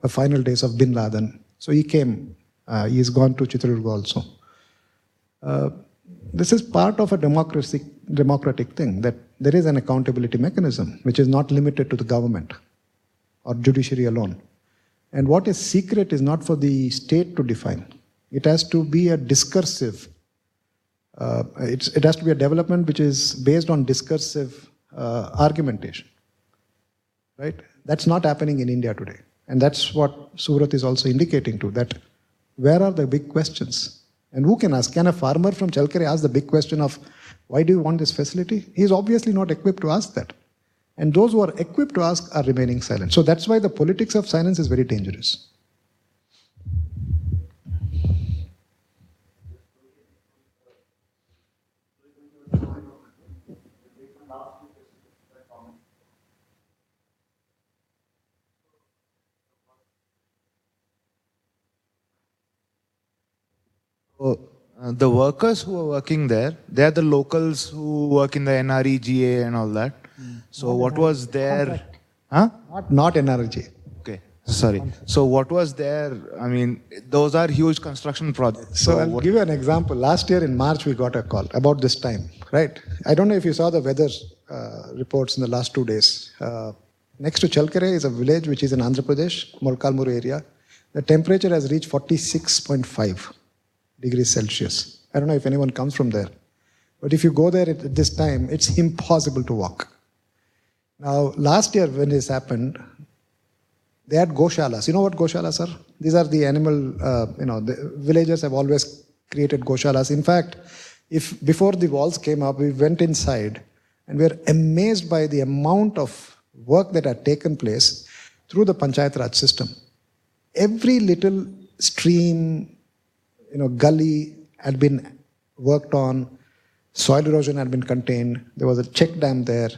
the final days of Bin Laden. So he came. He's gone to Chitradurga also. This is part of a democratic thing, that there is an accountability mechanism, which is not limited to the government or judiciary alone. And what is secret is not for the state to define. It has to be a discursive, it has to be a development which is based on discursive argumentation, right? That's not happening in India today. And that's what Surat is also indicating to, that where are the big questions? And who can ask? Can a farmer from Challakere ask the big question of, why do you want this facility? He's obviously not equipped to ask that. And those who are equipped to ask are remaining silent. So that's why the politics of silence is very dangerous. The workers who are working there, they are the locals who work in the NREGA and all that. So not what was their... Huh? Not NREGA. Okay, sorry. So what was their... I mean, those are huge construction projects. So I'll give you an example. Last year in March, we got a call about this time, right? I don't know if you saw the weather reports in the last 2 days. Next to Challakere is a village which is in Andhra Pradesh, Molkalmuru area. The temperature has reached 46.5 degrees Celsius. I don't know if anyone comes from there. But if you go there at this time, it's impossible to walk. Now, last year when this happened, they had goshalas. You know what goshalas are? These are the animal, the villagers have always created goshalas. In fact, if before the walls came up, we went inside and we were amazed by the amount of work that had taken place through the Panchayat Raj system. Every little stream, gully had been worked on, soil erosion had been contained, there was a check dam there,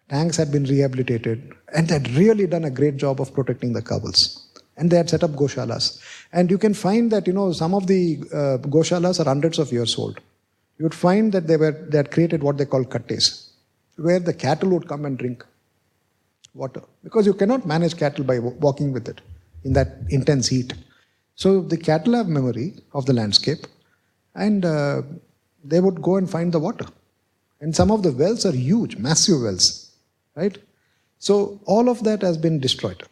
tanks had been rehabilitated, and they had really done a great job of protecting the covels. And they had set up goshalas. And you can find that, some of the goshalas are hundreds of years old. You would find that they had created what they call kattes, where the cattle would come and drink. water, because you cannot manage cattle by walking with it in that intense heat. So the cattle have memory of the landscape, and they would go and find the water. And some of the wells are huge, massive wells, right? So all of that has been destroyed.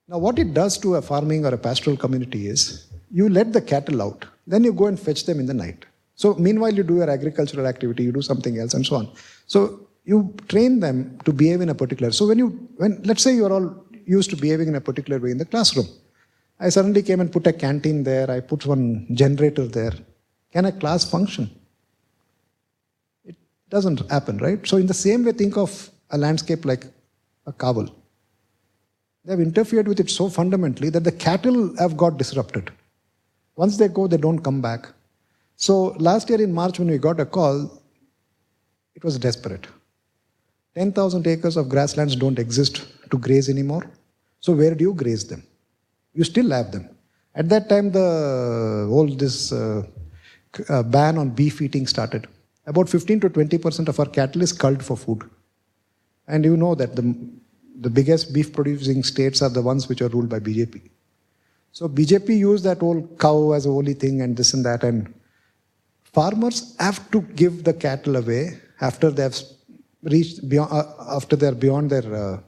Now what it does to a farming or a pastoral community is, you let the cattle out, then you go and fetch them in the night. So meanwhile you do your agricultural activity, you do something else and so on. So you train them to behave in a particular, so when let's say you're all used to behaving in a particular way in the classroom. I suddenly came and put a canteen there, I put one generator there. Can a class function? It doesn't happen, right? So in the same way, think of a landscape like a Kaval. They have interfered with it so fundamentally that the cattle have got disrupted. Once they go, they don't come back. So last year in March when we got a call, it was desperate. 10,000 acres of grasslands don't exist to graze anymore. So where do you graze them? You still have them. At that time, the ban on beef eating started. About 15 to 20% of our cattle is culled for food. And you know that the biggest beef producing states are the ones which are ruled by BJP. So BJP used that whole cow as a holy thing and this and that, and farmers have to give the cattle away after they have reached beyond, after they're beyond their,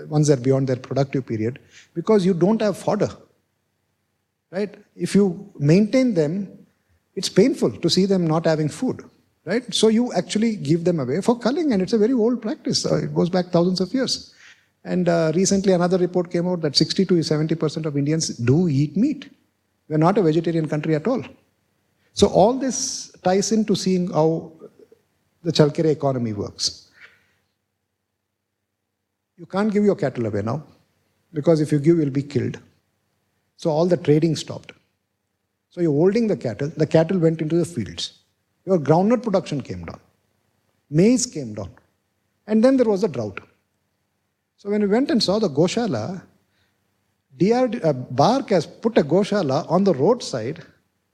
once they're beyond their productive period, because you don't have fodder, right? If you maintain them, it's painful to see them not having food, right? So you actually give them away for culling, and it's a very old practice. It goes back thousands of years. And recently another report came out that 60 to 70% of Indians do eat meat. We're not a vegetarian country at all. So all this ties into seeing how the Challakere economy works. You can't give your cattle away now, because if you give, you'll be killed. So all the trading stopped. So you're holding the cattle went into the fields. Your groundnut production came down. Maize came down. And then there was a drought. So when we went and saw the Goshala, BARC has put a Goshala on the roadside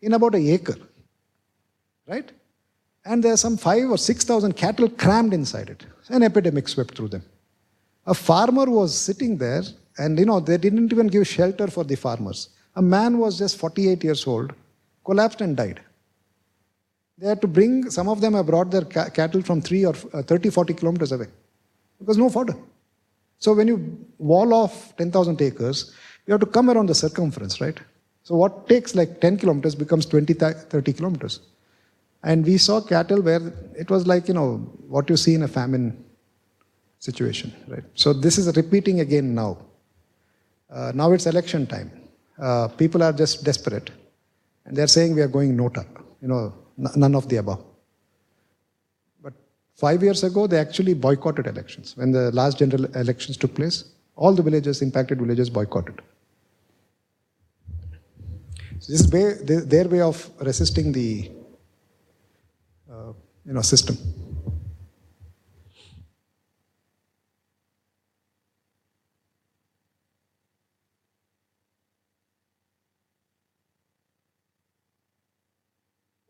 in about an acre, right? And there are some 5,000 or 6,000 cattle crammed inside it. An epidemic swept through them. A farmer was sitting there, and they didn't even give shelter for the farmers. A man was just 48 years old, collapsed and died. They had to bring, some of them have brought their cattle from 30, 40 kilometers away. Because no fodder. So when you wall off 10,000 acres, you have to come around the circumference, right? So what takes like 10 kilometers becomes 20, 30 kilometers. And we saw cattle where it was like, what you see in a famine situation, right? So this is repeating again now. Now it's election time. People are just desperate. And they're saying we are going nota, none of the above. But 5 years ago, they actually boycotted elections. When the last general elections took place, all the villages, impacted villages, boycotted. So this is their way of resisting the system.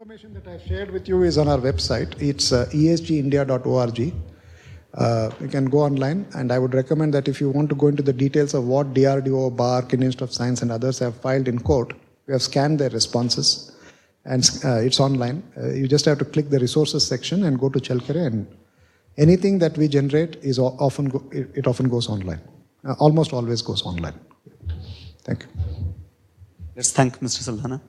Information that I shared with you is on our website. It's isgindia.org. You can go online, and I would recommend that if you want to go into the details of what DRDO, BARC, Institute of Science and others have filed in court, we have scanned their responses, and it's online. You just have to click the resources section and go to Challakere, and anything that we generate is often goes online. Almost always goes online. Thank you. Let's thank Mr. Saldanha.